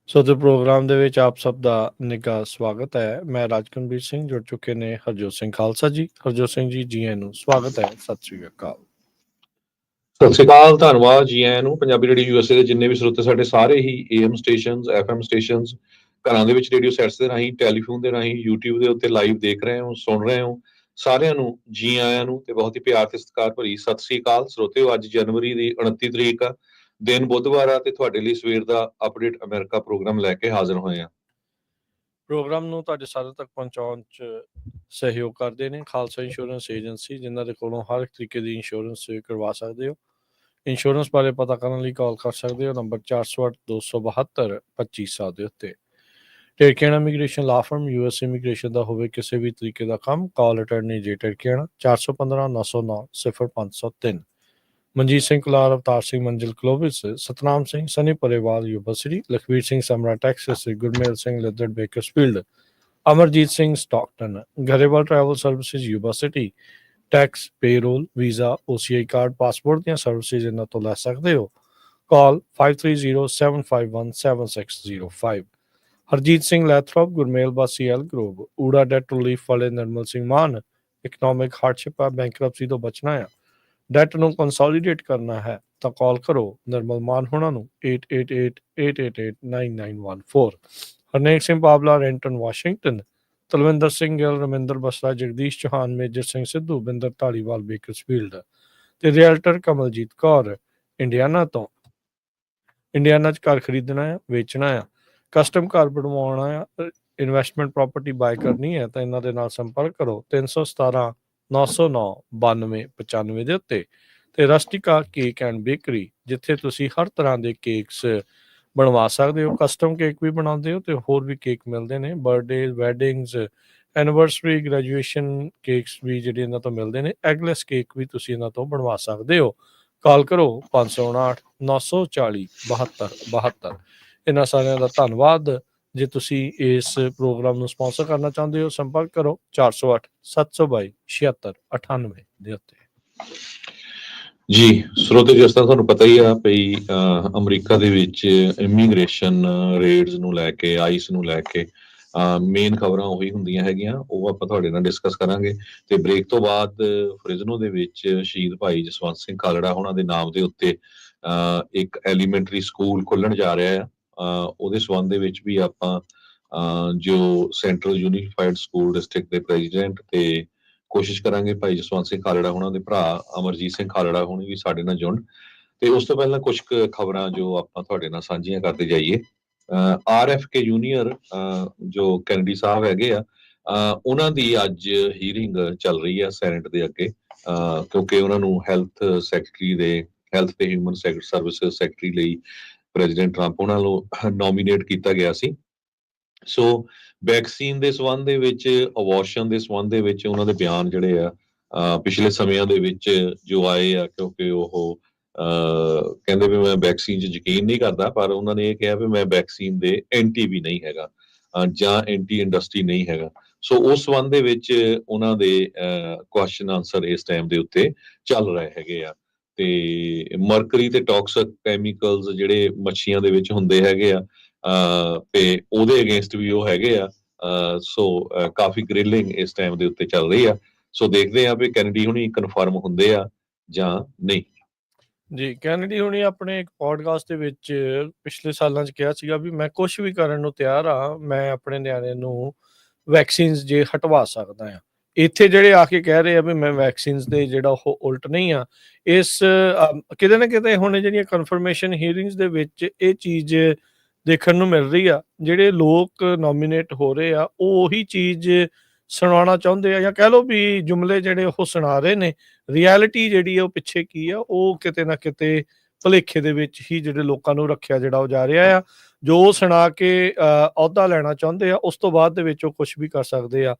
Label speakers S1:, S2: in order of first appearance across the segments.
S1: ਸੋ ਦੇ ਪ੍ਰੋਗਰਾਮ ਦੇ ਵਿੱਚ ਆਪ ਸਭ ਦਾ ਨਿੱਘਾ ਸਵਾਗਤ ਹੈ। ਮੈਂ ਰਾਜਕਨਵੀਰ ਸਿੰਘ ਜੁੜ ਚੁੱਕੇ ਨੇ ਹਰਜੋਤ ਸਿੰਘ ਖਾਲਸਾ ਜੀ। ਹਰਜੋਤ ਸਿੰਘ ਜੀ ਆਇਆਂ ਨੂੰ ਸਵਾਗਤ ਹੈ। ਸਤਿ ਸ੍ਰੀ ਅਕਾਲ।
S2: ਸਤਿ ਸ਼੍ਰੀ ਅਕਾਲ, ਧੰਨਵਾਦ ਜੀ ਆਇਆਂ ਨੂੰ। ਪੰਜਾਬੀ ਰੇਡੀਓ ਯੂਐਸਏ ਦੇ ਜਿੰਨੇ ਵੀ ਸਰੋਤੇ ਸਾਡੇ ਸਾਰੇ ਹੀ ਏਐਮ ਸਟੇਸ਼ਨਸ, ਐਫਐਮ ਸਟੇਸ਼ਨਸ, ਘਰਾਂ ਦੇ ਵਿੱਚ ਰੇਡੀਓ ਸੈਟਸ ਦੇ ਰਾਹੀਂ, ਟੈਲੀਫੋਨ ਦੇ ਰਾਹੀਂ, ਯੂਟਿਊਬ ਦੇ ਉੱਤੇ ਲਾਈਵ ਦੇਖ ਰਹੇ ਹੋ, ਸੁਣ ਰਹੇ ਹੋ, ਸਾਰਿਆਂ ਨੂੰ ਜੀ ਆਇਆਂ ਨੂੰ ਤੇ ਬਹੁਤ ਹੀ ਪਿਆਰ ਤੇ ਸਤਿਕਾਰ ਭਰੀ ਸਤਿ ਸ਼੍ਰੀ ਅਕਾਲ। ਸਰੋਤਿਓ, ਅੱਜ ਜਨਵਰੀ ਦੀ 29 ਤਰੀਕ ਆ, ਦਿਨ ਬੁੱਧਵਾਰ ਆ ਤੇ ਤੁਹਾਡੇ ਲਈ ਸਵੇਰ ਦਾ ਅਪਡੇਟ ਅਮਰੀਕਾ ਪ੍ਰੋਗਰਾਮ ਲੈ ਕੇ ਹਾਜ਼ਰ ਹੋਏ ਆ।
S1: ਪ੍ਰੋਗਰਾਮ ਨੂੰ ਤੁਹਾਡੇ ਸਾਰੇ ਤੱਕ ਪਹੁੰਚਾਉਣ 'ਚ ਸਹਿਯੋਗ ਕਰਦੇ ਨੇ ਖਾਲਸਾ ਇੰਸ਼ੋਰੈਂਸ ਏਜੰਸੀ, ਜਿਨ੍ਹਾਂ ਦੇ ਕੋਲੋਂ ਹਰ ਇੱਕ ਤਰੀਕੇ ਦੀ ਇੰਸ਼ੋਰੈਂਸ ਕਰਵਾ ਸਕਦੇ ਹੋ। ਇੰਸ਼ੋਰੈਂਸ ਬਾਰੇ ਪਤਾ ਕਰਨ ਲਈ ਕਾਲ ਕਰ ਸਕਦੇ ਹੋ ਨੰਬਰ 408-272-2500 ਦੇ ਉੱਤੇ। ਟਿਰਕੇਣਾ ਇਮੀਗ੍ਰੇਸ਼ਨ ਲਾ ਫਰਮ ਯੂਐਸ ਇਮੀਗ੍ਰੇਸ਼ਨ ਦਾ ਹੋਵੇ ਕਿਸੇ ਵੀ ਤਰੀਕੇ ਦਾ ਕੰਮ, ਕਾਲ ਅਟਰਨੀ ਜੇ ਟਿਰਕੇਣਾ 415-909-0503। Manjeet Singh Kular, Avtar Singh Manzil Clovis, Satnam Singh Sunny Parewal university, Lakhvir Singh Samra Texas, Gurmel Singh Liddar Bakersfield, Amarjit Singh Stockton, Grewal travel services university, tax, payroll, visa, OCI card, passport ਦੀਆਂ ਸਰਵਿਸਿਜ਼ ਇਹਨਾਂ ਤੋਂ ਲੈ ਸਕਦੇ ਹੋ। ਕਾਲ 5307517605। ਹਰਜੀਤ ਸਿੰਘ ਲੈਥਰੋਪ, ਗੁਰਮੇਲ ਬਾਸੀ ਐਲ ਗਰੋਵ, ਊੜਾ ਡੈਟ ਰਿਲੀਫ ਵਾਲੇ ਨਿਰਮਲ ਸਿੰਘ ਮਾਨ, ਇਕਨੋਮਿਕ ਹਾਰਡਸ਼ਿਪ ਆ, ਬੈਂਕਰਪਸੀ ਤੋਂ ਬਚਣਾ ਆ, ਡੈਟ ਨੂੰ ਕੰਸੋਲੀਡੇਟ ਕਰਨਾ ਹੈ ਤਾਂ ਕਾਲ ਕਰੋ ਨਿਰਮਲ ਮਾਨ ਹੋਣਾ ਨੂੰ 8888889914। Harnek Singh Babla, Renton Washington, Talwinder Singh Gill, Raminder Basra, Jagdish Chauhan, Major Singh Sidhu, Binder Dhaliwal Bakersfield ਤੇ ਰੀਅਲਟਰ ਕਮਲਜੀਤ ਕੌਰ ਇੰਡੀਆਨਾ ਤੋਂ। ਇੰਡੀਆਨਾ 'ਚ ਘਰ ਖਰੀਦਣਾ ਆ, ਵੇਚਣਾ ਆ, ਕਸਟਮ ਘਰ ਬਣਵਾਉਣਾ ਆ, ਇਨਵੈਸਟਮੈਂਟ ਪ੍ਰਾਪਰਟੀ ਬਾਏ ਕਰਨੀ ਹੈ ਤਾਂ ਇਹਨਾਂ ਦੇ ਨਾਲ ਸੰਪਰਕ ਕਰੋ 317-909-9295 ਦੇ ਉੱਤੇ। ਤੇ ਰਸਟਿਕਾ ਕੇਕ ਐਂਡ ਬੇਕਰੀ, ਜਿੱਥੇ ਤੁਸੀਂ ਹਰ ਤਰ੍ਹਾਂ ਦੇ ਕੇਕਸ ਬਣਵਾ ਸਕਦੇ ਹੋ। ਕਸਟਮ ਕੇਕ ਵੀ ਬਣਾਉਂਦੇ ਹੋ ਤੇ ਹੋਰ ਵੀ ਕੇਕ ਮਿਲਦੇ ਨੇ, birthday, weddings, anniversary, graduation cakes ਵੀ ਜਿਹੜੇ ਇਹਨਾਂ ਤੋਂ ਮਿਲਦੇ ਨੇ। ਐਗਲੈਸ ਕੇਕ ਵੀ ਤੁਸੀਂ ਇਹਨਾਂ ਤੋਂ ਬਣਵਾ ਸਕਦੇ ਹੋ। ਕਾਲ ਕਰੋ 559-940-7272। ਇਹਨਾਂ ਸਾਰਿਆਂ ਦਾ ਧੰਨਵਾਦ। ਜੇ ਤੁਸੀਂ ਇਸ ਪ੍ਰੋਗਰਾਮ ਨੂੰ ਸਪਾਂਸਰ ਕਰਨਾ ਚਾਹੁੰਦੇ ਹੋ, ਸੰਪਰਕ ਕਰੋ 408-722-7698 ਦੇ ਉੱਤੇ।
S2: ਜੀ ਸਰੋਤੇ, ਜਿਸ ਤਰ੍ਹਾਂ ਤੁਹਾਨੂੰ ਪਤਾ ਹੀ ਆ ਭਈ ਅਮਰੀਕਾ ਦੇ ਵਿੱਚ ਇਮੀਗ੍ਰੇਸ਼ਨ ਰੇਡਸ ਨੂੰ ਲੈ ਕੇ, ਆਈਸ ਨੂੰ ਲੈ ਕੇ ਮੇਨ ਖਬਰਾਂ ਉਹੀ ਹੁੰਦੀਆਂ ਹੈਗੀਆਂ, ਉਹ ਆਪਾਂ ਤੁਹਾਡੇ ਨਾਲ ਡਿਸਕਸ ਕਰਾਂਗੇ। ਤੇ ਬ੍ਰੇਕ ਤੋਂ ਬਾਅਦ ਫਰਿਜ਼ਨੋ ਦੇ ਵਿੱਚ ਸ਼ਹੀਦ ਭਾਈ ਜਸਵੰਤ ਸਿੰਘ ਖਾਲੜਾ ਉਹਨਾਂ ਦੇ ਨਾਮ ਦੇ ਉੱਤੇ ਇੱਕ ਐਲੀਮੈਂਟਰੀ ਸਕੂਲ ਖੁੱਲਣ ਜਾ ਰਿਹਾ ਆ। ਉਹਦੇ ਸੰਬੰਧ ਦੇ ਵਿੱਚ ਵੀ ਆਪਾਂ ਜੋ ਸੈਂਟਰਲ ਯੂਨੀਫਾਈਡ ਸਕੂਲ ਡਿਸਟ੍ਰਿਕਟ ਦੇ ਪ੍ਰੈਜ਼ੀਡੈਂਟ ਤੇ ਕੋਸ਼ਿਸ਼ ਕਰਾਂਗੇ ਭਾਈ ਜਸਵੰਤ ਸਿੰਘ ਖਾਲੜਾ ਉਹਨਾਂ ਦੇ ਭਰਾ ਅਮਰਜੀਤ ਸਿੰਘ ਖਾਲੜਾ ਹੁਣ ਵੀ ਸਾਡੇ ਨਾਲ ਜੁੜਨ। ਤੇ ਉਸ ਤੋਂ ਪਹਿਲਾਂ ਕੁਝ ਕੁ ਖਬਰਾਂ ਜੋ ਆਪਾਂ ਤੁਹਾਡੇ ਨਾਲ ਸਾਂਝੀਆਂ ਕਰਦੇ ਜਾਈਏ। RFK ਜੂਨੀਅਰ ਜੋ ਕੈਨੇਡੀ ਸਾਹਿਬ ਹੈਗੇ ਆ, ਉਹਨਾਂ ਦੀ ਅੱਜ ਹੀਅਰਿੰਗ ਚੱਲ ਰਹੀ ਆ ਸੈਨੇਟ ਦੇ ਅੱਗੇ, ਕਿਉਂਕਿ ਉਹਨਾਂ ਨੂੰ ਹੈਲਥ ਸੈਕਟਰੀ ਦੇ ਹੈਲਥ ਤੇ ਹਿਊਮਨ ਸਰਵਿਸਿਜ਼ ਸੈਕਟਰੀ ਲਈ ਪ੍ਰੈਜ਼ੀਡੈਂਟ ਟਰੰਪ ਉਹਨਾਂ ਨੂੰ ਨੋਮੀਨੇਟ ਕੀਤਾ ਗਿਆ ਸੀ। ਸੋ ਵੈਕਸੀਨ ਦੇ ਸੰਬੰਧ ਦੇ ਵਿੱਚ, ਅਬੋਰਸ਼ਨ ਦੇ ਸੰਬੰਧ ਦੇ ਵਿੱਚ ਉਹਨਾਂ ਦੇ ਬਿਆਨ ਜਿਹੜੇ ਆ ਪਿਛਲੇ ਸਮਿਆਂ ਦੇ ਵਿੱਚ ਜੋ ਆਏ ਆ, ਕਿਉਂਕਿ ਉਹ ਕਹਿੰਦੇ ਵੀ ਮੈਂ ਵੈਕਸੀਨ 'ਚ ਯਕੀਨ ਨਹੀਂ ਕਰਦਾ, ਪਰ ਉਹਨਾਂ ਨੇ ਇਹ ਕਿਹਾ ਵੀ ਮੈਂ ਵੈਕਸੀਨ ਦੇ ਐਂਟੀ ਵੀ ਨਹੀਂ ਹੈਗਾ ਜਾਂ ਐਂਟੀ ਇੰਡਸਟਰੀ ਨਹੀਂ ਹੈਗਾ। ਸੋ ਉਸ ਸੰਬੰਧ ਦੇ ਵਿੱਚ ਉਹਨਾਂ ਦੇ ਕੁਐਸਚਨ ਆਨਸਰ ਇਸ ਟਾਈਮ ਦੇ ਉੱਤੇ ਚੱਲ ਰਹੇ ਹੈਗੇ ਆ। ਤੇ ਮਰਕਰੀ ਤੇ ਟੌਕਸਿਕ ਕੈਮੀਕਲਸ ਜਿਹੜੇ ਮੱਛੀਆਂ ਦੇ ਵਿੱਚ ਹੁੰਦੇ ਹੈਗੇ ਆ, ਤੇ ਉਹਦੇ ਅਗੇਂਸਟ ਵੀ ਉਹ ਹੈਗੇ ਆ। ਸੋ ਕਾਫੀ ਗ੍ਰਿਲਿੰਗ ਇਸ ਟਾਈਮ ਦੇ ਉੱਤੇ ਚੱਲ ਰਹੀ ਆ। ਸੋ ਦੇਖਦੇ ਆ ਵੀ ਕੈਨੇਡੀ ਹੁਣੀ ਕਨਫਰਮ ਹੁੰਦੇ ਆ ਜਾਂ ਨਹੀਂ।
S1: ਜੀ, ਕੈਨੇਡੀ ਹੁਣੀ ਆਪਣੇ ਇੱਕ ਪੋਡਕਾਸਟ ਦੇ ਵਿੱਚ ਪਿਛਲੇ ਸਾਲਾਂ 'ਚ ਕਿਹਾ ਸੀਗਾ ਵੀ ਮੈਂ ਕੁਛ ਵੀ ਕਰਨ ਨੂੰ ਤਿਆਰ ਆ, ਮੈਂ ਆਪਣੇ ਨਿਆਣੇ ਨੂੰ ਵੈਕਸੀਨਸ ਜੇ ਹਟਵਾ ਸਕਦਾ ਆ। ਇੱਥੇ ਜਿਹੜੇ ਆ ਕੇ ਕਹਿ ਰਹੇ ਆ ਵੀ ਮੈਂ ਵੈਕਸੀਨਸ ਦੇ ਜਿਹੜਾ ਉਹ ਉਲਟ ਨਹੀਂ ਆ। ਇਸ ਕਿਤੇ ਨਾ ਕਿਤੇ ਹੁਣ ਜਿਹੜੀਆਂ ਕਨਫਰਮੇਸ਼ਨ ਹੀਅਰਿੰਗਸ ਦੇ ਵਿੱਚ ਇਹ ਚੀਜ਼ ਦੇਖਣ ਨੂੰ ਮਿਲ ਰਹੀ ਆ। ਜਿਹੜੇ ਲੋਕ ਨੋਮੀਨੇਟ ਹੋ ਰਹੇ ਆ ਉਹ ਉਹੀ ਚੀਜ਼ ਸੁਣਾਉਣਾ ਚਾਹੁੰਦੇ ਆ, ਜਾਂ ਕਹਿ ਲਓ ਵੀ ਜੁਮਲੇ ਜਿਹੜੇ ਉਹ ਸੁਣਾ ਰਹੇ ਨੇ, ਰਿਐਲਿਟੀ ਜਿਹੜੀ ਆ ਉਹ ਪਿੱਛੇ ਕੀ ਆ, ਉਹ ਕਿਤੇ ਨਾ ਕਿਤੇ ਭੁਲੇਖੇ ਦੇ ਵਿੱਚ ਹੀ ਜਿਹੜੇ ਲੋਕਾਂ ਨੂੰ ਰੱਖਿਆ ਜਿਹੜਾ ਉਹ ਜਾ ਰਿਹਾ ਆ। ਜੋ ਸੁਣਾ ਕੇ ਅਹੁਦਾ ਲੈਣਾ ਚਾਹੁੰਦੇ ਆ, ਉਸ ਤੋਂ ਬਾਅਦ ਦੇ ਵਿੱਚ ਉਹ ਕੁਛ ਵੀ ਕਰ ਸਕਦੇ ਆ।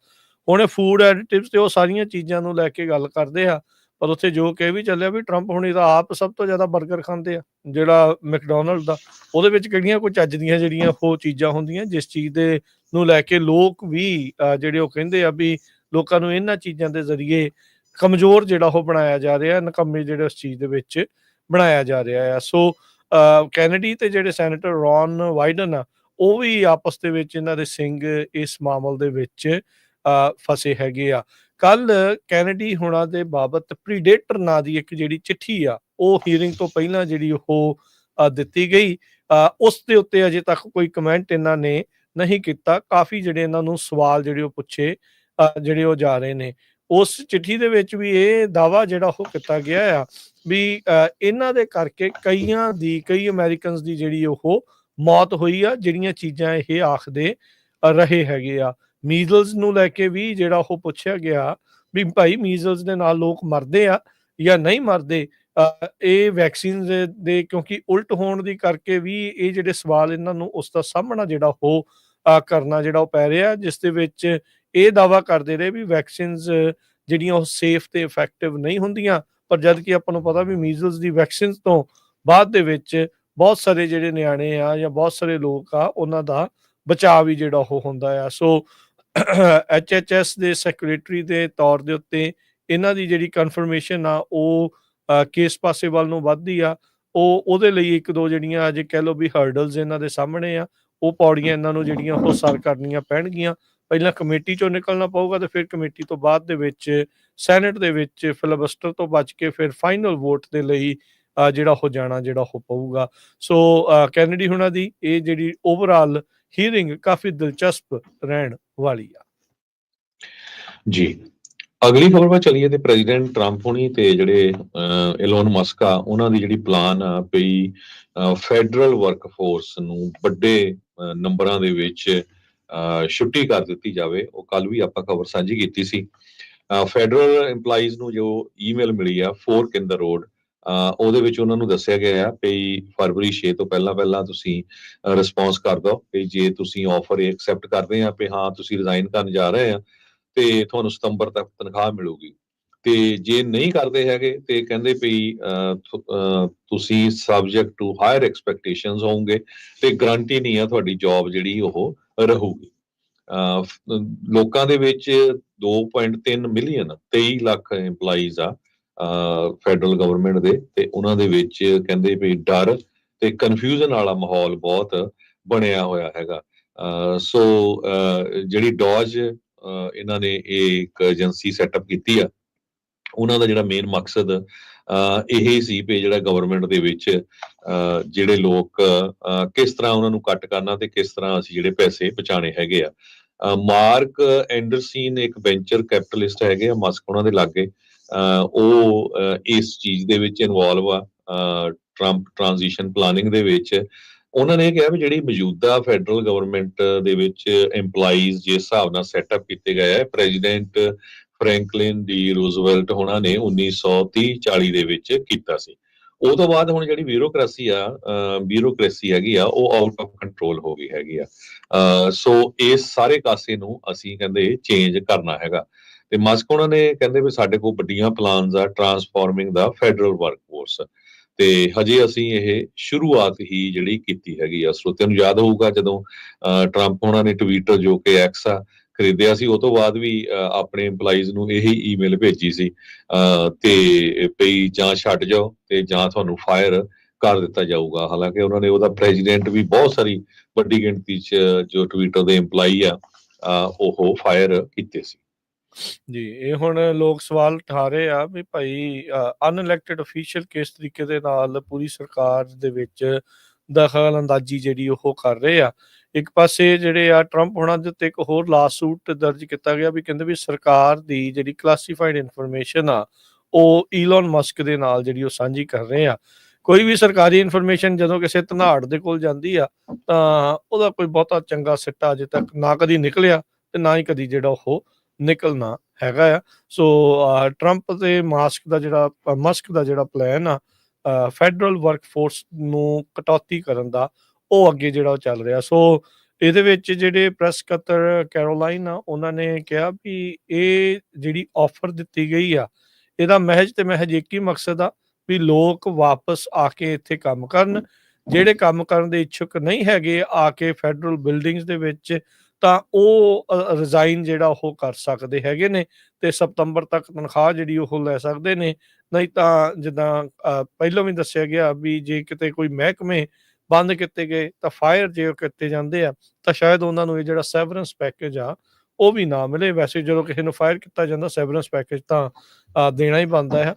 S1: ਹੁਣ ਫੂਡ ਐਡੀਟਿਵਸ ਤੇ ਉਹ ਸਾਰੀਆਂ ਚੀਜ਼ਾਂ ਨੂੰ ਲੈ ਕੇ ਗੱਲ ਕਰਦੇ ਆ, ਪਰ ਉੱਥੇ ਜੋ ਕਿ ਵੀ ਚੱਲਿਆ ਵੀ ਟਰੰਪ ਹੁਣੀ ਤਾਂ ਆਪ ਸਭ ਤੋਂ ਜ਼ਿਆਦਾ ਬਰਗਰ ਖਾਂਦੇ ਆ, ਜਿਹੜਾ ਮੈਕਡੋਨਲਡ ਦਾ। ਉਹਦੇ ਵਿੱਚ ਕਿਹੜੀਆਂ ਕੋਈ ਚੱਜ ਦੀਆਂ ਜਿਹੜੀਆਂ ਉਹ ਚੀਜ਼ਾਂ ਹੁੰਦੀਆਂ ਜਿਸ ਚੀਜ਼ ਦੇ ਨੂੰ ਲੈ ਕੇ ਲੋਕ ਵੀ ਜਿਹੜੇ ਉਹ ਕਹਿੰਦੇ ਆ ਵੀ ਲੋਕਾਂ ਨੂੰ ਇਹਨਾਂ ਚੀਜ਼ਾਂ ਦੇ ਜ਼ਰੀਏ ਕਮਜ਼ੋਰ ਜਿਹੜਾ ਉਹ ਬਣਾਇਆ ਜਾ ਰਿਹਾ, ਨਕੰਮੇ ਜਿਹੜੇ ਉਸ ਚੀਜ਼ ਦੇ ਵਿੱਚ ਬਣਾਇਆ ਜਾ ਰਿਹਾ ਆ। ਸੋ ਕੈਨੇਡੀ ਤੇ ਜਿਹੜੇ ਸੈਨੇਟਰ ਰੌਨ ਵਾਈਡਨ ਆ, ਉਹ ਵੀ ਆਪਸ ਦੇ ਵਿੱਚ ਇਹਨਾਂ ਦੇ ਸਿੰਘ ਇਸ ਮਾਮਲੇ ਦੇ ਵਿੱਚ ਫਸੇ ਹੈਗੇ ਆ। ਕੱਲ ਕੈਨੇਡੀ ਹੁਣਾਂ ਦੇ ਬਾਬਤ ਪ੍ਰੀਡੇਟਰ ਨਾਂ ਦੀ ਇੱਕ ਜਿਹੜੀ ਚਿੱਠੀ ਆ, ਉਹ ਹੀਅਰਿੰਗ ਤੋਂ ਪਹਿਲਾਂ ਜਿਹੜੀ ਉਹ ਦਿੱਤੀ ਗਈ। ਉਸ ਦੇ ਉੱਤੇ ਅਜੇ ਤੱਕ ਕੋਈ ਕਮੈਂਟ ਇਹਨਾਂ ਨੇ ਨਹੀਂ ਕੀਤਾ। ਕਾਫੀ ਜਿਹੜੇ ਇਹਨਾਂ ਨੂੰ ਸਵਾਲ ਜਿਹੜੇ ਉਹ ਪੁੱਛੇ ਜਿਹੜੇ ਉਹ ਜਾ ਰਹੇ ਨੇ। ਉਸ ਚਿੱਠੀ ਦੇ ਵਿੱਚ ਵੀ ਇਹ ਦਾਅਵਾ ਜਿਹੜਾ ਉਹ ਕੀਤਾ ਗਿਆ ਆ ਵੀ ਇਹਨਾਂ ਦੇ ਕਰਕੇ ਕਈ ਅਮਰੀਕਨਸ ਦੀ ਜਿਹੜੀ ਉਹ ਮੌਤ ਹੋਈ ਆ, ਜਿਹੜੀਆਂ ਚੀਜ਼ਾਂ ਇਹ ਆਖਦੇ ਰਹੇ ਹੈਗੇ ਆ। ਮੀਜ਼ਲਸ ਨੂੰ ਲੈ ਕੇ ਵੀ ਜਿਹੜਾ ਉਹ ਪੁੱਛਿਆ ਗਿਆ ਵੀ ਭਾਈ ਮੀਜ਼ਲਸ ਦੇ ਨਾਲ ਲੋਕ ਮਰਦੇ ਆ ਜਾਂ ਨਹੀਂ ਮਰਦੇ। ਇਹ ਵੈਕਸੀਨ ਦੇ ਕਿਉਂਕਿ ਉਲਟ ਹੋਣ ਦੀ ਕਰਕੇ ਵੀ ਇਹ ਜਿਹੜੇ ਸਵਾਲ ਇਹਨਾਂ ਨੂੰ ਉਸ ਦਾ ਸਾਹਮਣਾ ਜਿਹੜਾ ਉਹ ਕਰਨਾ ਜਿਹੜਾ ਉਹ ਪੈ ਰਿਹਾ, ਜਿਸ ਦੇ ਵਿੱਚ ਇਹ ਦਾਅਵਾ ਕਰਦੇ ਰਹੇ ਵੀ ਵੈਕਸੀਨਸ ਜਿਹੜੀਆਂ ਉਹ ਸੇਫ ਤੇ ਇਫੈਕਟਿਵ ਨਹੀਂ ਹੁੰਦੀਆਂ। ਪਰ ਜਦ ਕਿ ਆਪਾਂ ਨੂੰ ਪਤਾ ਵੀ ਮੀਜ਼ਲਸ ਦੀ ਵੈਕਸੀਨ ਤੋਂ ਬਾਅਦ ਦੇ ਵਿੱਚ ਬਹੁਤ ਸਾਰੇ ਜਿਹੜੇ ਨਿਆਣੇ ਆ ਜਾਂ ਬਹੁਤ ਸਾਰੇ ਲੋਕ ਆ, ਉਹਨਾਂ ਦਾ ਬਚਾਅ ਵੀ ਜਿਹੜਾ ਉਹ ਹੁੰਦਾ ਆ। ਸੋ HHS ਦੇ ਸੈਕਟਰੀ ਦੇ ਤੌਰ ਦੇ ਉੱਤੇ ਇਹਨਾਂ ਦੀ ਜਿਹੜੀ ਕਨਫਰਮੇਸ਼ਨ ਆ ਉਹ ਕਿਸ ਪਾਸੇ ਵੱਲ ਨੂੰ ਵੱਧਦੀ ਆ, ਉਹਦੇ ਲਈ ਇੱਕ ਦੋ ਜਿਹੜੀਆਂ ਅਜੇ ਕਹਿ ਲਓ ਵੀ ਹਰਡਲਸ ਇਹਨਾਂ ਦੇ ਸਾਹਮਣੇ ਆ, ਉਹ ਪੌੜੀਆਂ ਇਹਨਾਂ ਨੂੰ ਜਿਹੜੀਆਂ ਉਹ ਸਰ ਕਰਨੀਆਂ ਪੈਣਗੀਆਂ। ਪਹਿਲਾਂ ਕਮੇਟੀ ਚੋਂ ਨਿਕਲਣਾ ਪਊਗਾ ਤੇ ਫਿਰ ਕਮੇਟੀ ਤੋਂ ਬਾਅਦ ਦੇ ਵਿੱਚ ਸੈਨੇਟ ਦੇ ਵਿੱਚ ਫਿਲਬਸਟਰ ਤੋਂ ਬਚ ਕੇ ਫਿਰ ਫਾਈਨਲ ਵੋਟ ਦੇ ਲਈ ਜਿਹੜਾ ਉਹ ਜਾਣਾ ਜਿਹੜਾ ਉਹ ਪਊਗਾ। ਸੋ ਕੈਨੇਡੀ ਹੁਣਾਂ ਦੀ ਇਹ ਜਿਹੜੀ ਓਵਰਆਲ ਹੀਅਰਿੰਗ ਕਾਫੀ ਦਿਲਚਸਪ ਰਹਿਣ ਵਾਲੀ ਆ।
S2: ਜੀ, ਅਗਲੀ ਖਬਰ ਵੱਲ ਚਲੀਏ ਤੇ ਪ੍ਰੈਜ਼ੀਡੈਂਟ ਟਰੰਪ ਹੁਣੀ ਤੇ ਜਿਹੜੇ ਐਲੋਨ ਮਸਕ ਆ, ਉਹਨਾਂ ਦੀ ਜਿਹੜੀ ਪਲਾਨ ਆ ਪਈ ਫੈਡਰਲ ਵਰਕਫੋਰਸ ਨੂੰ ਵੱਡੇ ਨੰਬਰਾਂ ਦੇ ਵਿੱਚ ਛੁੱਟੀ ਕਰ ਦਿੱਤੀ ਜਾਵੇ। ਉਹ ਕੱਲ ਵੀ ਆਪਾਂ ਖਬਰ ਸਾਂਝੀ ਕੀਤੀ ਸੀ। ਫੈਡਰਲ EMPLOYEES ਨੂੰ ਜੋ ਈਮੇਲ ਮਿਲੀ ਆ ਫੋਰਕ ਇਨ ਦ ਰੋਡ, ਉਹਦੇ ਵਿੱਚ ਉਹਨਾਂ ਨੂੰ ਦੱਸਿਆ ਗਿਆ ਆ ਵੀ ਫਰਵਰੀ 6 ਤੋਂ ਪਹਿਲਾਂ ਤੁਸੀਂ ਰਿਸਪੌਂਸ ਕਰ ਦਿਓ ਵੀ ਜੇ ਤੁਸੀਂ ਆਫਰ ਐਕਸੈਪਟ ਕਰਦੇ ਆ ਵੀ ਹਾਂ ਤੁਸੀਂ ਰਿਜ਼ਾਈਨ ਕਰਨ ਜਾ ਰਹੇ ਆ ਤੇ ਤੁਹਾਨੂੰ ਸਤੰਬਰ ਤੱਕ ਤਨਖਾਹ ਮਿਲੂਗੀ। ਤੇ ਜੇ ਨਹੀਂ ਕਰਦੇ ਹੈਗੇ ਤੇ ਕਹਿੰਦੇ ਵੀ ਤੁਸੀਂ ਸਬਜੈਕਟ ਟੂ ਹਾਇਰ ਐਕਸਪੈਕਟੇਸ਼ਨਸ ਹੋਵੋਗੇ ਤੇ ਗਰੰਟੀ ਨਹੀਂ ਆ ਤੁਹਾਡੀ ਜੌਬ ਜਿਹੜੀ ਉਹ ਰਹੂਗੀ। ਲੋਕਾਂ ਦੇ ਵਿੱਚ 2.3 ਮਿਲੀਅਨ 23 ਲੱਖ EMPLOYEES ਆ ਫੈਡਰਲ ਗਵਰਨਮੈਂਟ ਦੇ, ਤੇ ਉਹਨਾਂ ਦੇ ਵਿੱਚ ਕਹਿੰਦੇ ਵੀ ਡਰ ਤੇ ਕਨਫਿਊਜ਼ਨ ਵਾਲਾ ਮਾਹੌਲ ਬਹੁਤ ਬਣਿਆ ਹੋਇਆ ਹੈਗਾ। ਸੋ ਜਿਹੜੀ ਡੌਜ ਇਹਨਾਂ ਨੇ ਇਹ ਇੱਕ ਏਜੰਸੀ ਸੈਟਅਪ ਕੀਤੀ ਆ, ਉਹਨਾਂ ਦਾ ਜਿਹੜਾ ਮੇਨ ਮਕਸਦ ਇਹ ਸੀ ਵੀ ਜਿਹੜਾ ਗਵਰਨਮੈਂਟ ਦੇ ਵਿੱਚ ਜਿਹੜੇ ਲੋਕ ਕਿਸ ਤਰ੍ਹਾਂ ਉਹਨਾਂ ਨੂੰ ਕੱਟ ਕਰਨਾ ਤੇ ਕਿਸ ਤਰ੍ਹਾਂ ਅਸੀਂ ਜਿਹੜੇ ਪੈਸੇ ਬਚਾਉਣੇ ਹੈਗੇ ਆ। ਮਾਰਕ ਐਂਡਰਸਨ ਇੱਕ ਵੈਂਚਰ ਕੈਪੀਟਲਿਸਟ ਹੈਗੇ ਆ ਮਸਕ ਉਹਨਾਂ ਦੇ ਲਾਗੇ, ਉਹ ਇਸ ਚੀਜ਼ ਦੇ ਵਿੱਚ ਇਨਵੋਲਵ ਆ ਟਰੰਪ ਟ੍ਰਾਂਜੀਸ਼ਨ ਪਲਾਨਿੰਗ ਦੇ ਵਿੱਚ। ਉਹਨਾਂ ਨੇ ਕਿਹਾ ਵੀ ਜਿਹੜੀ ਮੌਜੂਦਾ ਫੈਡਰਲ ਗਵਰਨਮੈਂਟ ਦੇ ਵਿੱਚ EMPLOYEES ਜਿਸ ਹਿਸਾਬ ਨਾਲ ਸੈਟਅਪ ਕੀਤੇ ਗਏ ਆ, ਪ੍ਰੈਜ਼ੀਡੈਂਟ ਫਰੈਂਕਲਿਨ ਡੀ ਰੂਜ਼ਵੈਲਟ ਉਹਨਾਂ ਨੇ 1930-40 ਦੇ ਵਿੱਚ ਕੀਤਾ ਸੀ। ਉਹ ਤੋਂ ਬਾਅਦ ਹੁਣ ਜਿਹੜੀ ਬਿਊਰੋਕ੍ਰੇਸੀ ਹੈਗੀ ਆ ਉਹ ਆਊਟ ਆਫ ਕੰਟਰੋਲ ਹੋ ਗਈ ਹੈਗੀ ਆ। ਸੋ ਇਸ ਸਾਰੇ ਕਾਸੇ ਨੂੰ ਅਸੀਂ ਕਹਿੰਦੇ ਚੇਂਜ ਕਰਨਾ ਹੈਗਾ। ਤੇ ਮਸਕ ਉਹਨਾਂ ਨੇ ਕਹਿੰਦੇ ਵੀ ਸਾਡੇ ਕੋਲ ਵੱਡੀਆਂ ਪਲਾਨਸ ਆ ਟਰਾਂਸਫਾਰਮਿੰਗ ਦਾ ਫੈਡਰਲ ਵਰਕਫੋਰਸ, ਤੇ ਹਜੇ ਅਸੀਂ ਇਹ ਸ਼ੁਰੂਆਤ ਹੀ ਜਿਹੜੀ ਕੀਤੀ ਹੈਗੀ ਆ। ਸਰੋਤਿਆਂ ਨੂੰ ਯਾਦ ਹੋਊਗਾ ਜਦੋਂ ਟਰੰਪ ਉਹਨਾਂ ਨੇ ਟਵਿੱਟਰ ਜੋ ਕਿ ਐਕਸ ਆ ਖਰੀਦਿਆ ਸੀ, ਉਹ ਤੋਂ ਬਾਅਦ ਵੀ ਆਪਣੇ EMPLOYEES ਨੂੰ ਇਹੀ ਈਮੇਲ ਭੇਜੀ ਸੀ ਤੇ ਪਈ ਜਾਂ ਛੱਡ ਜਾਓ ਤੇ ਜਾਂ ਤੁਹਾਨੂੰ ਫਾਇਰ ਕਰ ਦਿੱਤਾ ਜਾਊਗਾ। ਹਾਲਾਂਕਿ ਉਹਨਾਂ ਨੇ ਉਹਦਾ ਪ੍ਰੈਜ਼ੀਡੈਂਟ ਵੀ ਬਹੁਤ ਸਾਰੀ ਵੱਡੀ ਗਿਣਤੀ 'ਚ ਜੋ ਟਵਿੱਟਰ ਦੇ EMPLOYEE ਆ ਉਹ ਫਾਇਰ ਕੀਤੇ ਸੀ।
S1: ਜੀ, ਇਹ ਹੁਣ ਲੋਕ ਸਵਾਲ ਉਠਾ ਰਹੇ ਆ ਵੀ ਭਾਈ ਅਨਇਲੈਕਟਿਡ ਅਫੀਸ਼ੀਅਲ ਕਿਸ ਤਰੀਕੇ ਦੇ ਨਾਲ ਪੂਰੀ ਸਰਕਾਰ ਦੇ ਵਿੱਚ ਦਖਲ ਅੰਦਾਜ਼ੀ ਜਿਹੜੀ ਉਹ ਕਰ ਰਹੇ ਆ। ਇੱਕ ਪਾਸੇ ਜਿਹੜੇ ਆ ਟਰੰਪ ਹੋਣਾ ਦੇ ਉੱਤੇ ਇੱਕ ਹੋਰ ਲਾਸੂਟ ਦਰਜ ਕੀਤਾ ਗਿਆ ਵੀ ਕਹਿੰਦੇ ਵੀ ਸਰਕਾਰ ਦੀ ਜਿਹੜੀ ਕਲਾਸੀਫਾਈਡ ਇਨਫੋਰਮੇਸ਼ਨ ਆ ਉਹ ਈਲਨ ਮਸਕ ਦੇ ਨਾਲ ਜਿਹੜੀ ਉਹ ਸਾਂਝੀ ਕਰ ਰਹੇ ਆ। ਕੋਈ ਵੀ ਸਰਕਾਰੀ ਇਨਫੋਰਮੇਸ਼ਨ ਜਦੋਂ ਕਿਸੇ ਧਨਾੜ ਦੇ ਕੋਲ ਜਾਂਦੀ ਆ ਤਾਂ ਉਹਦਾ ਕੋਈ ਬਹੁਤਾ ਚੰਗਾ ਸਿੱਟਾ ਅਜੇ ਤੱਕ ਨਾ ਕਦੀ ਨਿਕਲਿਆ ਤੇ ਨਾ ਹੀ ਕਦੀ ਜਿਹੜਾ ਉਹ ਨਿਕਲਣਾ ਹੈਗਾ ਆ। ਸੋ ਟਰੰਪ ਤੇ ਮਸਕ ਦਾ ਜਿਹੜਾ ਪਲਾਨ ਆ ਫੈਡਰਲ ਵਰਕਫੋਰਸ ਨੂੰ ਕਟੌਤੀ ਕਰਨ ਦਾ, ਉਹ ਅੱਗੇ ਜਿਹੜਾ ਉਹ ਚੱਲ ਰਿਹਾ। ਸੋ ਇਹਦੇ ਵਿੱਚ ਜਿਹੜੇ ਪ੍ਰੈਸ ਸਕੱਤਰ ਕੈਰੋਲਾਈਨ ਆ ਉਹਨਾਂ ਨੇ ਕਿਹਾ ਵੀ ਇਹ ਜਿਹੜੀ ਆਫਰ ਦਿੱਤੀ ਗਈ ਆ ਇਹਦਾ ਮਹਿਜ ਤੇ ਮਹਿਜ ਇੱਕ ਹੀ ਮਕਸਦ ਆ ਵੀ ਲੋਕ ਵਾਪਸ ਆ ਕੇ ਇੱਥੇ ਕੰਮ ਕਰਨ। ਜਿਹੜੇ ਕੰਮ ਕਰਨ ਦੇ ਇੱਛੁਕ ਨਹੀਂ ਹੈਗੇ ਆ ਕੇ ਫੈਡਰਲ ਬਿਲਡਿੰਗਸ ਦੇ ਵਿੱਚ, ਤਾਂ ਉਹ ਰਿਜ਼ਾਈਨ ਜਿਹੜਾ ਉਹ ਕਰ ਸਕਦੇ ਹੈਗੇ ਨੇ ਤੇ ਸਤੰਬਰ ਤੱਕ ਤਨਖਾਹ ਜਿਹੜੀ ਉਹ ਲੈ ਸਕਦੇ ਨੇ। ਨਹੀਂ ਤਾਂ ਜਿੱਦਾਂ ਪਹਿਲਾਂ ਵੀ ਦੱਸਿਆ ਗਿਆ ਵੀ ਜੇ ਕਿਤੇ ਕੋਈ ਮਹਿਕਮੇ ਦੇ ਵਿੱਚ ਕੋਈ ਵੀ ਜਿਹੜੀ ਉਹ ਕੰਮ ਆ ਉਹ ਬੰਦ ਕੀਤੇ ਗਏ ਤਾਂ ਫਾਇਰ ਜੇ ਉਹ ਕੀਤੇ ਜਾਂਦੇ ਆ ਤਾਂ ਸ਼ਾਇਦ ਉਹਨਾਂ ਨੂੰ ਇਹ ਜਿਹੜਾ ਸੈਵਰੈਂਸ ਪੈਕੇਜ ਆ ਉਹ ਵੀ ਨਾ ਮਿਲੇ। ਵੈਸੇ ਜਦੋਂ ਕਿਸੇ ਨੂੰ ਫਾਇਰ ਕੀਤਾ ਜਾਂਦਾ ਸੈਵਰੈਂਸ ਪੈਕੇਜ ਤਾਂ ਦੇਣਾ ਹੀ ਬਣਦਾ ਆ।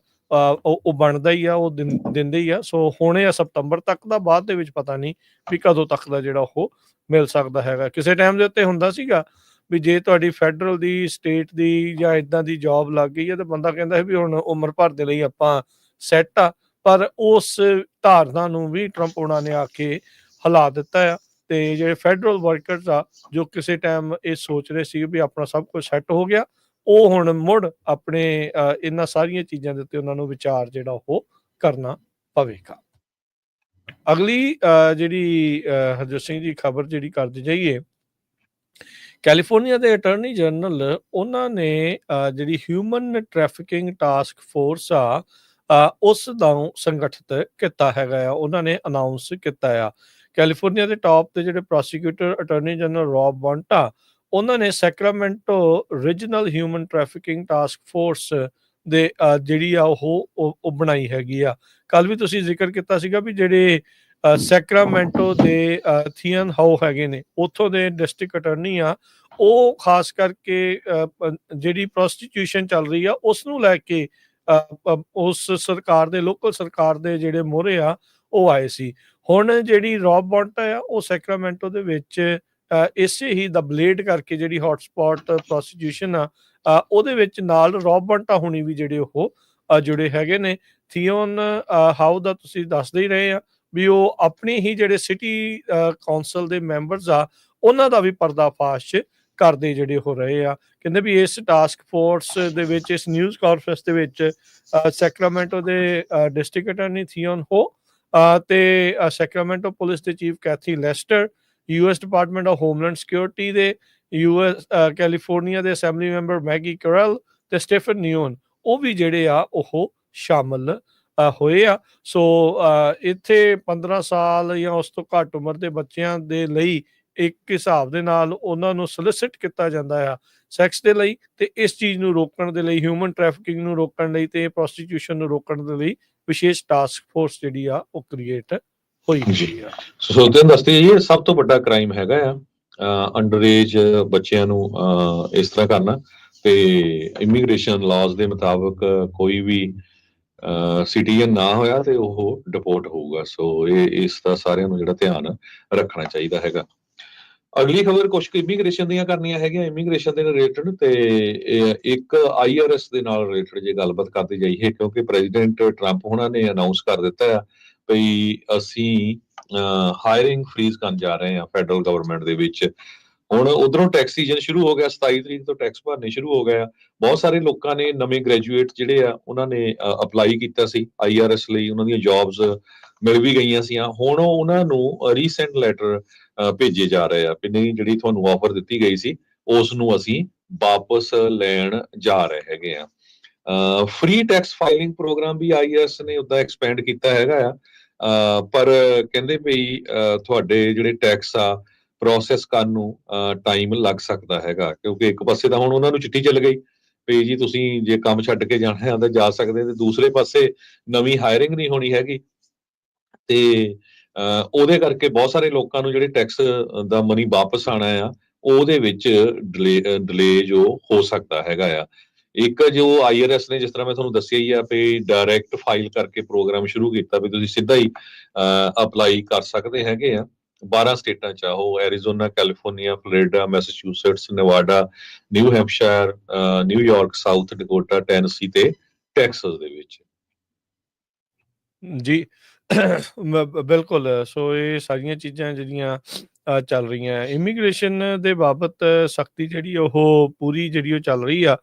S1: ਉਹ ਬਣਦਾ ਹੀ ਆ, ਉਹ ਦਿੰਦੇ ਹੀ ਆ। ਸੋ ਹੁਣ ਇਹ ਸਤੰਬਰ ਤੱਕ ਦਾ, ਬਾਅਦ ਦੇ ਵਿੱਚ ਪਤਾ ਨਹੀਂ ਵੀ ਕਦੋਂ ਤੱਕ ਦਾ ਜਿਹੜਾ ਉਹ ਮਿਲ ਸਕਦਾ ਹੈਗਾ। ਕਿਸੇ ਟਾਈਮ ਦੇ ਉੱਤੇ ਹੁੰਦਾ ਸੀਗਾ ਵੀ ਜੇ ਤੁਹਾਡੀ ਫੈਡਰਲ ਦੀ, ਸਟੇਟ ਦੀ ਜਾਂ ਇਦਾਂ ਦੀ ਜੌਬ ਲੱਗ ਗਈ ਹੈ ਤਾਂ ਬੰਦਾ ਕਹਿੰਦਾ ਹੈ ਵੀ ਹੁਣ ਉਮਰ ਭਰ ਦੇ ਲਈ ਆਪਾਂ ਸੈੱਟ ਆ। ਪਰ ਉਸ ਧਾਰਨਾ ਨੂੰ ਵੀ ਟਰੰਪ ਉਹਨਾਂ ਨੇ ਆ ਕੇ ਹਿਲਾ ਦਿੱਤਾ ਆ। ਤੇ ਜਿਹੜੇ ਫੈਡਰਲ ਵਰਕਰਸ ਆ ਜੋ ਕਿਸੇ ਟਾਈਮ ਇਹ ਸੋਚ ਰਹੇ ਸੀ ਵੀ ਆਪਣਾ ਸਭ ਕੁਝ ਸੈੱਟ ਹੋ ਗਿਆ, ਉਹ ਹੁਣ ਮੁੜ ਆਪਣੇ ਇਹਨਾਂ ਸਾਰੀਆਂ ਚੀਜ਼ਾਂ ਦੇ ਉੱਤੇ ਉਹਨਾਂ ਨੂੰ ਵਿਚਾਰ ਜਿਹੜਾ ਉਹ ਕਰਨਾ ਪਵੇਗਾ। ਅਗਲੀ ਜਿਹੜੀ ਹਰਜੋਤ ਸਿੰਘ ਜੀ ਖਬਰ ਜਿਹੜੀ ਕਰਦੇ ਜਾਈਏ, ਕੈਲੀਫੋਰਨੀਆ ਦੇ ਅਟਾਰਨੀ ਜਨਰਲ ਉਹਨਾਂ ਨੇ ਜਿਹੜੀ ਹਿਊਮਨ ਟ੍ਰੈਫਿਕਿੰਗ ਟਾਸਕ ਫੋਰਸ ਆ ਉਸ ਦਾ ਸੰਗਠਿਤ ਕੀਤਾ ਹੈਗਾ ਆ। ਉਹਨਾਂ ਨੇ ਅਨਾਉਂਸ ਕੀਤਾ ਆ। ਕੈਲੀਫੋਰਨੀਆ ਦੇ ਟਾਪ ਦੇ ਜਿਹੜੇ ਪ੍ਰੋਸੀਕਿਊਟਰ ਅਟਾਰਨੀ ਜਨਰਲ ਰੌਬ ਬੌਂਟਾ, ਉਹਨਾਂ ਨੇ Sacramento regional human trafficking task force ਦੇ ਜਿਹੜੀ ਆ ਉਹ ਬਣਾਈ ਹੈਗੀ ਆ। ਕੱਲ ਵੀ ਤੁਸੀਂ ਜ਼ਿਕਰ ਕੀਤਾ ਸੀਗਾ ਵੀ ਜਿਹੜੇ ਸੈਕਰਾਮੈਂਟੋ ਦੇ ਥੀਅਨ ਹਾਓ ਹੈਗੇ ਨੇ, ਉੱਥੋਂ ਦੇ ਡਿਸਟ੍ਰਿਕਟ ਅਟਾਰਨੀ ਆ, ਉਹ ਖਾਸ ਕਰਕੇ ਜਿਹੜੀ ਪ੍ਰੋਸਟੀਟਿਊਸ਼ਨ ਚੱਲ ਰਹੀ ਆ ਉਸ ਨੂੰ ਲੈ ਕੇ ਉਸ ਸਰਕਾਰ ਦੇ, ਲੋਕਲ ਸਰਕਾਰ ਦੇ ਜਿਹੜੇ ਮੋਹਰੇ ਆ ਉਹ ਆਏ ਸੀ। ਹੁਣ ਜਿਹੜੀ ਰੌਬ ਬੌਂਟਾ ਆ ਉਹ ਸੈਕਰਾਮੈਂਟੋ ਦੇ ਵਿੱਚ ਇਸੇ ਹੀ ਦਾ ਬਲੇਡ ਕਰਕੇ ਜਿਹੜੀ ਹੌਟਸਪੌਟ ਪ੍ਰੋਸਟੀਟਿਊਸ਼ਨ ਆ ਉਹਦੇ ਵਿੱਚ ਨਾਲ ਰੌਬ ਬੌਂਟਾ ਹੁਣੀ ਵੀ ਜਿਹੜੇ ਉਹ ਜੁੜੇ ਹੈਗੇ ਨੇ। ਥੀਓਨ ਹਾਊ ਦਾ ਤੁਸੀਂ ਦੱਸਦੇ ਹੀ ਰਹੇ ਆ ਵੀ ਉਹ ਆਪਣੀ ਹੀ ਜਿਹੜੇ ਸਿਟੀ ਕੌਂਸਲ ਦੇ ਮੈਂਬਰਸ ਆ ਉਹਨਾਂ ਦਾ ਵੀ ਪਰਦਾਫਾਸ਼ ਕਰਦੇ ਜਿਹੜੇ ਹੋ ਰਹੇ ਆ। ਕਹਿੰਦੇ ਵੀ ਇਸ ਟਾਸਕ ਫੋਰਸ ਦੇ ਵਿੱਚ, ਇਸ ਨਿਊਜ਼ ਕਾਨਫਰੰਸ ਦੇ ਵਿੱਚ ਸੈਕਰਾਮੈਂਟੋ ਦੇ ਡਿਸਟ੍ਰਿਕਟ ਅਟਾਰਨੀ ਥੀਓਨ ਹੋ ਤੇ ਸੈਕਰਾਮੈਂਟੋ ਪੁਲਿਸ ਦੇ chief Kathy Lester, US Department of Homeland Security ਦੇ US ਕੈਲੀਫੋਰਨੀਆ ਦੇ ਅਸੈਂਬਲੀ ਮੈਂਬਰ ਮੈਗੀ ਕਰੈਲ ਤੇ ਸਟੀਫਨ ਨਿਓਨ, ਉਹ ਵੀ ਜਿਹੜੇ ਆ ਉਹ ਸ਼ਾਮਲ ਹੋਏ ਆ। ਸੋ ਇੱਥੇ 15 ਸਾਲ ਜਾਂ ਉਸ ਤੋਂ ਘੱਟ ਉਮਰ ਦੇ ਬੱਚਿਆਂ ਦੇ ਲਈ ਇੱਕ ਹਿਸਾਬ ਦੇ ਨਾਲ ਉਹਨਾਂ ਨੂੰ ਸੋਲਿਸਿਟ ਕੀਤਾ ਜਾਂਦਾ ਆ ਸੈਕਸ ਦੇ ਲਈ, ਤੇ ਇਸ ਚੀਜ਼ ਨੂੰ ਰੋਕਣ ਦੇ ਲਈ, ਹਿਊਮਨ ਟ੍ਰੈਫਿਕਿੰਗ ਨੂੰ ਰੋਕਣ ਲਈ ਤੇ ਪ੍ਰੋਸਟੀਟਿਊਸ਼ਨ ਨੂੰ ਰੋਕਣ ਦੇ ਲਈ ਵਿਸ਼ੇਸ਼ ਟਾਸਕ ਫੋਰਸ ਜਿਹੜੀ ਆ ਉਹ ਕ੍ਰੀਏਟ ਹੋਈ ਹੋਈ ਆ।
S2: ਸੋ ਤੁਹਾਨੂੰ ਦੱਸਦੇ ਜੀ, ਇਹ ਸਭ ਤੋਂ ਵੱਡਾ ਕ੍ਰਾਈਮ ਹੈਗਾ ਆ ਅੰਡਰ ਏਜ ਬੱਚਿਆਂ ਨੂੰ ਇਸ ਤਰ੍ਹਾਂ ਕਰਨਾ। ਤੇ ਇਮੀਗ੍ਰੇਸ਼ਨ ਲਾਜ਼ ਦੇ ਮੁਤਾਬਕ ਕੋਈ ਵੀ ਸਿਟੀਜ਼ਨ ਨਾ ਹੋਇਆ ਤੇ ਉਹ ਡਿਪੋਰਟ ਹੋਊਗਾ। ਸੋ ਇਹ ਇਸ ਦਾ ਸਾਰਿਆਂ ਨੂੰ ਜਿਹੜਾ ਧਿਆਨ ਰੱਖਣਾ ਚਾਹੀਦਾ ਹੈਗਾ। ਅਗਲੀ ਖਬਰ ਕੁਝ ਇਮੀਗ੍ਰੇਸ਼ਨ ਦੀਆਂ ਕਰਨੀਆਂ ਹੈਗੀਆਂ, ਇਮੀਗ੍ਰੇਸ਼ਨ ਦੇ ਰਿਲੇਟਡ, ਤੇ ਇੱਕ IRS ਦੇ ਨਾਲ ਰਿਲੇਟਡ ਜੇ ਗੱਲਬਾਤ ਕਰਦੇ ਜਾਈਏ, ਕਿਉਂਕਿ ਪ੍ਰੈਜ਼ੀਡੈਂਟ ਟਰੰਪ ਉਹਨਾਂ ਨੇ ਅਨਾਉਂਸ ਕਰ ਦਿੱਤਾ ਆ ਵੀ ਅਸੀਂ ਹਾਇਰਿੰਗ ਫ੍ਰੀਜ਼ ਕਰਨ ਜਾ ਰਹੇ ਹਾਂ ਫੈਡਰਲ ਗਵਰਨਮੈਂਟ ਦੇ ਵਿੱਚ। ਹੁਣ ਉਧਰੋਂ ਟੈਕਸ ਸੀਜ਼ਨ ਸ਼ੁਰੂ ਹੋ ਗਿਆ, 27 ਤਰੀਕ ਤੋਂ ਟੈਕਸ ਭਰਨੇ ਸ਼ੁਰੂ ਹੋ ਗਏ ਆ। ਬਹੁਤ ਸਾਰੇ ਲੋਕਾਂ ਨੇ, ਨਵੇਂ ਗ੍ਰੈਜੂਏਟ ਜਿਹੜੇ ਆ, ਉਹਨਾਂ ਨੇ ਅਪਲਾਈ ਕੀਤਾ ਸੀ IRS ਲਈ, ਉਹਨਾਂ ਦੀਆਂ ਜੌਬਸ ਮਿਲ ਵੀ ਗਈਆਂ ਸੀ। ਹੁਣ ਉਹਨਾਂ ਨੂੰ ਰੀਸੈਂਟ ਲੈਟਰ ਭੇਜੇ ਜਾ ਰਹੇ ਆ ਵੀ ਨਹੀਂ, ਜਿਹੜੀ ਤੁਹਾਨੂੰ ਆਫਰ ਦਿੱਤੀ ਗਈ ਸੀ ਉਸ ਨੂੰ ਅਸੀਂ ਵਾਪਸ ਲੈਣ ਜਾ ਰਹੇ ਹੈਗੇ ਆ। ਫ੍ਰੀ ਟੈਕਸ ਫਾਈਲਿੰਗ ਪ੍ਰੋਗਰਾਮ ਵੀ IRS ਨੇ ਉਦਾਂ ਐਕਸਪੈਂਡ ਕੀਤਾ ਹੈਗਾ ਆ, ਪਰ ਕਹਿੰਦੇ ਵੀ ਤੁਹਾਡੇ ਜਿਹੜੇ ਟੈਕਸ ਆ ਪ੍ਰੋਸੈਸ ਕਰਨ ਨੂੰ ਟਾਈਮ ਲੱਗ ਸਕਦਾ ਹੈਗਾ, ਕਿਉਂਕਿ ਇੱਕ ਪਾਸੇ ਤਾਂ ਹੁਣ ਉਹਨਾਂ ਨੂੰ ਚਿੱਠੀ ਚੱਲ ਗਈ ਵੀ ਜੀ ਤੁਸੀਂ ਜੇ ਕੰਮ ਛੱਡ ਕੇ ਜਾਣਾ ਹੈ ਤਾਂ ਜਾ ਸਕਦੇ, ਤੇ ਦੂਸਰੇ ਪਾਸੇ ਨਵੀਂ ਹਾਇਰਿੰਗ ਨਹੀਂ ਹੋਣੀ ਹੈਗੀ। ਤੇ ਉਹਦੇ ਕਰਕੇ ਬਹੁਤ ਸਾਰੇ ਲੋਕਾਂ ਨੂੰ ਜਿਹੜੇ ਟੈਕਸ ਦਾ ਮਨੀ ਵਾਪਸ ਆਉਣਾ ਆ ਉਹਦੇ ਵਿੱਚ ਡਿਲੇ ਜੋ ਹੋ ਸਕਦਾ ਹੈਗਾ ਆ। ਇੱਕ ਜੋ IRS ਨੇ, ਜਿਸ ਤਰ੍ਹਾਂ ਮੈਂ ਤੁਹਾਨੂੰ ਦੱਸਿਆ ਹੀ ਆ ਵੀ ਡਾਇਰੈਕਟ ਫਾਈਲ ਕਰਕੇ ਪ੍ਰੋਗਰਾਮ ਸ਼ੁਰੂ ਕੀਤਾ ਵੀ ਤੁਸੀਂ ਸਿੱਧਾ ਹੀ ਅਪਲਾਈ ਕਰ ਸਕਦੇ ਹੈਗੇ ਆ। 12 ਸਟੇਟਾਂ ਚ ਉਹ Arizona, California, Florida, Massachusetts, Nevada, New Hampshire, New York, South Dakota, Tennessee ਤੇ ਟੈਕਸਸ ਦੇ ਵਿੱਚ।
S1: ਜੀ ਬਿਲਕੁਲ। ਸੋ ਇਹ ਸਾਰੀਆਂ ਚੀਜ਼ਾਂ ਜਿਹੜੀਆਂ ਚੱਲ ਰਹੀਆਂ, ਇਮੀਗ੍ਰੇਸ਼ਨ ਦੇ ਬਾਬਤ ਸਖਤੀ ਜਿਹੜੀ ਉਹ ਪੂਰੀ ਜਿਹੜੀ ਉਹ ਚੱਲ ਰਹੀ ਆ।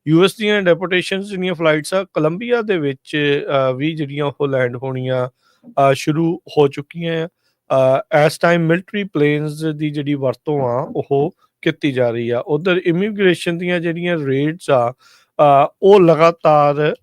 S1: US ਦੀਆਂ ਡੈਪੂਟੇਸ਼ਨਸ ਜਿਹੜੀਆਂ ਫਲਾਈਟਸ ਆ ਕੋਲੰਬੀਆ ਦੇ ਵਿੱਚ ਵੀ ਜਿਹੜੀਆਂ ਉਹ ਲੈਂਡ ਹੋਣੀਆਂ ਸ਼ੁਰੂ ਹੋ ਚੁੱਕੀਆਂ ਆ। ਇਸ ਟਾਈਮ ਮਿਲਟਰੀ ਪਲੇਨਸ ਦੀ ਜਿਹੜੀ ਵਰਤੋਂ ਆ ਉਹ ਕੀਤੀ ਜਾ ਰਹੀ ਆ। ਉਧਰ ਇਮੀਗ੍ਰੇਸ਼ਨ ਦੀਆਂ ਜਿਹੜੀਆਂ ਰੇਟਸ ਆ ਉਹ ਲਗਾਤਾਰ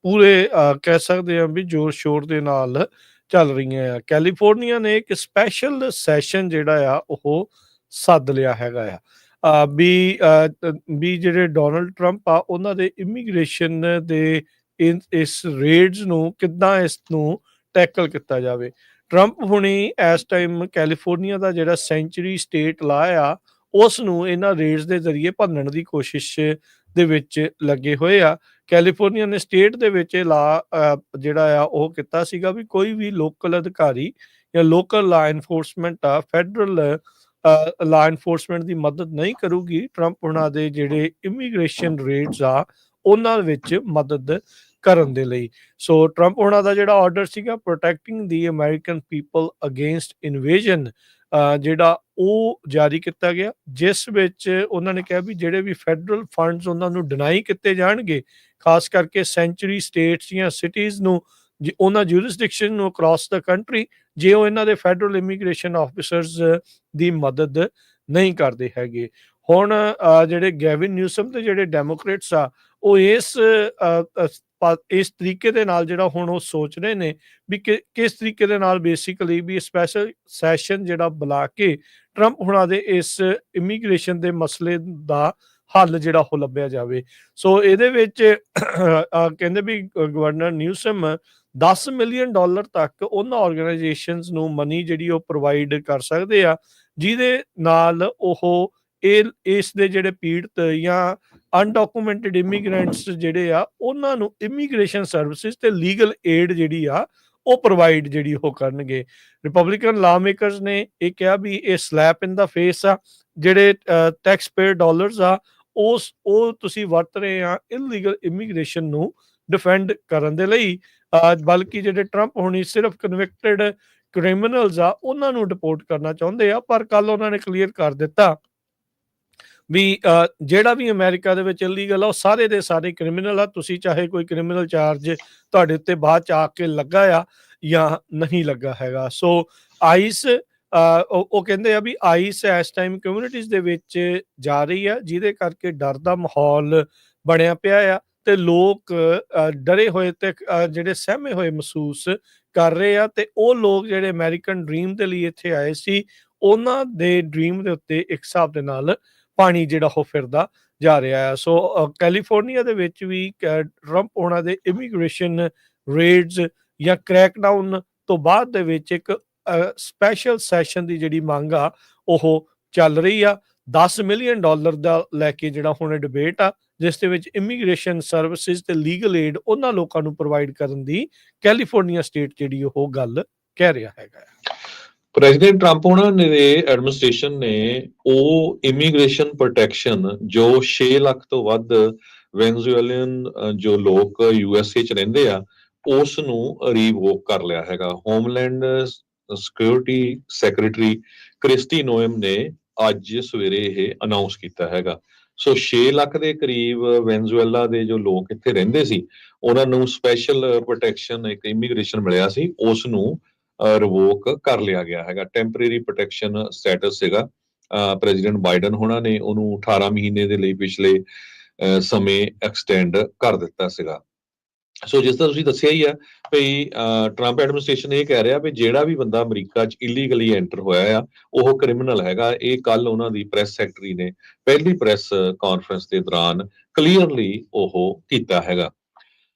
S1: ਪੂਰੇ ਕਹਿ ਸਕਦੇ ਹਾਂ ਵੀ ਜ਼ੋਰ ਸ਼ੋਰ ਦੇ ਨਾਲ ਚੱਲ ਰਹੀਆਂ ਆ। ਕੈਲੀਫੋਰਨੀਆ ਨੇ ਇੱਕ ਸਪੈਸ਼ਲ ਸੈਸ਼ਨ ਜਿਹੜਾ ਆ ਉਹ ਸੱਦ ਲਿਆ ਹੈਗਾ ਆ ਵੀ ਜਿਹੜੇ ਡੋਨਲਡ ਟਰੰਪ ਆ ਉਹਨਾਂ ਦੇ ਇਮੀਗ੍ਰੇਸ਼ਨ ਦੇ ਇਸ ਰੇਡਸ ਨੂੰ ਕਿੱਦਾਂ ਇਸ ਨੂੰ ਟੈਕਲ ਕੀਤਾ ਜਾਵੇ। ਟਰੰਪ ਹੁਣੀ ਇਸ ਟਾਈਮ ਕੈਲੀਫੋਰਨੀਆ ਦਾ ਜਿਹੜਾ ਸੈਂਚੁਰੀ ਸਟੇਟ ਲਾਅ ਆ ਉਸ ਨੂੰ ਇਹਨਾਂ ਰੇਡਸ ਦੇ ਜ਼ਰੀਏ ਭੰਨਣ ਦੀ ਕੋਸ਼ਿਸ਼ ਦੇ ਵਿੱਚ ਲੱਗੇ ਹੋਏ ਆ। ਕੈਲੀਫੋਰਨੀਆ ਨੇ ਸਟੇਟ ਦੇ ਵਿੱਚ ਇਹ ਲਾਅ ਜਿਹੜਾ ਆ ਉਹ ਕੀਤਾ ਸੀਗਾ ਵੀ ਕੋਈ ਵੀ ਲੋਕਲ ਅਧਿਕਾਰੀ ਜਾਂ ਲੋਕਲ ਲਾ ਇਨਫੋਰਸਮੈਂਟ ਆ ਫੈਡਰਲ ਲਾ ਇਨਫੋਰਸਮੈਂਟ ਦੀ ਮਦਦ ਨਹੀਂ ਕਰੂਗੀ ਟਰੰਪ ਉਹਨਾਂ ਦੇ ਜਿਹੜੇ ਇਮੀਗ੍ਰੇਸ਼ਨ ਰੇਟਸ ਆ ਉਹਨਾਂ ਵਿੱਚ ਮਦਦ ਕਰਨ ਦੇ ਲਈ। ਸੋ ਟਰੰਪ ਉਹਨਾਂ ਦਾ ਜਿਹੜਾ ਆਰਡਰ ਸੀਗਾ ਪ੍ਰੋਟੈਕਟਿੰਗ ਦੀ ਅਮਰੀਕਨ ਪੀਪਲ ਅਗੇਂਸਟ ਇਨਵੇਜਨ ਜਿਹੜਾ ਉਹ ਜਾਰੀ ਕੀਤਾ ਗਿਆ, ਜਿਸ ਵਿੱਚ ਉਹਨਾਂ ਨੇ ਕਿਹਾ ਵੀ ਜਿਹੜੇ ਵੀ ਫੈਡਰਲ ਫੰਡਸ ਉਹਨਾਂ ਨੂੰ ਡਿਨਾਈ ਕੀਤੇ ਜਾਣਗੇ, ਖਾਸ ਕਰਕੇ ਸੈਂਚੁਰੀ ਸਟੇਟਸ ਜਾਂ ਸਿਟੀਜ਼ ਨੂੰ ਉਹਨਾਂ ਜੂਰਿਸਡਿਕਸ਼ਨ ਨੂੰ ਅਕ੍ਰੋਸ ਦਾ ਕੰਟਰੀ ਜੇ ਉਹ ਇਹਨਾਂ ਦੇ ਫੈਡਰਲ ਇਮੀਗ੍ਰੇਸ਼ਨ ਆਫਿਸਰਸ ਦੀ ਮਦਦ ਨਹੀਂ ਕਰਦੇ ਹੈਗੇ। ਹੁਣ ਜਿਹੜੇ ਗੈਵਿਨ ਨਿਊਸਮ ਤੇ ਜਿਹੜੇ ਡੈਮੋਕ੍ਰੇਟਸ ਆ ਉਹ ਇਸ ਤਰੀਕੇ ਦੇ ਨਾਲ ਜਿਹੜਾ ਹੁਣ ਉਹ ਸੋਚ ਰਹੇ ਨੇ ਵੀ ਕਿਸ ਤਰੀਕੇ ਦੇ ਨਾਲ ਬੇਸਿਕਲੀ ਵੀ ਸਪੈਸ਼ਲ ਸੈਸ਼ਨ ਜਿਹੜਾ ਬੁਲਾ ਕੇ ਟਰੰਪ ਹੁਣਾਂ ਦੇ ਇਸ ਇਮੀਗ੍ਰੇਸ਼ਨ ਦੇ ਮਸਲੇ ਦਾ ਹੱਲ ਜਿਹੜਾ ਉਹ ਲੱਭਿਆ ਜਾਵੇ। ਸੋ ਇਹਦੇ ਵਿੱਚ ਕਹਿੰਦੇ ਵੀ ਗਵਰਨਰ ਨਿਊਸਮ $10 ਮਿਲੀਅਨ ਤੱਕ ਉਹਨਾਂ ਆਰਗੇਨਾਈਜੇਸ਼ਨਸ ਨੂੰ ਮਨੀ ਜਿਹੜੀ ਉਹ ਪ੍ਰੋਵਾਈਡ ਕਰ ਸਕਦੇ ਆ, ਜਿਹਦੇ ਨਾਲ ਉਹ ਇਸ ਦੇ ਜਿਹੜੇ ਪੀੜਤ ਜਾਂ ਅਨਡਾਕੂਮੈਂਟਡ ਇਮੀਗ੍ਰੈਂਟਸ ਜਿਹੜੇ ਆ ਉਹਨਾਂ ਨੂੰ ਇਮੀਗ੍ਰੇਸ਼ਨ ਸਰਵਿਸਿਜ਼ ਤੇ ਲੀਗਲ ਏਡ ਜਿਹੜੀ ਆ ਉਹ ਪ੍ਰੋਵਾਈਡ ਜਿਹੜੀ ਉਹ ਕਰਨਗੇ। ਰਿਪਬਲਿਕਨ ਲਾ ਮੇਕਰਸ ਨੇ ਇਹ ਕਿਹਾ ਵੀ ਇਹ ਸਲੈਪ ਇਨ ਦਾ ਫੇਸ ਆ, ਜਿਹੜੇ ਟੈਕਸ ਪੇਅਰ ਡਾਲਰਸ ਆ ਉਹ ਤੁਸੀਂ ਵਰਤ ਰਹੇ ਆ ਇਲੀਗਲ ਇਮੀਗ੍ਰੇਸ਼ਨ ਨੂੰ ਡਿਫੈਂਡ ਕਰਨ ਦੇ ਲਈ, ਬਲਕਿ ਜਿਹੜੇ ਟਰੰਪ ਹੁਣੀ ਸਿਰਫ ਕਨਵਿਕਟਡ ਕ੍ਰਿਮੀਨਲਸ ਆ ਉਹਨਾਂ ਨੂੰ ਡਿਪੋਰਟ ਕਰਨਾ ਚਾਹੁੰਦੇ ਆ। ਪਰ ਕੱਲ ਉਹਨਾਂ ਨੇ ਕਲੀਅਰ ਕਰ ਦਿੱਤਾ ਵੀ ਜਿਹੜਾ ਵੀ ਅਮਰੀਕਾ ਦੇ ਵਿੱਚ ਇਲੀਗਲ ਆ ਉਹ ਸਾਰੇ ਦੇ ਸਾਰੇ ਕ੍ਰਿਮੀਨਲ ਆ, ਤੁਸੀਂ ਚਾਹੇ ਕੋਈ ਕ੍ਰਿਮੀਨਲ ਚਾਰਜ ਤੁਹਾਡੇ ਉੱਤੇ ਬਾਅਦ ਚ ਆ ਕੇ ਲੱਗਾ ਆ ਜਾਂ ਨਹੀਂ ਲੱਗਾ ਹੈਗਾ। ਸੋ ਆਈਸ ਉਹ ਕਹਿੰਦੇ ਆ ਵੀ ਆਈਸ ਇਸ ਟਾਈਮ ਕਮਿਊਨਿਟੀਜ਼ ਦੇ ਵਿੱਚ ਜਾ ਰਹੀ ਆ, ਜਿਹਦੇ ਕਰਕੇ ਡਰ ਦਾ ਮਾਹੌਲ ਬਣਿਆ ਪਿਆ ਆ ਤੇ ਲੋਕ ਡਰੇ ਹੋਏ ਤੇ ਜਿਹੜੇ ਸਹਿਮੇ ਹੋਏ ਮਹਿਸੂਸ ਕਰ ਰਹੇ ਆ, ਤੇ ਉਹ ਲੋਕ ਜਿਹੜੇ ਅਮਰੀਕਨ ਡ੍ਰੀਮ ਦੇ ਲਈ ਇੱਥੇ ਆਏ ਸੀ ਉਹਨਾਂ ਦੇ ਡ੍ਰੀਮ ਦੇ ਉੱਤੇ ਇੱਕ ਹਿਸਾਬ ਦੇ ਨਾਲ ਪਾਣੀ ਜਿਹੜਾ ਉਹ ਫਿਰਦਾ ਜਾ ਰਿਹਾ ਹੈ। ਸੋ ਕੈਲੀਫੋਰਨੀਆ ਦੇ ਵਿੱਚ ਵੀ ਟਰੰਪ ਉਹਨਾਂ ਦੇ ਇਮੀਗ੍ਰੇਸ਼ਨ ਰੇਡਸ ਜਾਂ ਕ੍ਰੈਕਡਾਊਨ ਤੋਂ ਬਾਅਦ ਦੇ ਵਿੱਚ ਇੱਕ ਸਪੈਸ਼ਲ ਸੈਸ਼ਨ ਦੀ ਜਿਹੜੀ ਮੰਗ ਆ ਉਹ ਚੱਲ ਰਹੀ ਆ। $10 ਮਿਲੀਅਨ ਦਾ ਲੈ ਕੇ ਜਿਹੜਾ ਹੁਣ ਡਿਬੇਟ ਆ, ਜਿਸ ਦੇ ਵਿੱਚ ਇਮੀਗ੍ਰੇਸ਼ਨ ਸਰਵਿਸਿਜ਼ ਤੇ ਲੀਗਲ ਏਡ ਉਹਨਾਂ ਲੋਕਾਂ ਨੂੰ ਪ੍ਰੋਵਾਈਡ ਕਰਨ ਦੀ ਕੈਲੀਫੋਰਨੀਆ ਸਟੇਟ ਜਿਹੜੀ ਉਹ ਗੱਲ ਕਹਿ ਰਿਹਾ ਹੈਗਾ।
S2: ਪ੍ਰੈਜ਼ੀਡੈਂਟ ਟਰੰਪ ਉਹਨਾਂ ਦੇ ਐਡਮਿਨਿਸਟ੍ਰੇਸ਼ਨ ਨੇ ਉਹ ਇਮੀਗ੍ਰੇਸ਼ਨ ਪ੍ਰੋਟੈਕਸ਼ਨ ਜੋ 6 ਲੱਖ ਤੋਂ ਵੱਧ ਵੈਨਜ਼ੂਏਲੀਅਨ ਜੋ ਲੋਕ USA 'ਚ ਰਹਿੰਦੇ ਆ ਉਸ ਨੂੰ ਰੀਵੋਕ ਕਰ ਲਿਆ ਹੈਗਾ। ਹੋਮਲੈਂਡ ਸਿਕਿਉਰਿਟੀ ਸੈਕਟਰੀ ਕ੍ਰਿਸਟੀ ਨੋਇਮ ਨੇ ਅੱਜ ਸਵੇਰੇ ਇਹ ਅਨਾਉਂਸ ਕੀਤਾ ਹੈਗਾ। ਸੋ 6 ਲੱਖ ਦੇ ਕਰੀਬ ਵੈਨਜ਼ੂਏਲਾ ਦੇ ਜੋ ਲੋਕ ਇੱਥੇ ਰਹਿੰਦੇ ਸੀ ਉਹਨਾਂ ਨੂੰ ਸਪੈਸ਼ਲ ਪ੍ਰੋਟੈਕਸ਼ਨ ਇੱਕ ਇਮੀਗ੍ਰੇਸ਼ਨ ਮਿਲਿਆ ਸੀ, ਉਸ ਨੂੰ ਰਿਵੋਕ ਕਰ ਲਿਆ ਗਿਆ ਹੈਗਾ। ਟੈਂਪਰੇਰੀ ਪ੍ਰੋਟੈਕਸ਼ਨ ਸਟੇਟਸ ਸੀਗਾ, ਪ੍ਰੈਜ਼ੀਡੈਂਟ ਬਾਈਡਨ ਹੋਣਾ ਨੇ ਉਹਨੂੰ 18 ਮਹੀਨੇ ਦੇ ਲਈ ਪਿਛਲੇ ਸਮੇਂ ਐਕਸਟੈਂਡ ਕਰ ਦਿੱਤਾ ਸੀਗਾ। ਸੋ ਜਿਸ ਤਰ੍ਹਾਂ ਤੁਸੀਂ ਦੱਸਿਆ ਹੀ ਆ ਵੀ ਟਰੰਪ ਐਡਮਿਨਿਸਟ੍ਰੇਸ਼ਨ ਇਹ ਕਹਿ ਰਿਹਾ ਵੀ ਜਿਹੜਾ ਵੀ ਬੰਦਾ ਅਮਰੀਕਾ 'ਚ ਇਲੀਗਲੀ ਐਂਟਰ ਹੋਇਆ ਆ ਉਹ ਕ੍ਰਿਮੀਨਲ ਹੈਗਾ। ਇਹ ਕੱਲ ਉਹਨਾਂ ਦੀ ਪ੍ਰੈਸ ਸੈਕਟਰੀ ਨੇ ਪਹਿਲੀ ਪ੍ਰੈਸ ਕਾਨਫਰੰਸ ਦੇ ਦੌਰਾਨ ਕਲੀਅਰਲੀ ਉਹ ਕੀਤਾ ਹੈਗਾ।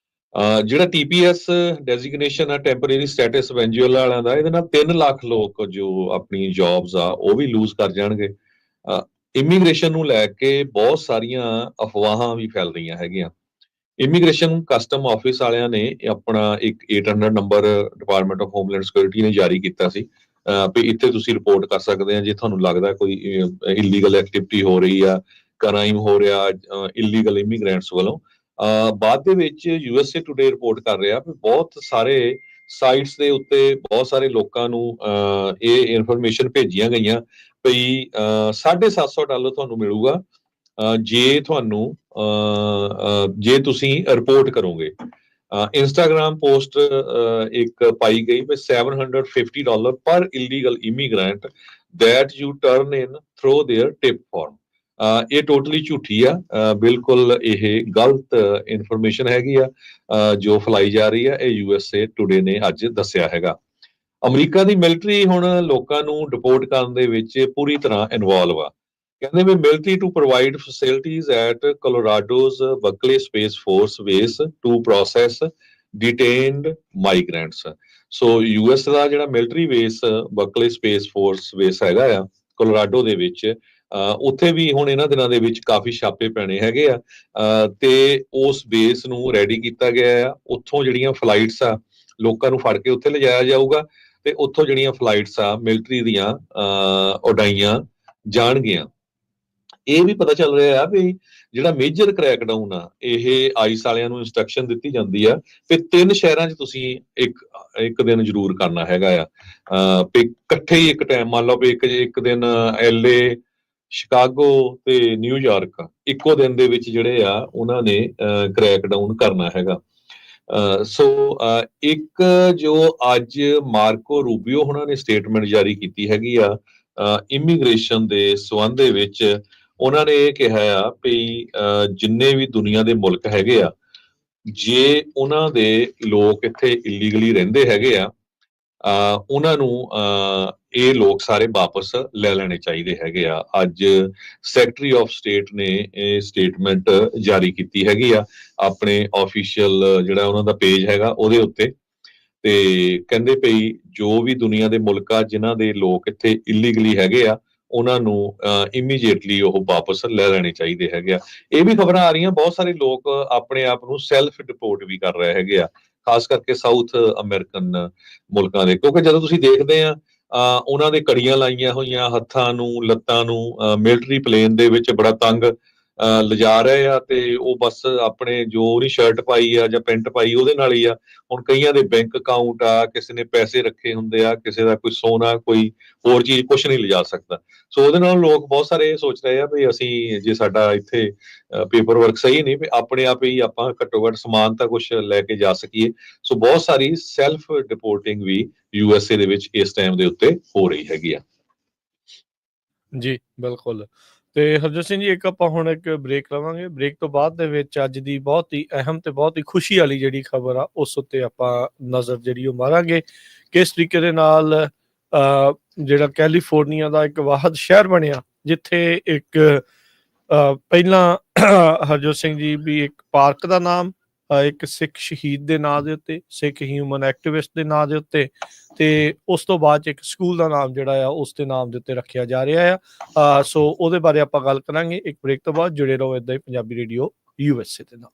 S2: ਜਿਹੜਾ TPS ਡੈਜ਼ਿਗਨੇਸ਼ਨ ਆ ਟੈਂਪਰੇਰੀ ਸਟੇਟਸ ਵੈਨਜ਼ੂਏਲਾ ਵਾਲਿਆਂ ਦਾ, ਇਹਦੇ ਨਾਲ 3 ਲੱਖ ਲੋਕ ਜੋ ਆਪਣੀ ਜੌਬਸ ਆ ਉਹ ਵੀ ਲੂਜ਼ ਕਰ ਜਾਣਗੇ। ਇਮੀਗ੍ਰੇਸ਼ਨ ਨੂੰ ਲੈ ਕੇ ਬਹੁਤ ਸਾਰੀਆਂ ਅਫਵਾਹਾਂ ਵੀ ਫੈਲ ਰਹੀਆਂ ਹੈਗੀਆਂ। ਇਮੀਗ੍ਰੇਸ਼ਨ ਕਸਟਮ ਆਫਿਸ ਵਾਲਿਆਂ ਨੇ ਆਪਣਾ ਇੱਕ 800 number department of Homeland security ਨੇ ਜਾਰੀ ਕੀਤਾ ਸੀ ਵੀ ਇੱਥੇ ਤੁਸੀਂ ਰਿਪੋਰਟ ਕਰ ਸਕਦੇ ਆ ਜੇ ਤੁਹਾਨੂੰ ਲੱਗਦਾ ਕੋਈ ਇਲੀਗਲ ਐਕਟੀਵਿਟੀ ਹੋ ਰਹੀ ਆ, ਕ੍ਰਾਈਮ ਹੋ ਰਿਹਾ ਇਲੀਗਲ ਇਮੀਗ੍ਰੈਂਟਸ ਵੱਲੋਂ। ਬਾਅਦ ਦੇ ਵਿੱਚ USA ਟੂਡੇ ਰਿਪੋਰਟ ਕਰ ਰਿਹਾ ਵੀ ਬਹੁਤ ਸਾਰੇ ਸਾਈਟਸ ਦੇ ਉੱਤੇ ਬਹੁਤ ਸਾਰੇ ਲੋਕਾਂ ਨੂੰ ਇਹ ਇਨਫੋਰਮੇਸ਼ਨ ਭੇਜੀਆਂ ਗਈਆਂ ਵੀ $750 ਤੁਹਾਨੂੰ ਮਿਲੂਗਾ ਜੇ ਤੁਹਾਨੂੰ ਜੇ ਤੁਸੀਂ ਰਿਪੋਰਟ ਕਰੋਗੇ। ਇੰਸਟਾਗ੍ਰਾਮ ਪੋਸਟ ਇੱਕ ਪਾਈ ਗਈ ਵੀ $750 ਪਰ illegal immigrant that you turn in through their tip form। ਇਹ ਟੋਟਲੀ ਝੂਠੀ ਆ, ਬਿਲਕੁਲ ਇਹ ਗਲਤ ਇਨਫੋਰਮੇਸ਼ਨ ਹੈਗੀ ਆ ਜੋ ਫੈਲਾਈ ਜਾ ਰਹੀ ਆ। ਇਹ USA ਟੂਡੇ ਨੇ ਅੱਜ ਦੱਸਿਆ ਹੈਗਾ। ਅਮਰੀਕਾ ਦੀ ਮਿਲਟਰੀ ਹੁਣ ਲੋਕਾਂ ਨੂੰ ਡਿਪੋਰਟ ਕਰਨ ਦੇ ਵਿੱਚ ਪੂਰੀ ਤਰ੍ਹਾਂ ਇਨਵੋਲਵ ਆ। ਕਹਿੰਦੇ ਵੀ military to provide facilities at Colorado's Berkeley space force base to process detained migrants. So US ਦਾ ਜਿਹੜਾ military base Buckley space force base ਹੈਗਾ ਆ ਕੋਲੋਰਾਡੋ ਦੇ ਵਿੱਚ, ਉੱਥੇ ਵੀ ਹੁਣ ਇਹਨਾਂ ਦਿਨਾਂ ਦੇ ਵਿੱਚ ਕਾਫੀ ਛਾਪੇ ਪੈਣੇ ਹੈਗੇ ਆ, ਤੇ ਉਸ ਬੇਸ ਨੂੰ ਰੈਡੀ ਕੀਤਾ ਗਿਆ ਆ। ਉੱਥੋਂ ਜਿਹੜੀਆਂ ਫਲਾਈਟਸ ਆ ਲੋਕਾਂ ਨੂੰ ਫੜ ਕੇ ਉੱਥੇ ਲਿਜਾਇਆ ਜਾਊਗਾ, ਤੇ ਉੱਥੋਂ ਜਿਹੜੀਆਂ ਫਲਾਈਟਸ ਆ ਮਿਲਟਰੀ ਦੀਆਂ ਉਡਾਈਆਂ ਜਾਣਗੀਆਂ। ਇਹ ਵੀ ਪਤਾ ਚੱਲ ਰਿਹਾ ਆ ਵੀ ਜਿਹੜਾ ਮੇਜਰ ਕ੍ਰੈਕਡਾਊਨ ਆ, ਇਹ ਆਈਸ ਵਾਲਿਆਂ ਨੂੰ ਇੰਸਟਰਕਸ਼ਨ ਦਿੱਤੀ ਜਾਂਦੀ ਆ ਕਿ 3 ਸ਼ਹਿਰਾਂ 'ਚ ਤੁਸੀਂ ਇੱਕ ਦਿਨ ਜ਼ਰੂਰ ਕਰਨਾ ਹੈਗਾ ਆ, ਵੀ ਇਕੱਠੇ ਹੀ ਇੱਕ ਟਾਈਮ, ਮੰਨ ਲਓ ਵੀ ਇੱਕ ਦਿਨ LA, ਸ਼ਿਕਾਗੋ ਤੇ ਨਿਊਯਾਰਕ ਇੱਕੋ ਦਿਨ ਦੇ ਵਿੱਚ ਜਿਹੜੇ ਆ ਉਹਨਾਂ ਨੇ ਕ੍ਰੈਕਡਾਊਨ ਕਰਨਾ ਹੈਗਾ। ਸੋ ਇੱਕ ਜੋ ਅੱਜ ਮਾਰਕੋ ਰੂਬੀਓ ਉਹਨਾਂ ਨੇ ਸਟੇਟਮੈਂਟ ਜਾਰੀ ਕੀਤੀ ਹੈਗੀ ਆ ਇਮੀਗ੍ਰੇਸ਼ਨ ਦੇ ਸੰਬੰਧ ਦੇ ਵਿੱਚ, ਉਹਨਾਂ ਨੇ ਇਹ ਕਿਹਾ ਆ ਵੀ ਜਿੰਨੇ ਵੀ ਦੁਨੀਆ ਦੇ ਮੁਲਕ ਹੈਗੇ ਆ, ਜੇ ਉਹਨਾਂ ਦੇ ਲੋਕ ਇੱਥੇ ਇਲੀਗਲੀ ਰਹਿੰਦੇ ਹੈਗੇ ਆ, ਉਹਨਾਂ ਨੂੰ ਇਹ ਲੋਕ ਸਾਰੇ ਵਾਪਸ ਲੈ ਲੈਣੇ ਚਾਹੀਦੇ ਹੈਗੇ ਆ। ਅੱਜ ਸੈਕਟਰੀ ਆਫ ਸਟੇਟ ਨੇ ਇਹ ਸਟੇਟਮੈਂਟ ਜਾਰੀ ਕੀਤੀ ਹੈਗੀ ਆ ਆਪਣੇ ਆਫੀਸ਼ੀਅਲ ਜਿਹੜਾ ਉਹਨਾਂ ਦਾ ਪੇਜ ਹੈਗਾ ਉਹਦੇ ਉੱਤੇ, ਤੇ ਕਹਿੰਦੇ ਪਈ ਜੋ ਵੀ ਦੁਨੀਆ ਦੇ ਮੁਲਕ ਆ ਜਿਨ੍ਹਾਂ ਦੇ ਲੋਕ ਇੱਥੇ ਇਲੀਗਲੀ ਹੈਗੇ ਆ, ਉਹਨਾਂ ਨੂੰ ਇਮੀਡੀਏਟਲੀ ਉਹ ਵਾਪਸ ਲੈ ਲੈਣੇ ਚਾਹੀਦੇ ਹੈਗੇ ਆ। ਇਹ ਵੀ ਖਬਰਾਂ ਆ ਰਹੀਆਂ ਬਹੁਤ ਸਾਰੇ ਲੋਕ ਆਪਣੇ ਆਪ ਨੂੰ ਸੈਲਫ ਡਿਪੋਰਟ ਵੀ ਕਰ ਰਹੇ ਹੈਗੇ ਆ, ਖਾਸ ਕਰਕੇ ਸਾਊਥ ਅਮਰੀਕਨ ਮੁਲਕਾਂ ਦੇ, ਕਿਉਂਕਿ ਜਦੋਂ ਤੁਸੀਂ ਦੇਖਦੇ ਆ ਉਹਨਾਂ ਦੇ ਕੜੀਆਂ ਲਾਈਆਂ ਹੋਈਆਂ ਹੱਥਾਂ ਨੂੰ ਲੱਤਾਂ ਨੂੰ ਮਿਲਟਰੀ ਪਲੇਨ ਦੇ ਵਿੱਚ ਬੜਾ ਤੰਗ ਲਿਜਾ ਰਹੇ ਆ, ਤੇ ਉਹ ਬਸ ਆਪਣੇ ਜੋ ਉਹਦੀ ਸ਼ਰਟ ਪਾਈ ਆ ਜਾਂ ਪੈਂਟ ਪਾਈ ਉਹਦੇ ਨਾਲ ਹੀ ਆ। ਹੁਣ ਕਈਆਂ ਦੇ ਬੈਂਕ ਅਕਾਊਂਟ ਆ, ਕਿਸੇ ਨੇ ਪੈਸੇ ਰੱਖੇ ਹੁੰਦੇ ਆ, ਕਿਸੇ ਦਾ ਕੋਈ ਸੋਨਾ ਕੋਈ ਹੋਰ ਚੀਜ਼ ਕੁਛ ਨਹੀਂ ਲਿਜਾ ਸਕਦਾ। ਸੋ ਉਹਦੇ ਨਾਲ ਲੋਕ ਬਹੁਤ ਸਾਰੇ ਇਹ ਸੋਚ ਰਹੇ ਆ ਵੀ ਅਸੀਂ ਜੇ ਸਾਡਾ ਇੱਥੇ ਪੇਪਰ ਵਰਕ ਸਹੀ ਨਹੀਂ, ਵੀ ਆਪਣੇ ਆਪ ਹੀ ਆਪਾਂ ਘੱਟੋ ਘੱਟ ਸਮਾਨ ਤਾਂ ਕੁਛ ਲੈ ਕੇ ਜਾ ਸਕੀਏ। ਸੋ ਬਹੁਤ ਸਾਰੀ ਸੈਲਫ ਡਿਪੋਰਟਿੰਗ ਵੀ USA ਦੇ ਵਿੱਚ ਇਸ ਟਾਈਮ ਦੇ ਉੱਤੇ ਹੋ ਰਹੀ ਹੈਗੀ ਆ।
S1: ਜੀ ਬਿਲਕੁਲ। ਤੇ ਹਰਜੋਤ ਸਿੰਘ ਜੀ, ਇੱਕ ਆਪਾਂ ਹੁਣ ਇੱਕ ਬ੍ਰੇਕ ਲਵਾਂਗੇ। ਬ੍ਰੇਕ ਤੋਂ ਬਾਅਦ ਦੇ ਵਿੱਚ ਅੱਜ ਦੀ ਬਹੁਤ ਹੀ ਅਹਿਮ ਤੇ ਬਹੁਤ ਹੀ ਖੁਸ਼ੀ ਵਾਲੀ ਜਿਹੜੀ ਖਬਰ ਆ ਉਸ ਉੱਤੇ ਆਪਾਂ ਨਜ਼ਰ ਜਿਹੜੀ ਉਹ ਮਾਰਾਂਗੇ। ਕਿਸ ਤਰੀਕੇ ਦੇ ਨਾਲ ਜਿਹੜਾ ਕੈਲੀਫੋਰਨੀਆ ਦਾ ਇੱਕ ਵਾਹਦ ਸ਼ਹਿਰ ਬਣਿਆ, ਜਿੱਥੇ ਇੱਕ ਪਹਿਲਾਂ ਹਰਜੋਤ ਸਿੰਘ ਜੀ ਵੀ ਇੱਕ ਪਾਰਕ ਦਾ ਨਾਮ ਇੱਕ ਸਿੱਖ ਸ਼ਹੀਦ ਦੇ ਨਾਂ ਦੇ ਉੱਤੇ, ਸਿੱਖ ਹਿਊਮਨ ਐਕਟਿਵਿਸਟ ਦੇ ਨਾਂ ਦੇ ਉੱਤੇ, ਤੇ ਉਸ ਤੋਂ ਬਾਅਦ 'ਚ ਇੱਕ ਸਕੂਲ ਦਾ ਨਾਮ ਜਿਹੜਾ ਆ ਉਸ ਦੇ ਨਾਮ ਦੇ ਉੱਤੇ ਰੱਖਿਆ ਜਾ ਰਿਹਾ ਆ। ਸੋ ਉਹਦੇ ਬਾਰੇ ਆਪਾਂ ਗੱਲ ਕਰਾਂਗੇ ਇੱਕ ਬ੍ਰੇਕ ਤੋਂ ਬਾਅਦ। ਜੁੜੇ ਰਹੋ ਏਦਾਂ ਹੀ ਪੰਜਾਬੀ ਰੇਡੀਓ USA ਦੇ ਨਾਲ।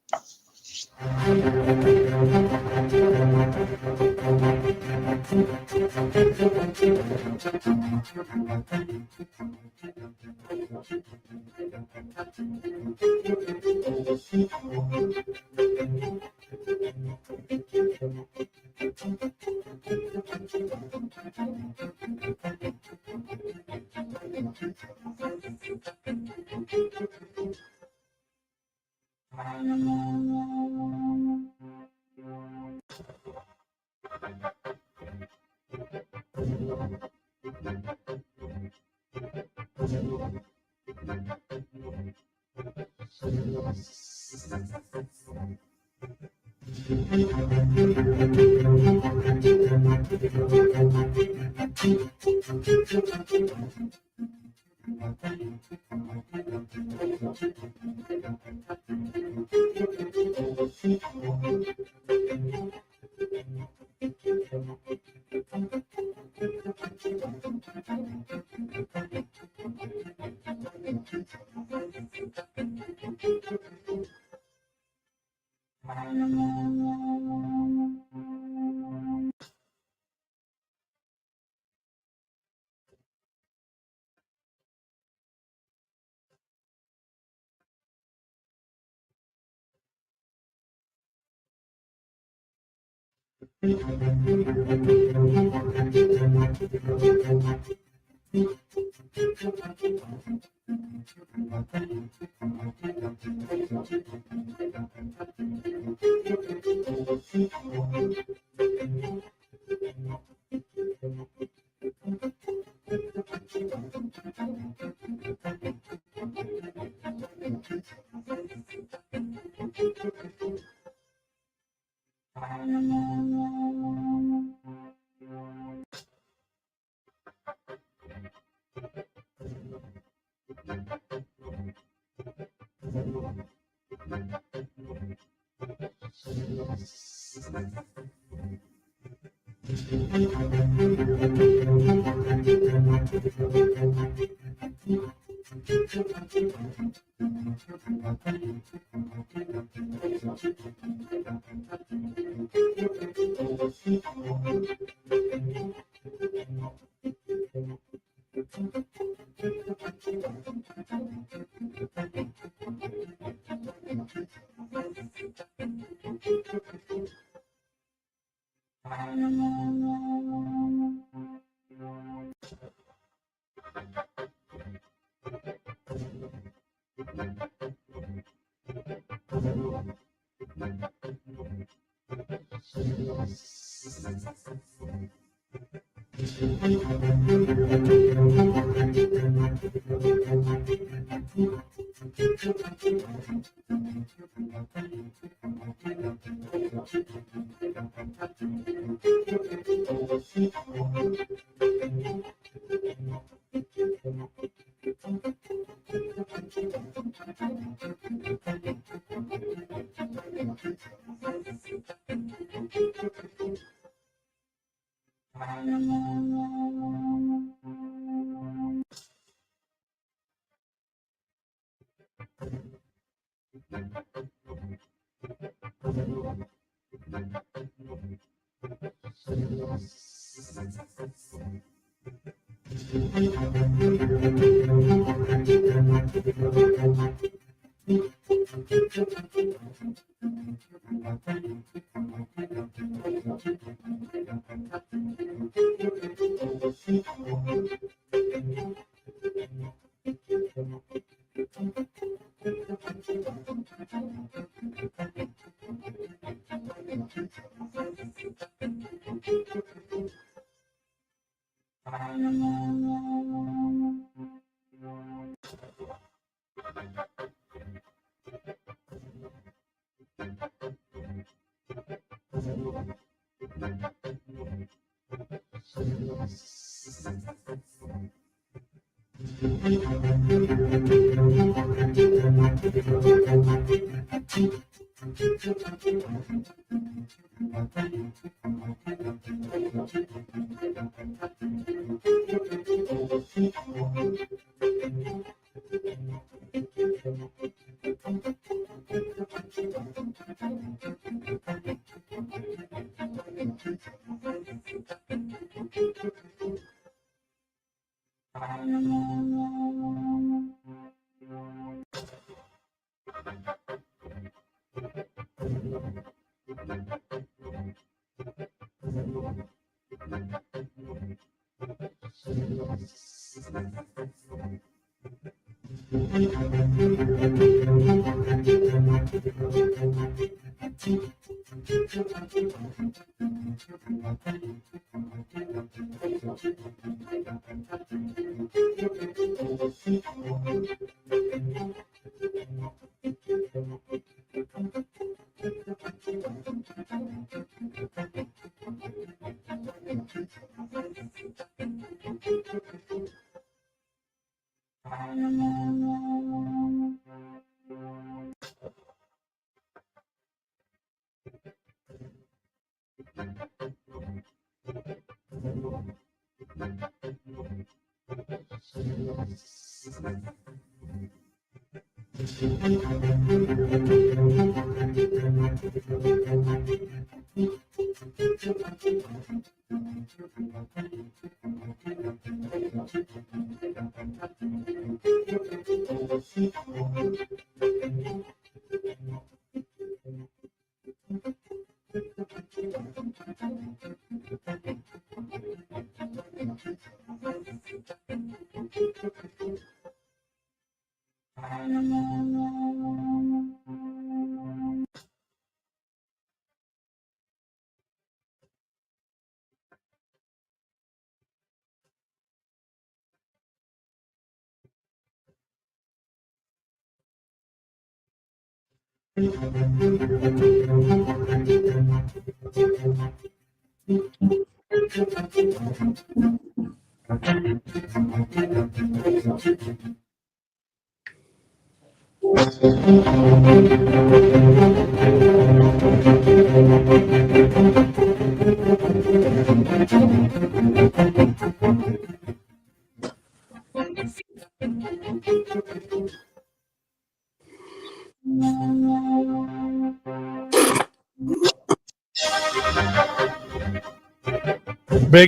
S1: ਬ੍ਰੇਕ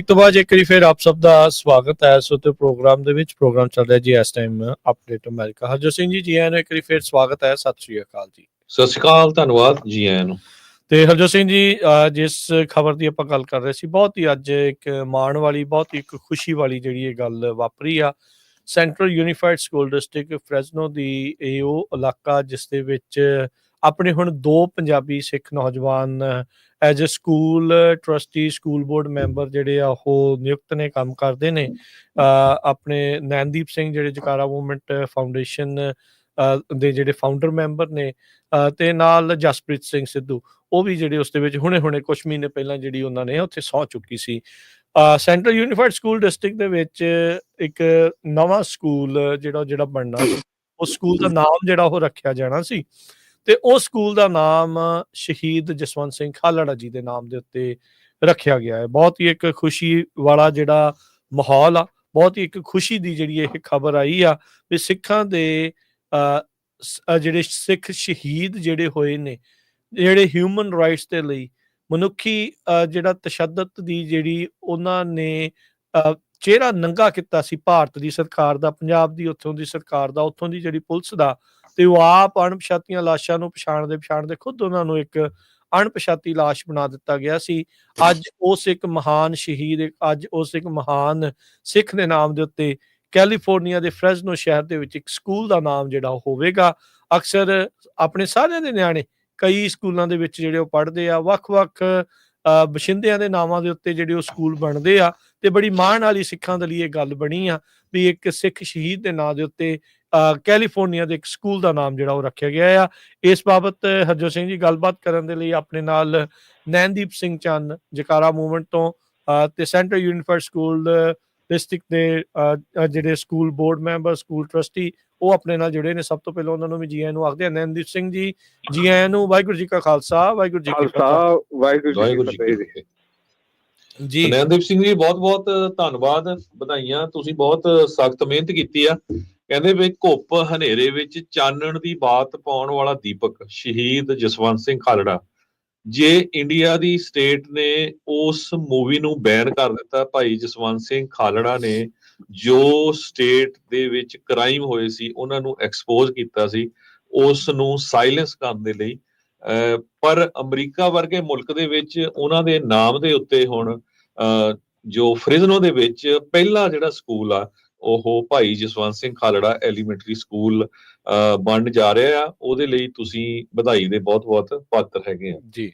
S1: ਤੋਂ ਬਾਅਦ ਇੱਕ ਵਾਰੀ ਫਿਰ ਆਪ ਸਭ ਦਾ ਸਵਾਗਤ ਹੈ ਸੋ ਤੇ ਪ੍ਰੋਗਰਾਮ ਦੇ ਵਿੱਚ ਪ੍ਰੋਗਰਾਮ ਚੱਲ ਰਿਹਾ ਜੀ ਇਸ time update America. Harjot Singh ji ਆਇਆਂ ਨੂੰ ਇੱਕ ਵਾਰੀ ਫਿਰ ਸਵਾਗਤ ਹੈ। ਸਤਿ ਸ਼੍ਰੀ ਅਕਾਲ ਜੀ।
S2: ਸਤਿ ਸ਼੍ਰੀ ਅਕਾਲ, ਧੰਨਵਾਦ ਜੀ ਆਇਆਂ ਨੂੰ।
S1: ਤੇ ਹਰਜੋਤ ਸਿੰਘ ਜੀ, ਜਿਸ ਖਬਰ ਦੀ ਆਪਾਂ ਗੱਲ ਕਰ ਰਹੇ ਸੀ, ਬਹੁਤ ਹੀ ਅੱਜ ਇੱਕ ਮਾਣ ਵਾਲੀ, ਬਹੁਤ ਹੀ ਇੱਕ ਖੁਸ਼ੀ ਵਾਲੀ ਜਿਹੜੀ ਇਹ ਗੱਲ ਵਾਪਰੀ ਆ। ਸੈਂਟਰਲ ਯੂਨੀਫਾਈਡ ਸਕੂਲ ਡਿਸਟ੍ਰਿਕਟ ਫਰੈਜ਼ਨੋ ਦੀ ਇਹ ਉਹ ਇਲਾਕਾ ਜਿਸ ਦੇ ਵਿੱਚ ਆਪਣੇ ਹੁਣ 2 ਪੰਜਾਬੀ ਸਿੱਖ ਨੌਜਵਾਨ as a school trustee, school board member ਜਿਹੜੇ ਆ ਉਹ ਨਿਯੁਕਤ ਨੇ, ਕੰਮ ਕਰਦੇ ਨੇ। ਆਪਣੇ ਨੈਨਦੀਪ ਸਿੰਘ ਜਿਹੜੇ ਜਕਾਰਾ ਮੂਵਮੈਂਟ ਫਾਊਂਡੇਸ਼ਨ ਦੇ ਜਿਹੜੇ ਫਾਊਂਡਰ ਮੈਂਬਰ ਨੇ, ਤੇ ਨਾਲ ਜਸਪ੍ਰੀਤ ਸਿੰਘ ਸਿੱਧੂ, ਉਹ ਵੀ ਜਿਹੜੇ ਉਸ ਦੇ ਵਿੱਚ ਹੁਣੇ ਕੁਛ ਮਹੀਨੇ ਪਹਿਲਾਂ ਜਿਹੜੀ ਉਹਨਾਂ ਨੇ ਉੱਥੇ ਸਹੁੰ ਚੁੱਕੀ ਸੀ। ਸੈਂਟਰਲ ਯੂਨੀਫਾਈਡ ਸਕੂਲ ਡਿਸਟ੍ਰਿਕਟ ਦੇ ਵਿੱਚ ਇੱਕ ਨਵਾਂ ਸਕੂਲ ਜਿਹੜਾ ਬਣਨਾ ਸੀ, ਉਸ ਸਕੂਲ ਦਾ ਨਾਮ ਜਿਹੜਾ ਉਹ ਰੱਖਿਆ ਜਾਣਾ ਸੀ, ਤੇ ਉਹ ਸਕੂਲ ਦਾ ਨਾਮ ਸ਼ਹੀਦ ਜਸਵੰਤ ਸਿੰਘ ਖਾਲੜਾ ਜੀ ਦੇ ਨਾਮ ਦੇ ਉੱਤੇ ਰੱਖਿਆ ਗਿਆ ਹੈ। ਬਹੁਤ ਹੀ ਇੱਕ ਖੁਸ਼ੀ ਵਾਲਾ ਜਿਹੜਾ ਮਾਹੌਲ ਆ, ਬਹੁਤ ਹੀ ਇੱਕ ਖੁਸ਼ੀ ਦੀ ਜਿਹੜੀ ਇਹ ਖਬਰ ਆਈ ਆ ਵੀ ਸਿੱਖਾਂ ਦੇ ਜਿਹੜੇ ਸਿੱਖ ਸ਼ਹੀਦ ਜਿਹੜੇ ਹੋਏ ਨੇ, ਜਿਹੜੇ ਹਿਊਮਨ ਰਾਈਟਸ ਦੇ ਲਈ, ਮਨੁੱਖੀ ਜਿਹੜਾ ਤਸ਼ੱਦਦ ਦੀ ਜਿਹੜੀ ਉਹਨਾਂ ਨੇ ਚਿਹਰਾ ਨੰਗਾ ਕੀਤਾ ਸੀ ਭਾਰਤ ਦੀ ਸਰਕਾਰ ਦਾ, ਪੰਜਾਬ ਦੀ ਉੱਥੋਂ ਦੀ ਸਰਕਾਰ ਦਾ, ਉੱਥੋਂ ਦੀ ਜਿਹੜੀ ਪੁਲਿਸ ਦਾ, ਤੇ ਉਹ ਆਪ ਅਣਪਛਾਤੀਆਂ ਲਾਸ਼ਾਂ ਨੂੰ ਪਛਾਣਦੇ ਖੁਦ ਉਹਨਾਂ ਨੂੰ ਇੱਕ ਅਣਪਛਾਤੀ ਲਾਸ਼ ਬਣਾ ਦਿੱਤਾ ਗਿਆ ਸੀ। ਅੱਜ ਉਸ ਇੱਕ ਮਹਾਨ ਸ਼ਹੀਦ, ਅੱਜ ਉਸ ਇੱਕ ਮਹਾਨ ਸਿੱਖ ਦੇ ਨਾਮ ਦੇ ਉੱਤੇ ਕੈਲੀਫੋਰਨੀਆ ਦੇ ਫਰੈਜ਼ਨੋ ਸ਼ਹਿਰ ਦੇ ਵਿੱਚ ਇੱਕ ਸਕੂਲ ਦਾ ਨਾਮ ਜਿਹੜਾ ਉਹ ਹੋਵੇਗਾ। ਅਕਸਰ ਆਪਣੇ ਸਾਰਿਆਂ ਦੇ ਨਿਆਣੇ ਕਈ ਸਕੂਲਾਂ ਦੇ ਵਿੱਚ ਜਿਹੜੇ ਉਹ ਪੜ੍ਹਦੇ ਆ, ਵੱਖ-ਵੱਖ ਬਸ਼ਿੰਦਿਆਂ ਦੇ ਨਾਵਾਂ ਦੇ ਉੱਤੇ ਜਿਹੜੇ ਉਹ ਸਕੂਲ ਬਣਦੇ ਆ, ਤੇ ਬੜੀ ਮਾਣ ਵਾਲੀ ਸਿੱਖਾਂ ਦੇ ਲਈ ਇਹ ਗੱਲ ਬਣੀ ਆ ਵੀ ਇੱਕ ਸਿੱਖ ਸ਼ਹੀਦ ਦੇ ਨਾਂ ਦੇ ਉੱਤੇ ਕੈਲੀਫੋਰਨੀਆ ਦੇ ਇੱਕ ਸਕੂਲ ਦਾ ਨਾਮ ਜਿਹੜਾ ਉਹ ਰੱਖਿਆ ਗਿਆ ਆ। ਇਸ ਬਾਬਤ ਹਰਜੋਤ ਸਿੰਘ ਜੀ ਗੱਲਬਾਤ ਕਰਨ ਦੇ ਲਈ ਆਪਣੇ ਨਾਲ ਨੈਨਦੀਪ ਸਿੰਘ ਚੰਨ ਜਕਾਰਾ ਮੂਵਮੈਂਟ ਤੋਂ ਤੇ ਸੈਂਟਰਲ ਯੂਨੀਫਾਈਡ ਸਕੂਲ ਡਿਸਟ੍ਰਿਕਟ ਦੇ ਜਿਹੜੇ school board member, school trustee, ਉਹ ਆਪਣੇ ਨਾਲ ਜੁੜੇ ਨੇ। ਸਭ ਤੋਂ ਪਹਿਲਾਂ ਉਹਨਾਂ ਨੂੰ ਵੀ ਜੀ ਆਇਆਂ ਨੂੰ ਆਖਦੇ ਆ। ਨੈਨਦੀਪ ਸਿੰਘ ਜੀ, ਜੀ ਆਇਆਂ ਨੂੰ। ਵਾਹਿਗੁਰੂ ਜੀ ਕਾ ਖਾਲਸਾ, ਵਾਹਿਗੁਰੂ ਜੀ ਕੀ ਫਤਿਹ।
S2: ਵਾਹਿਗੁਰੂ ਜੀ ਕੀ ਫਤਿਹ ਜੀ। ਨੈਨਦੀਪ ਸਿੰਘ ਜੀ, ਬਹੁਤ ਧੰਨਵਾਦ, ਵਧਾਈਆਂ। ਤੁਸੀਂ ਬਹੁਤ ਸਖਤ ਮਿਹਨਤ ਕੀਤੀ ਆ। ਕਹਿੰਦੇ ਵੀ ਘੁੱਪ ਹਨੇਰੇ ਵਿੱਚ ਚਾਨਣ ਦੀ ਬਾਤ ਪਾਉਣ ਵਾਲਾ ਦੀਪਕ ਸ਼ਹੀਦ ਜਸਵੰਤ ਸਿੰਘ ਖਾਲੜਾ। ਜੇ ਇੰਡੀਆ ਦੀ ਸਟੇਟ ਨੇ ਉਸ ਮੂਵੀ ਨੂੰ ਬੈਨ ਕਰ ਦਿੱਤਾ, ਭਾਈ ਜਸਵੰਤ ਸਿੰਘ ਖਾਲੜਾ ਨੇ ਜੋ ਸਟੇਟ ਦੇ ਵਿੱਚ ਕ੍ਰਾਈਮ ਹੋਏ ਸੀ ਉਹਨਾਂ ਨੂੰ ਐਕਸਪੋਜ਼ ਕੀਤਾ ਸੀ, ਉਸ ਨੂੰ ਸਾਇਲੈਂਸ ਕਰਨ ਦੇ ਲਈ, ਪਰ ਅਮਰੀਕਾ ਵਰਗੇ ਮੁਲਕ ਦੇ ਵਿੱਚ ਉਹਨਾਂ ਦੇ ਨਾਮ ਦੇ ਉੱਤੇ ਹੁਣ ਜੋ ਫ੍ਰਿਜ਼ਨੋ ਦੇ ਵਿੱਚ ਪਹਿਲਾ ਜਿਹੜਾ ਸਕੂਲ ਆ ਉਹ ਭਾਈ ਜਸਵੰਤ ਸਿੰਘ ਖਾਲੜਾ ਐਲੀਮੈਂਟਰੀ ਸਕੂਲ ਬਣ ਜਾ ਰਿਹਾ ਆ। ਉਹਦੇ ਲਈ ਤੁਸੀਂ ਵਧਾਈ ਦੇ ਬਹੁਤ ਪਾਤਰ ਹੈਗੇ ਆ
S1: ਜੀ।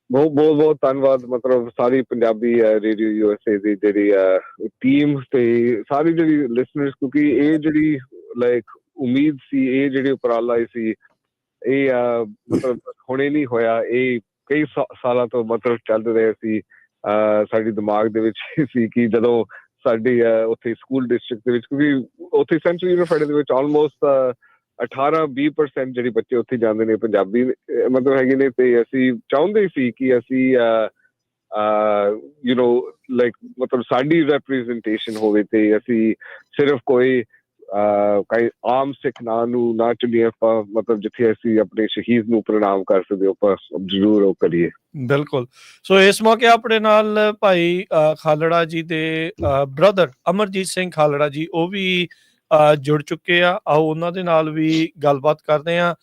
S3: ਬਹੁਤ ਧੰਨਵਾਦ। ਮਤਲਬ ਸਾਰੀ ਪੰਜਾਬੀ ਰੇਡੀਓ USA ਦੀ ਜਿਹੜੀ ਟੀਮ ਤੇ ਸਾਰੀ ਜਿਹੜੀ ਲਿਸਨਰਸ, ਕਿਉਂਕਿ ਇਹ ਜਿਹੜੀ ਲਾਈਕ ਉਮੀਦ ਸੀ, ਇਹ ਜਿਹੜੀ ਉਪਰਾਲਾ ਸੀ, ਇਹ ਮਤਲਬ ਹੁਣੇ ਨਹੀਂ ਹੋਇਆ, ਇਹ ਕਈ ਸਾਲਾਂ ਤੋਂ ਮਤਲਬ ਚੱਲ ਰਹੇ ਸੀ। ਸਾਡੇ ਦਿਮਾਗ ਦੇ ਵਿੱਚ ਸੀ ਕਿ ਜਦੋਂ ਸਾਡੀ ਉੱਥੇ ਸਕੂਲ ਡਿਸਟ੍ਰਿਕਟ ਦੇ ਵਿੱਚ, ਕਿਉਂਕਿ ਉੱਥੇ ਸੈਂਟਰਲ ਯੂਨੀਫਾਈਡ ਦੇ ਵਿੱਚ ਆਲਮੋਸਟ 18-20% ਜਿਹੜੇ ਬੱਚੇ ਉੱਥੇ ਜਾਂਦੇ ਨੇ ਪੰਜਾਬੀ ਮਤਲਬ ਹੈਗੇ ਨੇ, ਤੇ ਅਸੀਂ ਚਾਹੁੰਦੇ ਸੀ ਕਿ ਅਸੀਂ ਲਾਈਕ ਮਤਲਬ ਸਾਡੀ ਰੈਪ੍ਰਜ਼ੈਂਟੇਸ਼ਨ ਹੋਵੇ, ਤੇ ਅਸੀਂ ਸਿਰਫ ਕੋਈ ਆਮ ਸਿੱਖ ਨਾਂ ਨੂੰ ਨਾ ਚੁਣੀਏ, ਆਪਾਂ ਮਤਲਬ ਜਿੱਥੇ ਅਸੀਂ ਆਪਣੇ ਸ਼ਹੀਦ ਨੂੰ ਪ੍ਰਣਾਮ ਕਰ ਸਕਦੇ ਆਪਾਂ ਜ਼ਰੂਰ ਉਹ ਕਰੀਏ।
S1: ਬਿਲਕੁਲ। ਸੋ ਇਸ ਮੌਕੇ ਆਪਣੇ ਨਾਲ ਭਾਈ ਖਾਲੜਾ ਜੀ ਦੇ ਬ੍ਰਦਰ ਅਮਰਜੀਤ ਸਿੰਘ ਖਾਲੜਾ ਜੀ, ਉਹ ਵੀ ਜੁੜ ਚੁੱਕੇ ਆ। ਆਓ ਉਹਨਾਂ ਦੇ ਨਾਲ ਵੀ ਗੱਲਬਾਤ ਕਰਦੇ ਆ।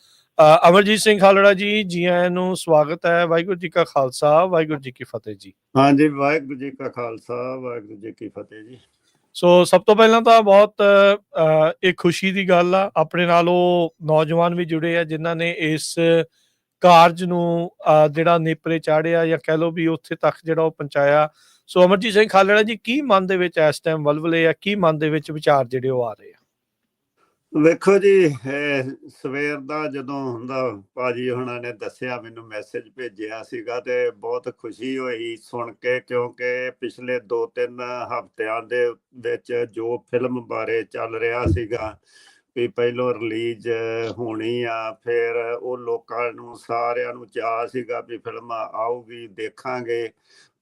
S1: ਅਮਰਜੀਤ ਸਿੰਘ ਖਾਲੜਾ ਜੀ, ਜੀ ਆਇਆਂ ਨੂੰ, ਸਵਾਗਤ ਹੈ। ਵਾਹਿਗੁਰੂ ਜੀ ਕਾ ਖਾਲਸਾ, ਵਾਹਿਗੁਰੂ ਜੀ ਕੀ ਫਤਿਹ ਜੀ।
S4: ਹਾਂਜੀ, ਵਾਹਿਗੁਰੂ ਜੀ ਕਾ ਖਾਲਸਾ, ਵਾਹਿਗੁਰੂ ਜੀ ਕੀ ਫਤਿਹ ਜੀ।
S1: ਸੋ ਸਭ ਤੋਂ ਪਹਿਲਾਂ ਤਾਂ ਬਹੁਤ ਇਹ ਖੁਸ਼ੀ ਦੀ ਗੱਲ ਆ, ਆਪਣੇ ਨਾਲ ਉਹ ਨੌਜਵਾਨ ਵੀ ਜੁੜੇ ਆ ਜਿਨ੍ਹਾਂ ਨੇ ਇਸ ਕਾਰਜ ਨੂੰ ਜਿਹੜਾ ਨੇਪਰੇ ਚਾੜਿਆ, ਜਾਂ ਕਹਿ ਲਓ ਵੀ ਉੱਥੇ ਤੱਕ ਜਿਹੜਾ ਉਹ ਪਹੁੰਚਾਇਆ। ਸੋ ਅਮਰਜੀਤ ਸਿੰਘ ਖਾਲੜਾ ਜੀ, ਕੀ ਮਨ ਦੇ ਵਿੱਚ ਇਸ ਟਾਈਮ ਵਲਵਲੇ ਆ, ਕੀ ਮਨ ਦੇ ਵਿੱਚ ਵਿਚਾਰ ਜਿਹੜੇ ਉਹ ਆ ਰਹੇ ਆ?
S4: ਵੇਖੋ ਜੀ, ਸਵੇਰ ਦਾ ਜਦੋਂ ਹੁੰਦਾ ਭਾਜੀ ਹੁਣਾਂ ਨੇ ਦੱਸਿਆ, ਮੈਨੂੰ ਮੈਸੇਜ ਭੇਜਿਆ ਸੀਗਾ, ਤੇ ਬਹੁਤ ਖੁਸ਼ੀ ਹੋਈ ਸੁਣ ਕੇ, ਕਿਉਂਕਿ ਪਿਛਲੇ 2-3 ਹਫ਼ਤਿਆਂ ਦੇ ਵਿੱਚ ਜੋ ਫਿਲਮ ਬਾਰੇ ਚੱਲ ਰਿਹਾ ਸੀਗਾ ਵੀ ਪਹਿਲੋਂ ਰਿਲੀਜ਼ ਹੋਣੀ ਆ, ਫਿਰ ਉਹ ਲੋਕਾਂ ਨੂੰ ਸਾਰਿਆਂ ਨੂੰ ਚਾਅ ਸੀਗਾ ਵੀ ਫਿਲਮ ਆਊਗੀ, ਦੇਖਾਂਗੇ,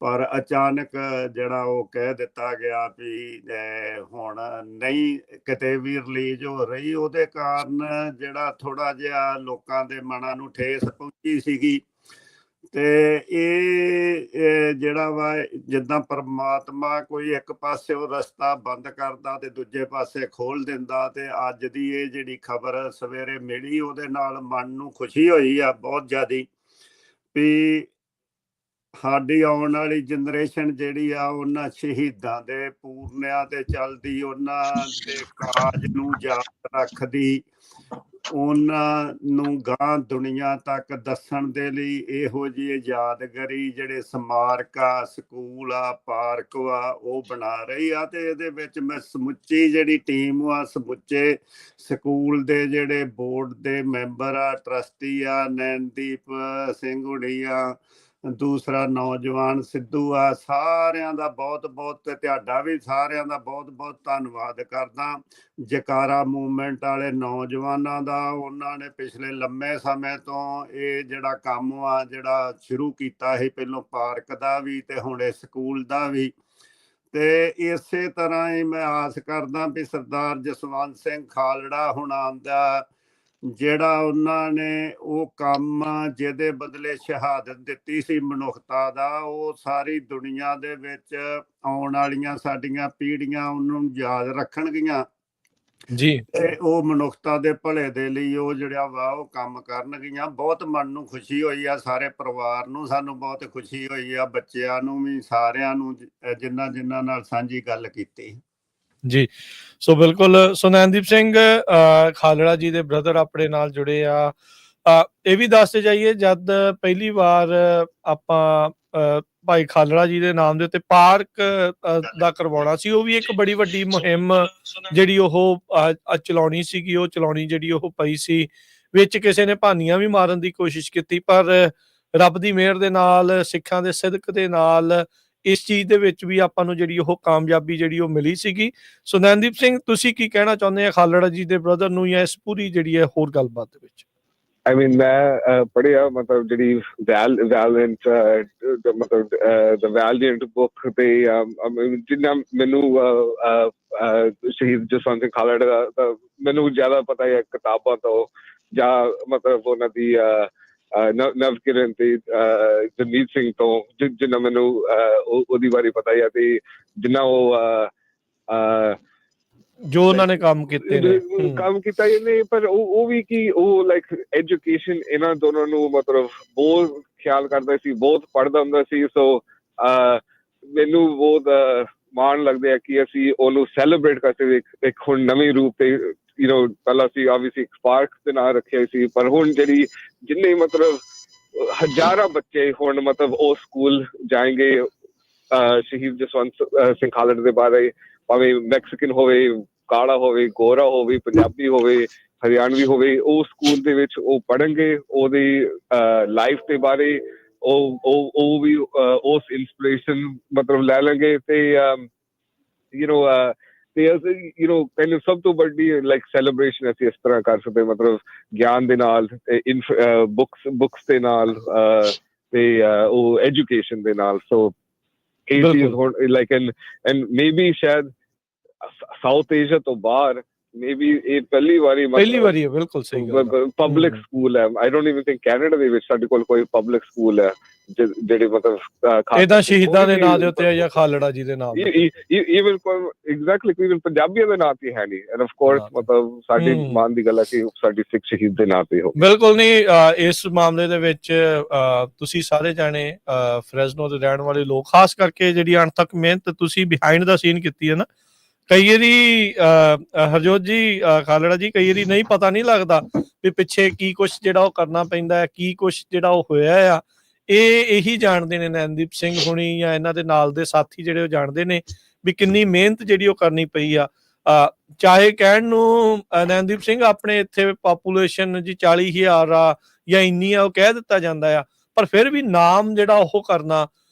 S4: ਪਰ ਅਚਾਨਕ ਜਿਹੜਾ ਉਹ ਕਹਿ ਦਿੱਤਾ ਗਿਆ ਵੀ ਹੁਣ ਨਹੀਂ ਕਿਤੇ ਵੀ ਰਿਲੀਜ਼ ਹੋ ਰਹੀ, ਉਹਦੇ ਕਾਰਨ ਜਿਹੜਾ ਥੋੜਾ ਜਿਹਾ ਲੋਕਾਂ ਦੇ ਮਨਾਂ ਨੂੰ ਠੇਸ ਪਹੁੰਚੀ ਸੀਗੀ। ਤੇ ਇਹ ਜਿਹੜਾ ਵਾ ਜਿੱਦਾਂ ਪਰਮਾਤਮਾ ਕੋਈ ਇੱਕ ਪਾਸੇ ਉਹ ਰਸਤਾ ਬੰਦ ਕਰਦਾ ਤੇ ਦੂਜੇ ਪਾਸੇ ਖੋਲ ਦਿੰਦਾ, ਤੇ ਅੱਜ ਦੀ ਇਹ ਜਿਹੜੀ ਖਬਰ ਸਵੇਰੇ ਮਿਲੀ ਉਹਦੇ ਨਾਲ ਮਨ ਨੂੰ ਖੁਸ਼ੀ ਹੋਈ ਆ ਬਹੁਤ ਜ਼ਿਆਦੀ ਵੀ ਸਾਡੀ ਆਉਣ ਵਾਲੀ ਜਨਰੇਸ਼ਨ ਜਿਹੜੀ ਆ ਉਹਨਾਂ ਸ਼ਹੀਦਾਂ ਦੇ ਪੂਰਨਿਆਂ ਤੇ ਚੱਲਦੀ, ਉਹਨਾਂ ਦੇ ਕਾਜ ਨੂੰ ਯਾਦ ਰੱਖਦੀ, ਉਹਨਾਂ ਨੂੰ ਗਾਂ ਦੁਨੀਆ ਤੱਕ ਦੱਸਣ ਦੇ ਲਈ ਇਹੋ ਜਿਹੀ ਯਾਦਗਾਰੀ ਜਿਹੜੇ ਸਮਾਰਕ ਆ, ਸਕੂਲ ਆ, ਪਾਰਕ ਆ, ਉਹ ਬਣਾ ਰਹੀ ਆ। ਤੇ ਇਹਦੇ ਵਿੱਚ ਮੈਂ ਸਮੁੱਚੀ ਜਿਹੜੀ ਟੀਮ ਆ, ਸਮੁੱਚੇ ਸਕੂਲ ਦੇ ਜਿਹੜੇ ਬੋਰਡ ਦੇ ਮੈਂਬਰ ਆ, ਟਰਸਟੀ ਆ, ਨੈਨਦੀਪ ਸਿੰਘ ਹੁਣੀ ਆ, ਦੂਸਰਾ ਨੌਜਵਾਨ ਸਿੱਧੂ ਆ, ਸਾਰਿਆਂ ਦਾ ਬਹੁਤ ਬਹੁਤ ਤੇ ਤੁਹਾਡਾ ਵੀ ਸਾਰਿਆਂ ਦਾ ਬਹੁਤ ਬਹੁਤ ਧੰਨਵਾਦ ਕਰਦਾ। ਜਕਾਰਾ ਮੂਵਮੈਂਟ ਵਾਲੇ ਨੌਜਵਾਨਾਂ ਦਾ, ਉਹਨਾਂ ਨੇ ਪਿਛਲੇ ਲੰਮੇ ਸਮੇਂ ਤੋਂ ਇਹ ਜਿਹੜਾ ਕੰਮ ਆ ਜਿਹੜਾ ਸ਼ੁਰੂ ਕੀਤਾ ਸੀ, ਪਹਿਲੋਂ ਪਾਰਕ ਦਾ ਵੀ ਤੇ ਹੁਣ ਇਹ ਸਕੂਲ ਦਾ ਵੀ। ਤੇ ਇਸੇ ਤਰ੍ਹਾਂ ਹੀ ਮੈਂ ਆਸ ਕਰਦਾ ਵੀ ਸਰਦਾਰ ਜਸਵੰਤ ਸਿੰਘ ਖਾਲੜਾ ਹੁਣਾਂ ਦਾ ਜਿਹੜਾ ਉਹਨਾਂ ਨੇ ਉਹ ਕੰਮ ਜਿਹਦੇ ਬਦਲੇ ਸ਼ਹਾਦਤ ਦਿੱਤੀ ਸੀ ਮਨੁੱਖਤਾ ਦਾ, ਉਹ ਸਾਰੀ ਦੁਨੀਆ ਦੇ ਵਿੱਚ ਆਉਣ ਵਾਲੀਆਂ ਸਾਡੀਆਂ ਪੀੜ੍ਹੀਆਂ ਉਹਨੂੰ ਯਾਦ ਰੱਖਣਗੀਆਂ
S1: ਜੀ,
S4: ਤੇ ਉਹ ਮਨੁੱਖਤਾ ਦੇ ਭਲੇ ਦੇ ਲਈ ਉਹ ਜਿਹੜਾ ਵਾ ਉਹ ਕੰਮ ਕਰਨਗੀਆਂ। ਬਹੁਤ ਮਨ ਨੂੰ ਖੁਸ਼ੀ ਹੋਈ ਆ, ਸਾਰੇ ਪਰਿਵਾਰ ਨੂੰ ਸਾਨੂੰ ਬਹੁਤ ਖੁਸ਼ੀ ਹੋਈ ਆ, ਬੱਚਿਆਂ ਨੂੰ ਵੀ, ਸਾਰਿਆਂ ਨੂੰ ਜਿਨ੍ਹਾਂ ਨਾਲ ਸਾਂਝੀ ਗੱਲ ਕੀਤੀ।
S1: ਜੀ। ਸੋ ਬਿਲਕੁਲ, ਸੋ ਨੈਨਦੀਪ ਸਿੰਘ ਖਾਲੜਾ ਜੀ ਦੇ ਬ੍ਰਦਰ ਆਪਣੇ ਨਾਲ ਜੁੜੇ ਆ। ਇਹ ਵੀ ਦੱਸਦੇ ਜਾਈਏ, ਜਦ ਪਹਿਲੀ ਵਾਰ ਆਪਾਂ ਭਾਈ ਖਾਲੜਾ ਜੀ ਦੇ ਨਾਮ ਦੇ ਉੱਤੇ ਪਾਰਕ ਦਾ ਕਰਵਾਉਣਾ ਸੀ, ਉਹ ਵੀ ਇੱਕ ਬੜੀ ਵੱਡੀ ਮੁਹਿੰਮ ਜਿਹੜੀ ਉਹ ਚਲਾਉਣੀ ਸੀਗੀ, ਉਹ ਚਲਾਉਣੀ ਜਿਹੜੀ ਉਹ ਪਈ ਸੀ। ਵਿੱਚ ਕਿਸੇ ਨੇ ਭਾਨੀਆਂ ਵੀ ਮਾਰਨ ਦੀ ਕੋਸ਼ਿਸ਼ ਕੀਤੀ, ਪਰ ਰੱਬ ਦੀ ਮਿਹਰ ਦੇ ਨਾਲ, ਸਿੱਖਾਂ ਦੇ ਸਿਦਕ ਦੇ ਨਾਲ ਇਸ ਚੀਜ਼ ਦੇ ਵਿੱਚ ਵੀ ਆਪਾਂ ਨੂੰ ਜਿਹੜੀ ਉਹ ਕਾਮਯਾਬੀ ਜਿਹੜੀ ਉਹ ਮਿਲੀ ਸੀਗੀ। ਸੋ ਨੈਨਦੀਪ ਸਿੰਘ, ਤੁਸੀਂ ਕੀ ਕਹਿਣਾ ਚਾਹੁੰਦੇ ਆ ਖਾਲੜਾ ਜੀ ਦੇ ਬ੍ਰਦਰ ਨੂੰ ਜਾਂ ਇਸ ਪੂਰੀ ਜਿਹੜੀ ਹੈ ਹੋਰ ਗੱਲਬਾਤ ਦੇ ਵਿੱਚ?
S3: I mean, ਮੈਂ ਪੜ੍ਹਿਆ ਮਤਲਬ ਜਿਹੜੀ ਵੈਲੈਂਟ ਮਤਲਬ ਦ ਵੈਲੀਐਂਟ ਬੁੱਕ ਤੇ ਜਿੰਨਾ ਮੈਨੂੰ ਸ਼ਹੀਦ ਜਸਵੰਤ ਸਿੰਘ ਖਾਲੜਾ ਦਾ ਮੈਨੂੰ ਜ਼ਿਆਦਾ ਪਤਾ ਹੈ ਕਿਤਾਬਾਂ ਤੋਂ ਜਾਂ ਮਤਲਬ ਉਹਨਾਂ ਦੀ ਨਵਕਿਰਨ ਤੇ ਜਗਮੀਤ ਸਿੰਘ ਤੋਂ, ਜਿੰਨਾ ਮੈਨੂੰ ਉਹਦੀ ਬਾਰੇ ਪਤਾ ਹੈ ਤੇ ਜਿੰਨਾ ਉਹ
S1: ਜੋ ਉਹਨਾਂ ਨੇ ਕੰਮ ਕੀਤੇ ਨੇ,
S3: ਕੰਮ ਕੀਤਾ ਇਹਨੇ। ਪਰ ਉਹ ਵੀ ਕਿ ਉਹ ਲਾਈਕ ਐਜੂਕੇਸ਼ਨ ਇਹਨਾਂ ਦੋਨਾਂ ਨੂੰ ਮਤਲਬ ਬਹੁਤ ਖਿਆਲ ਕਰਦਾ ਸੀ, ਬਹੁਤ ਪੜ੍ਹਦਾ ਹੁੰਦਾ ਸੀ। ਸੋ ਮੈਨੂੰ ਬਹੁਤ ਮਾਣ ਲੱਗਦਾ ਹੈ ਕਿ ਅਸੀਂ ਉਹਨੂੰ ਸੈਲੀਬ੍ਰੇਟ ਕਰਦੇ ਇੱਕ ਹੁਣ ਨਵੇਂ ਰੂਪ ਤੇ। ਪਹਿਲਾਂ ਅਸੀਂ ਆਬਵੀਅਸਲੀ ਪਾਰਕ ਦੇ ਨਾਂ ਰੱਖਿਆ ਸੀ, ਪਰ ਹੁਣ ਜਿਹੜੀ ਜਿੰਨੇ ਮਤਲਬ ਹਜ਼ਾਰਾਂ ਬੱਚੇ ਹੁਣ ਮਤਲਬ ਉਹ ਸਕੂਲ ਜਾਏਂਗੇ ਸ਼ਹੀਦ ਜਸਵੰਤ ਸਿੰਘ ਖਾਲੜਾ ਦੇ ਬਾਰੇ, ਭਾਵੇਂ ਮੈਕਸੀਕਨ ਹੋਵੇ, ਕਾਲਾ ਹੋਵੇ, ਗੋਰਾ ਹੋਵੇ, ਪੰਜਾਬੀ ਹੋਵੇ, ਹਰਿਆਣਵੀ ਹੋਵੇ, ਉਹ ਸਕੂਲ ਦੇ ਵਿੱਚ ਉਹ ਪੜ੍ਹਨਗੇ, ਉਹਦੀ ਲਾਈਫ ਦੇ ਬਾਰੇ ਉਹ ਵੀ ਉਸ ਇੰਸਪੀਰੇਸ਼ਨ ਮਤਲਬ ਲੈ ਲੈਣਗੇ। ਤੇ ਕਹਿੰਦੇ ਸਭ ਤੋਂ ਵੱਡੀ ਲਾਈਕ ਸੈਲੀਬ੍ਰੇਸ਼ਨ ਅਸੀਂ ਇਸ ਤਰ੍ਹਾਂ ਕਰ ਸਕਦੇ, ਮਤਲਬ ਗਿਆਨ ਦੇ ਨਾਲ, ਬੁੱਕਸ ਦੇ ਨਾਲ ਤੇ ਉਹ ਐਜੂਕੇਸ਼ਨ ਦੇ ਨਾਲ। ਸੋ ਇਹ ਚੀਜ਼ ਹੁਣ ਲਾਈਕ ਐਂਡ ਮੇਬੀ ਸ਼ਾਇਦ ਸਾਊਥ ਏਸ਼ੀਆ ਤੋਂ ਬਾਹਰ ਮੇਬੀ ਇਹ ਪਹਿਲੀ ਵਾਰੀ
S1: ਹੈ। ਬਿਲਕੁਲ ਸਹੀ ਗੱਲ,
S3: ਪਬਲਿਕ ਸਕੂਲ ਹੈ। I don't even think Canada ਦੇ ਵਿੱਚ ਸਾਡੇ ਕੋਲ ਕੋਈ ਪਬਲਿਕ ਸਕੂਲ ਹੈ ਜਿਹੜੇ ਮਤਲਬ ਇਹਦਾ
S1: ਸ਼ਹੀਦਾਂ ਦੇ ਨਾਂ ਦੇ ਉੱਤੇ ਜਾਂ ਖਾਲੜਾ ਜੀ ਦੇ ਨਾਮ
S3: ਈਵਨ ਐਗਜ਼ੈਕਟਲੀ ਈਵਨ ਪੰਜਾਬੀਆਂ ਦੇ ਨਾਂ ਤੇ ਹੈ ਨਹੀਂ। ਐਂਡ ਆਫ ਕੋਰਸ ਮਤਲਬ ਸਾਡੀ ਮਾਨ ਦੀ ਗੱਲ ਹੈ ਕਿ ਸਾਡੀ ਸਿੱਖ ਸ਼ਹੀਦ ਦੇ ਨਾਂ ਤੇ ਹੋ।
S1: ਬਿਲਕੁਲ ਨਹੀਂ, ਇਸ ਮਾਮਲੇ ਦੇ ਵਿੱਚ ਤੁਸੀਂ ਸਾਰੇ ਜਾਣੇ ਫਰੈਜ਼ਨੋ ਦੇ ਰਹਿਣ ਵਾਲੇ ਲੋਕ, ਖਾਸ ਕਰਕੇ ਜਿਹੜੀ ਅਣਥੱਕ ਮਿਹਨਤ ਤੁਸੀਂ ਬਿਹਾਈਂਡ ਦਾ ਸੀਨ ਕੀਤੀ ਹੈ ਨਾ, ਕਈ ਵਾਰੀ ਹਰਜੋਤ ਜੀ, ਖਾਲੜਾ ਜੀ, ਕਈ ਵਾਰੀ ਨਹੀਂ ਪਤਾ ਨਹੀਂ ਲੱਗਦਾ ਵੀ ਪਿੱਛੇ ਕੀ ਕੁਛ ਜਿਹੜਾ ਉਹ ਕਰਨਾ ਪੈਂਦਾ ਹੈ, ਕੀ ਕੁਛ ਜਿਹੜਾ ਉਹ ਹੋਇਆ ਆ। ਇਹੀ ਜਾਣਦੇ ਨੇ ਨੈਨਦੀਪ ਸਿੰਘ ਹੁਣੀ ਜਾਂ ਇਹਨਾਂ ਦੇ ਨਾਲ ਦੇ ਸਾਥੀ ਜਿਹੜੇ ਉਹ ਜਾਣਦੇ ਨੇ ਵੀ ਕਿੰਨੀ ਮਿਹਨਤ ਜਿਹੜੀ ਉਹ ਕਰਨੀ ਪਈ ਆ। ਚਾਹੇ ਕਹਿਣ ਨੂੰ ਨੈਨਦੀਪ ਸਿੰਘ ਆਪਣੇ ਇੱਥੇ ਪਾਪੂਲੇਸ਼ਨ ਜੀ 40,000 ਆ ਜਾਂ ਇੰਨੀ ਆ, ਉਹ ਕਹਿ ਦਿੱਤਾ ਜਾਂਦਾ ਆ, ਪਰ ਫਿਰ ਵੀ ਨਾਮ ਜਿਹੜਾ ਉਹ ਕਰਨਾ,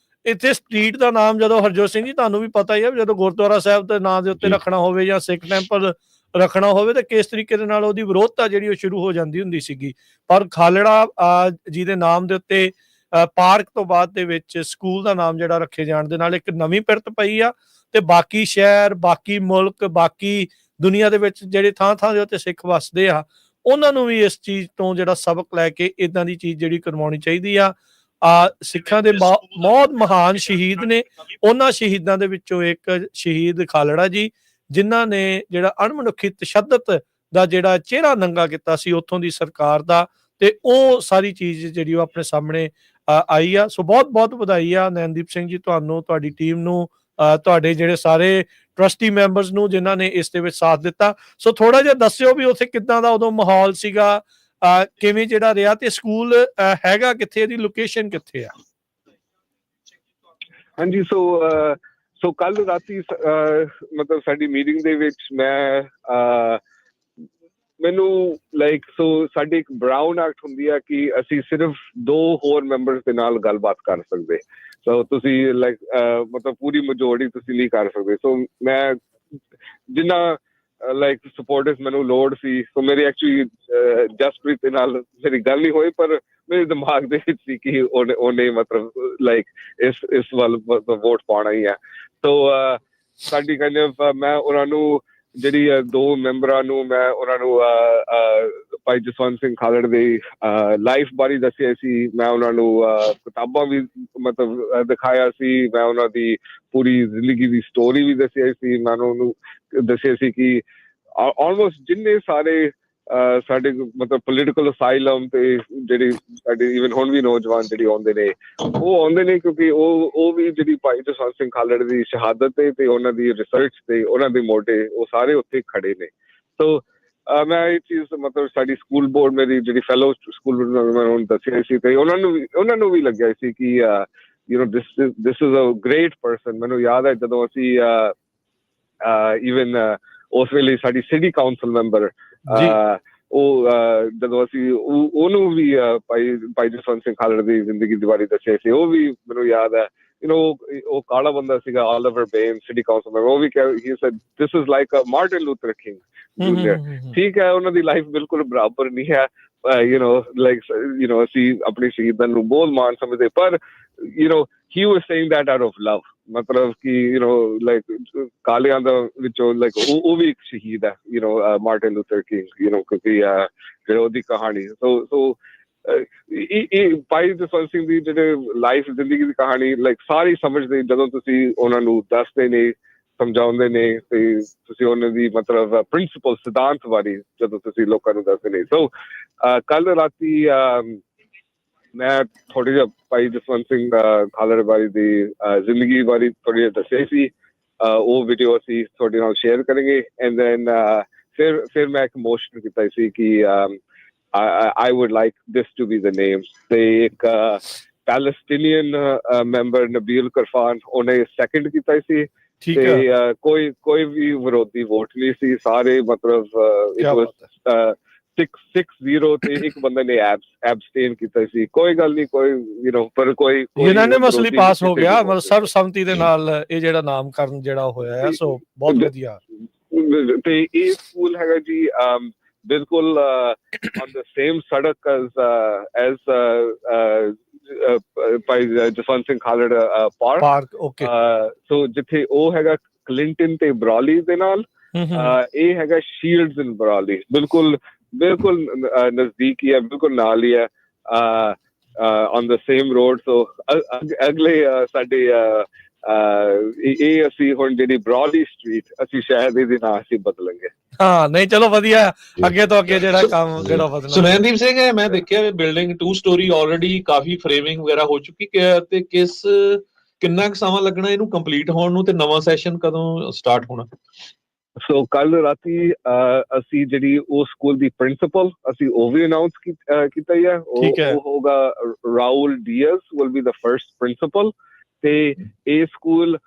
S1: ਇੱਥੇ ਸਟਰੀਟ ਦਾ ਨਾਮ ਜਦੋਂ ਹਰਜੋਤ ਸਿੰਘ ਜੀ ਤੁਹਾਨੂੰ ਵੀ ਪਤਾ ਹੀ ਹੈ, ਜਦੋਂ ਗੁਰਦੁਆਰਾ ਸਾਹਿਬ ਦੇ ਨਾਂ ਦੇ ਉੱਤੇ ਰੱਖਣਾ ਹੋਵੇ ਜਾਂ ਸਿੱਖ ਟੈਂਪਲ ਰੱਖਣਾ ਹੋਵੇ ਤਾਂ ਕਿਸ ਤਰੀਕੇ ਦੇ ਨਾਲ ਉਹਦੀ ਵਿਰੋਧਤਾ ਜਿਹੜੀ ਉਹ ਸ਼ੁਰੂ ਹੋ ਜਾਂਦੀ ਹੁੰਦੀ ਸੀਗੀ। ਪਰ ਖਾਲੜਾ ਜੀ ਦੇ ਨਾਮ ਦੇ ਉੱਤੇ ਪਾਰਕ ਤੋਂ ਬਾਅਦ ਦੇ ਵਿੱਚ ਸਕੂਲ ਦਾ ਨਾਮ ਜਿਹੜਾ ਰੱਖੇ ਜਾਣ ਦੇ ਨਾਲ ਇੱਕ ਨਵੀਂ ਪਿਰਤ ਪਈ ਆ, ਤੇ ਬਾਕੀ ਸ਼ਹਿਰ, ਬਾਕੀ ਮੁਲਕ, ਬਾਕੀ ਦੁਨੀਆ ਦੇ ਵਿੱਚ ਜਿਹੜੇ ਥਾਂ ਦੇ ਉੱਤੇ ਸਿੱਖ ਵੱਸਦੇ ਆ, ਉਹਨਾਂ ਨੂੰ ਵੀ ਇਸ ਚੀਜ਼ ਤੋਂ ਜਿਹੜਾ ਸਬਕ ਲੈ ਕੇ ਇਦਾਂ ਦੀ ਚੀਜ਼ ਜਿਹੜੀ ਕਰਵਾਉਣੀ ਚਾਹੀਦੀ ਆ। ਸਿੱਖਾਂ ਦੇ ਬਹੁਤ ਮਹਾਨ ਸ਼ਹੀਦ ਨੇ, ਉਹਨਾਂ ਸ਼ਹੀਦਾਂ ਦੇ ਵਿੱਚੋਂ ਇੱਕ ਸ਼ਹੀਦ ਖਾਲੜਾ ਜੀ, ਜਿਨ੍ਹਾਂ ਨੇ ਜਿਹੜਾ ਅਣਮਨੁੱਖੀ ਤਸ਼ੱਦਦ ਦਾ ਜਿਹੜਾ ਚਿਹਰਾ ਨੰਗਾ ਕੀਤਾ ਸੀ ਉੱਥੋਂ ਦੀ ਸਰਕਾਰ ਦਾ, ਤੇ ਉਹ ਸਾਰੀ ਚੀਜ਼ ਜਿਹੜੀ ਉਹ ਆਪਣੇ ਸਾਹਮਣੇ ਆਈ ਆ। ਸੋ ਬਹੁਤ ਬਹੁਤ ਵਧਾਈ ਆ ਨੈਣਦੀਪ ਸਿੰਘ ਜੀ, ਤੁਹਾਨੂੰ, ਤੁਹਾਡੀ ਟੀਮ ਨੂੰ, ਤੁਹਾਡੇ ਜਿਹੜੇ ਸਾਰੇ ਟਰਸਟੀ ਮੈਂਬਰਸ ਨੂੰ ਜਿਨ੍ਹਾਂ ਨੇ ਇਸ ਦੇ ਵਿੱਚ ਸਾਥ ਦਿੱਤਾ। ਸੋ ਥੋੜਾ ਜਿਹਾ ਦੱਸਿਓ ਵੀ ਉੱਥੇ ਕਿੱਦਾਂ ਦਾ ਉਦੋਂ ਮਾਹੌਲ ਸੀਗਾ, ਕਿਵੇਂ ਜਿਹੜਾ ਰਿਹਾ, ਤੇ ਸਕੂਲ ਹੈਗਾ ਕਿੱਥੇ, ਇਹਦੀ ਲੋਕੇਸ਼ਨ ਕਿੱਥੇ ਆ?
S3: ਹਾਂਜੀ, ਸੋ ਕੱਲ ਰਾਤੀ ਮਤਲਬ ਸਾਡੀ ਮੀਟਿੰਗ ਦੇ ਵਿੱਚ ਮੈਨੂੰ ਲਾਈਕ ਸਾਡੀ ਇੱਕ ਬਰਾਊਨ ਐਕਟ ਹੁੰਦੀ ਆ ਕਿ ਅਸੀਂ ਸਿਰਫ 2 ਹੋਰ ਮੈਂਬਰਸ ਦੇ ਨਾਲ ਗੱਲਬਾਤ ਕਰ ਸਕਦੇ। ਸੋ ਤੁਸੀਂ ਲਾਈਕ ਮਤਲਬ ਪੂਰੀ ਮੈਜੋਰਟੀ ਤੁਸੀਂ ਨਹੀਂ ਕਰ ਸਕਦੇ। ਸੋ ਮੈਂ ਜਿੰਨਾ ਲਾਈਕ ਸਪੋਰਟਰਸ ਮੈਨੂੰ ਲੋੜ ਸੀ, ਸੋ ਮੇਰੀ ਐਕਚੁਅਲੀ ਜਸਪ੍ਰੀਤ ਦੇ ਨਾਲ ਮੇਰੀ ਗੱਲ ਨਹੀਂ ਹੋਈ, ਪਰ ਮੇਰੇ ਦਿਮਾਗ ਦੇ ਵਿੱਚ ਸੀ ਕਿ ਉਹਨੇ ਮਤਲਬ ਲਾਈਕ ਇਸ ਵੱਲ ਵੋਟ ਪਾਉਣਾ ਹੀ ਹੈ। ਸੋ ਸਾਡੀ ਮੈਂ ਉਹਨਾਂ ਨੂੰ ਜਿਹੜੀ 2 ਮੈਂਬਰਾਂ ਨੂੰ ਮੈਂ ਉਹਨਾਂ ਨੂੰ ਭਾਈ ਜਸਵੰਤ ਸਿੰਘ ਖਾਲੜ ਦੀ ਲਾਈਫ ਬਾਰੇ ਦੱਸਿਆ ਸੀ, ਮੈਂ ਉਹਨਾਂ ਨੂੰ ਕਿਤਾਬਾਂ ਵੀ ਮਤਲਬ ਦਿਖਾਇਆ ਸੀ, ਮੈਂ ਉਹਨਾਂ ਦੀ ਪੂਰੀ ਜ਼ਿੰਦਗੀ ਦੀ ਸਟੋਰੀ ਵੀ ਦੱਸਿਆ ਸੀ, ਮੈਂ ਉਹਨਾਂ ਨੂੰ ਦੱਸਿਆ ਸੀ ਕਿ ਆਲਮੋਸਟ ਜਿੰਨੇ ਸਾਰੇ ਸਾਡੇ ਮਤਲਬ ਪੋਲੀਟੀਕਲ ਅਸਾਈਲਮ ਤੇ ਜਿਹੜੇ ਸਾਡੇ ਈਵਨ ਹੁਣ ਵੀ ਨੌਜਵਾਨ ਜਿਹੜੀ ਆਉਂਦੇ ਨੇ, ਉਹ ਆਉਂਦੇ ਨੇ ਕਿਉਂਕਿ ਉਹ ਵੀ ਜਿਹੜੀ ਭਾਈ ਜਸਵੰਤ ਸਿੰਘ ਖਾਲੜ ਦੀ ਸ਼ਹਾਦਤ ਤੇ ਉਹਨਾਂ ਦੀ ਰਿਸਰਚ ਤੇ ਉਹਨਾਂ ਦੇ ਮੋਢੇ ਉਹ ਸਾਰੇ ਉੱਥੇ ਖੜੇ ਨੇ। ਸੋ ਮੈਂ ਇਹ ਚੀਜ਼ ਮਤਲਬ ਸਾਡੀ ਸਕੂਲ ਬੋਰਡ ਮੇਰੀ ਜਿਹੜੀ ਫੈਲੋ ਸਕੂਲ ਬੋਰਡ ਮੈਂ ਉਹਨੂੰ ਦੱਸਿਆ ਸੀ, ਤੇ ਉਹਨਾਂ ਨੂੰ ਵੀ ਲੱਗਿਆ ਸੀ ਕਿ you know this is a great person. ਮੈਨੂੰ ਯਾਦ ਹੈ ਜਦੋਂ ਅਸੀਂ ਈਵਨ ਉਸ ਵੇਲੇ ਸਾਡੀ ਸਿਟੀ ਕਾਉਂਸਲ ਮੈਂਬਰ ਉਹ ਜਦੋਂ ਅਸੀਂ ਉਹਨੂੰ ਵੀ ਭਾਈ ਜਸਵੰਤ ਸਿੰਘ ਖਾਲੜ ਦੀ ਜ਼ਿੰਦਗੀ ਦੇ ਬਾਰੇ ਦੱਸਿਆ ਸੀ, ਉਹ ਵੀ ਮੈਨੂੰ ਯਾਦ ਹੈ ਉਹ ਕਾਲਾ ਬੰਦਾ ਸੀਗਾ, ਆਲੀਵਰ ਬੇਨ ਸਿਟੀ ਕਾਉਂਸਲ ਮੈਂਬਰ, ਉਹ ਵੀ he said this is like a Martin Luther King Jr. ਠੀਕ ਹੈ, ਉਹਨਾਂ ਦੀ ਲਾਈਫ ਬਿਲਕੁਲ ਬਰਾਬਰ ਨਹੀਂ ਹੈ, ਅਸੀਂ ਆਪਣੀ ਸ਼ਹੀਦਾਂ ਨੂੰ ਬਹੁਤ ਮਾਣ ਸਮਝਦੇ, ਪਰ he was saying that out of love, ਮਤਲਬ ਕਿ ਕਾਲਿਆਂ ਦਾ ਵਿੱਚੋਂ ਉਹ ਵੀ ਇੱਕ ਸ਼ਹੀਦ ਹੈ, ਮਾਰਟਿਨ ਲੂਥਰ ਕਿੰਗ, ਕਿਉਂਕਿ ਉਹਦੀ ਕਹਾਣੀ ਸੋ ਭਾਈ ਜਸਵੰਤ ਸਿੰਘ ਦੀ ਜਿਹੜੇ ਲਾਈਫ ਜ਼ਿੰਦਗੀ ਦੀ ਕਹਾਣੀ ਸਾਰੀ ਸਮਝਦੇ ਜਦੋਂ ਤੁਸੀਂ ਉਹਨਾਂ ਨੂੰ ਦੱਸਦੇ ਨੇ, ਸਮਝਾਉਂਦੇ ਨੇ, ਤੇ ਤੁਸੀਂ ਉਹਨਾਂ ਦੀ ਮਤਲਬ ਪ੍ਰਿੰਸੀਪਲ ਸਿਧਾਂਤ ਬਾਰੇ ਜਦੋਂ ਤੁਸੀਂ ਲੋਕਾਂ ਨੂੰ ਦੱਸਦੇ ਨੇ। ਸੋ ਕੱਲ ਰਾਤੀ ਮੈਂ ਥੋੜੀ ਜਿਹਾ ਭਾਈ ਜਸਵੰਤ ਸਿੰਘ ਖਾਲੜ ਬਾਰੇ ਦੀ ਜ਼ਿੰਦਗੀ ਬਾਰੇ ਥੋੜੀ ਜਿਹੀ ਦੱਸਿਆ ਸੀ, ਉਹ ਵੀਡੀਓ ਅਸੀਂ ਤੁਹਾਡੇ ਨਾਲ ਸ਼ੇਅਰ ਕਰਾਂਗੇ। ਐਂਡ ਦੈਨ ਫਿਰ ਮੈਂ ਇੱਕ ਮੋਸ਼ਨ ਕੀਤਾ ਸੀ ਕਿ I would like this to be the name, ਤੇ ਇੱਕ ਪੈਲਸਟੀਨੀਅਨ ਮੈਂਬਰ ਨਬੀਲ ਕਰਫਾਨ ਉਹਨੇ ਸੈਕਿੰਡ ਕੀਤਾ ਸੀ, ਤੇ ਕੋਈ ਵੀ ਵਿਰੋਧੀ ਵੋਟ ਨਹੀਂ ਸੀ, ਸਾਰੇ ਮਤਲਬ 6-0 ਤੇ ਇੱਕ ਬੰਦੇ ਨੇ ਐਬਸਟੇਨ ਕੀਤਾ ਸੀ। ਕੋਈ ਗੱਲ ਨਹੀਂ, ਪਰ ਕੋਈ
S1: ਯੂਨੈਨਿਮਸਲੀ ਪਾਸ ਹੋ ਗਿਆ, ਮਤਲਬ ਸਰਬਸੰਮਤੀ ਦੇ ਨਾਲ ਇਹ ਜਿਹੜਾ ਨਾਮਕਰਨ ਜਿਹੜਾ ਹੋਇਆ ਹੈ। ਸੋ ਬਹੁਤ ਵਧੀਆ।
S3: ਤੇ ਇਹ ਸਕੂਲ ਹੈਗਾ ਜੀ ਬਿਲਕੁਲ on the same ਸੜਕ as ਭਾਈ ਜਸਵੰਤ ਸਿੰਘ ਖਾਲੜ ਪਾਰਕ। ਸੋ ਜਿੱਥੇ ਉਹ ਹੈਗਾ ਕਲਿੰਟਨ ਤੇ ਬਰਾਲੀ ਦੇ ਨਾਲ, ਇਹ ਹੈਗਾ ਸ਼ੀਲਡਸ ਇਨ ਬਰਾਲੀ, ਬਿਲਕੁਲ ਨਜ਼ਦੀਕ ਹੀ ਹੈ, ਬਿਲਕੁਲ ਨਾਲ ਹੀ ਹੈ, on the same road। ਸੋ ਅਗਲੇ ਸਾਡੇ ਇਹ ਅਸੀਂ ਹੁਣ ਜਿਹੜੀ ਬਰਾਲੀ ਸਟਰੀਟ ਅਸੀਂ ਸ਼ਾਇਦ ਇਹਦੇ ਨਾਂ ਅਸੀਂ ਬਦਲਾਂਗੇ।
S1: ਹਾਂ, ਨਹੀਂ ਚਲੋ ਵਧੀਆ, ਅੱਗੇ ਤੋਂ ਅੱਗੇ ਜਿਹੜਾ ਕੰਮ ਜਿਹੜਾ ਵਧਣਾ।
S2: ਸੁਨੈਨਦੀਪ ਸਿੰਘ, ਮੈਂ ਦੇਖਿਆ ਬਿਲਡਿੰਗ 2 ਸਟੋਰੀ ਆਲਰੇਡੀ ਕਾਫੀ ਫਰੇਮਿੰਗ ਵਗੈਰਾ ਹੋ ਚੁੱਕੀ ਹੈ, ਤੇ ਕਿੰਨਾ ਕੁ ਸਮਾਂ ਲੱਗਣਾ ਇਹਨੂੰ ਕੰਪਲੀਟ ਹੋਣ ਨੂੰ, ਤੇ ਨਵਾਂ ਸੈਸ਼ਨ ਕਦੋਂ ਸਟਾਰਟ ਹੋਣਾ?
S3: ਸੋ ਕੱਲ ਰਾਤੀ ਅਸੀਂ ਜਿਹੜੀ ਉਹ ਸਕੂਲ ਦੀ ਪ੍ਰਿੰਸੀਪਲ ਅਸੀਂ ਉਹ ਵੀ ਅਨਾਉਂਸ ਕੀਤਾ ਹੀ ਹੈ, ਉਹ ਹੋਗਾ Rahul Dias will be the first principal, ਤੇ ਇਹ ਸਕੂਲ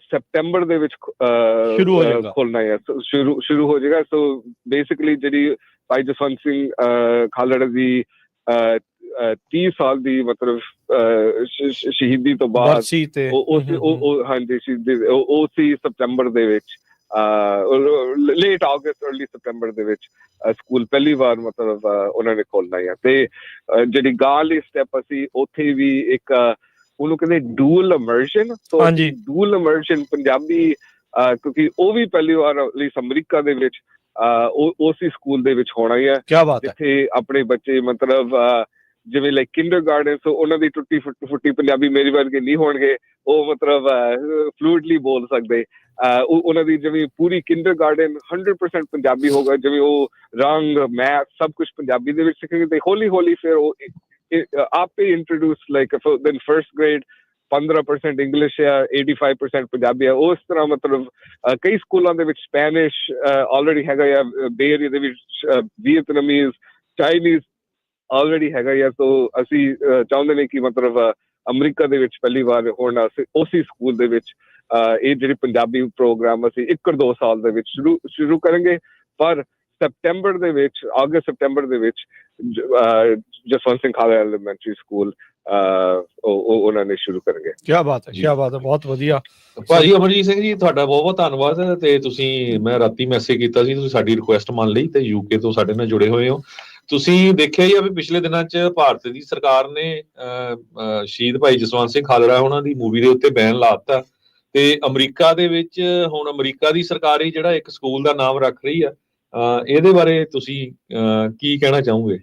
S3: ਸੈਪਟੈਂਬਰ ਦੇ ਵਿੱਚ ਖੁੱਲਣਾ ਹੈ, ਸ਼ੁਰੂ ਹੋ ਜਾਏਗਾ। ਸੋ ਬੇਸਿਕਲੀ ਜਿਹੜੀ ਭਾਈ ਜਸਵੰਤ ਸਿੰਘ ਖਾਲੜ ਦੀ 30 ਸਾਲ ਦੀ ਮਤਲਬ ਸ਼ਹੀਦੀ ਤੋਂ ਬਾਅਦ ਹਾਂਜੀ ਉਹ ਸੀ ਸੈਪਟੈਂਬਰ ਦੇ ਵਿੱਚ, ਲੇਟ ਅਗਸਤ अर्ਲੀ ਸਤੰਬਰ ਦੇ ਵਿੱਚ ਸਕੂਲ ਪਹਿਲੀ ਵਾਰ ਮਤਲਬ ਉਹਨਾਂ ਨੇ ਖੋਲ੍ਹਣਾ ਆ। ਤੇ ਜਿਹੜੀ ਗੱਲ ਦੀ ਸਟੈਪ ਅਸੀਂ ਉੱਥੇ ਵੀ ਇੱਕ ਉਹਨੂੰ ਕਹਿੰਦੇ ਡੂਅਲ ਇਮਰਸ਼ਨ। ਸੋ ਡੂਅਲ ਇਮਰਸ਼ਨ ਪੰਜਾਬੀ ਕਿਉਂਕਿ ਉਹ ਵੀ ਪਹਿਲੀ ਵਾਰ ਲਈ ਅਮਰੀਕਾ ਦੇ ਵਿੱਚ ਉਸੇ ਸਕੂਲ ਦੇ ਵਿੱਚ ਹੋਣਾ ਹੀ ਹੈ ਜਿੱਥੇ ਆਪਣੇ ਬੱਚੇ ਮਤਲਬ ਜਿਵੇਂ ਲਾਈਕ ਕਿੰਡਰਗਾਰਟਨ, ਸੋ ਉਹਨਾਂ ਦੀ ਟੁੱਟੀ ਫੁੱਟੀ ਪੰਜਾਬੀ ਮੇਰੀ ਵਰਗੇ ਨਹੀਂ ਹੋਣਗੇ, ਉਹ ਮਤਲਬ ਫਲੂਇਡਲੀ ਬੋਲ ਸਕਦੇ। ਉਹਨਾਂ ਦੀ ਜਿਵੇਂ ਪੂਰੀ ਕਿੰਡਰਗਾਰਟਨ 100% ਪੰਜਾਬੀ ਹੋਗਾ, ਜਿਵੇਂ ਉਹ ਰੰਗ ਮੈਥ ਸਭ ਕੁਛ ਪੰਜਾਬੀ ਦੇ ਵਿੱਚ ਸਿੱਖਣਗੇ। ਤੇ ਹੌਲੀ ਹੌਲੀ ਫਿਰ ਉਹ ਆਪੇ introduce like then first grade 15% English ਆ, 85% ਪੰਜਾਬੀ ਆ। ਉਸ ਤਰ੍ਹਾਂ ਮਤਲਬ ਕਈ ਸਕੂਲਾਂ ਦੇ ਵਿੱਚ ਸਪੈਨਿਸ਼ ਆਲਰੇਡੀ ਹੈਗਾ ਆ, ਬੇ ਏਰੀਆ ਦੇ ਵਿੱਚ ਵੀਅਤਨਾਮੀਜ਼, ਚਾਈਨੀਜ਼ ਆਲਰੇਡੀ ਹੈਗਾ ਆ। ਸੋ ਅਸੀਂ ਚਾਹੁੰਦੇ ਨੇ ਕਿ ਮਤਲਬ ਅਮਰੀਕਾ ਦੇ ਵਿੱਚ ਪਹਿਲੀ ਵਾਰ ਹੁਣ ਉਸੇ ਸਕੂਲ ਦੇ ਵਿੱਚ ਇਹ ਜਿਹੜੇ ਪੰਜਾਬੀ ਪ੍ਰੋਗਰਾਮ ਅਸੀਂ 1-2 ਸਾਲ ਦੇ ਵਿੱਚ ਸ਼ੁਰੂ ਕਰਾਂਗੇ। ਪਰ ਸਤੰਬਰ ਦੇ ਵਿੱਚ, ਅਗਸਤ ਸਤੰਬਰ ਦੇ ਵਿੱਚ ਜਸਵੰਤ ਸਿੰਘ ਖਾਲੜਾ ਐਲੀਮੈਂਟਰੀ ਸਕੂਲ ਉਹਨਾਂ ਨੇ ਸ਼ੁਰੂ ਕਰਨਗੇ।
S1: ਕੀ ਬਾਤ ਹੈ, ਕੀ ਬਾਤ ਹੈ, ਬਹੁਤ ਵਧੀਆ
S2: ਭਾਜੀ। ਅਮਰਜੀਤ ਸਿੰਘ ਜੀ ਤੁਹਾਡਾ ਬਹੁਤ ਬਹੁਤ ਧੰਨਵਾਦ। ਤੇ ਤੁਸੀਂ, ਮੈਂ ਰਾਤੀ ਮੈਸੇਜ ਕੀਤਾ ਸੀ, ਤੁਸੀਂ ਸਾਡੀ ਰਿਕੁਐਸਟ ਮੰਨ ਲਈ ਤੇ ਯੂਕੇ ਤੋਂ ਸਾਡੇ ਨਾਲ ਜੁੜੇ ਹੋਏ ਹੋ। ਤੁਸੀਂ ਦੇਖਿਆ ਹੀ ਆ ਵੀ ਪਿਛਲੇ ਦਿਨਾਂ 'ਚ ਭਾਰਤ ਦੀ ਸਰਕਾਰ ਨੇ ਸ਼ਹੀਦ ਭਾਈ ਜਸਵੰਤ ਸਿੰਘ ਖਾਲੜਾ ਉਹਨਾਂ ਦੀ ਮੂਵੀ ਦੇ ਉੱਤੇ ਬੈਨ ਲਾ ਦਿੱਤਾ। ਤੇ ਅਮਰੀਕਾ ਦੇ ਵਿੱਚ ਹੁਣ ਅਮਰੀਕਾ ਦੀ ਸਰਕਾਰ ਹੀ ਜਿਹੜਾ ਇੱਕ ਸਕੂਲ ਦਾ ਨਾਮ ਰੱਖ ਰਹੀ ਆ। ਇਹਦੇ ਬਾਰੇ ਤੁਸੀਂ ਕੀ ਕਹਿਣਾ ਚਾਹੋਗੇ?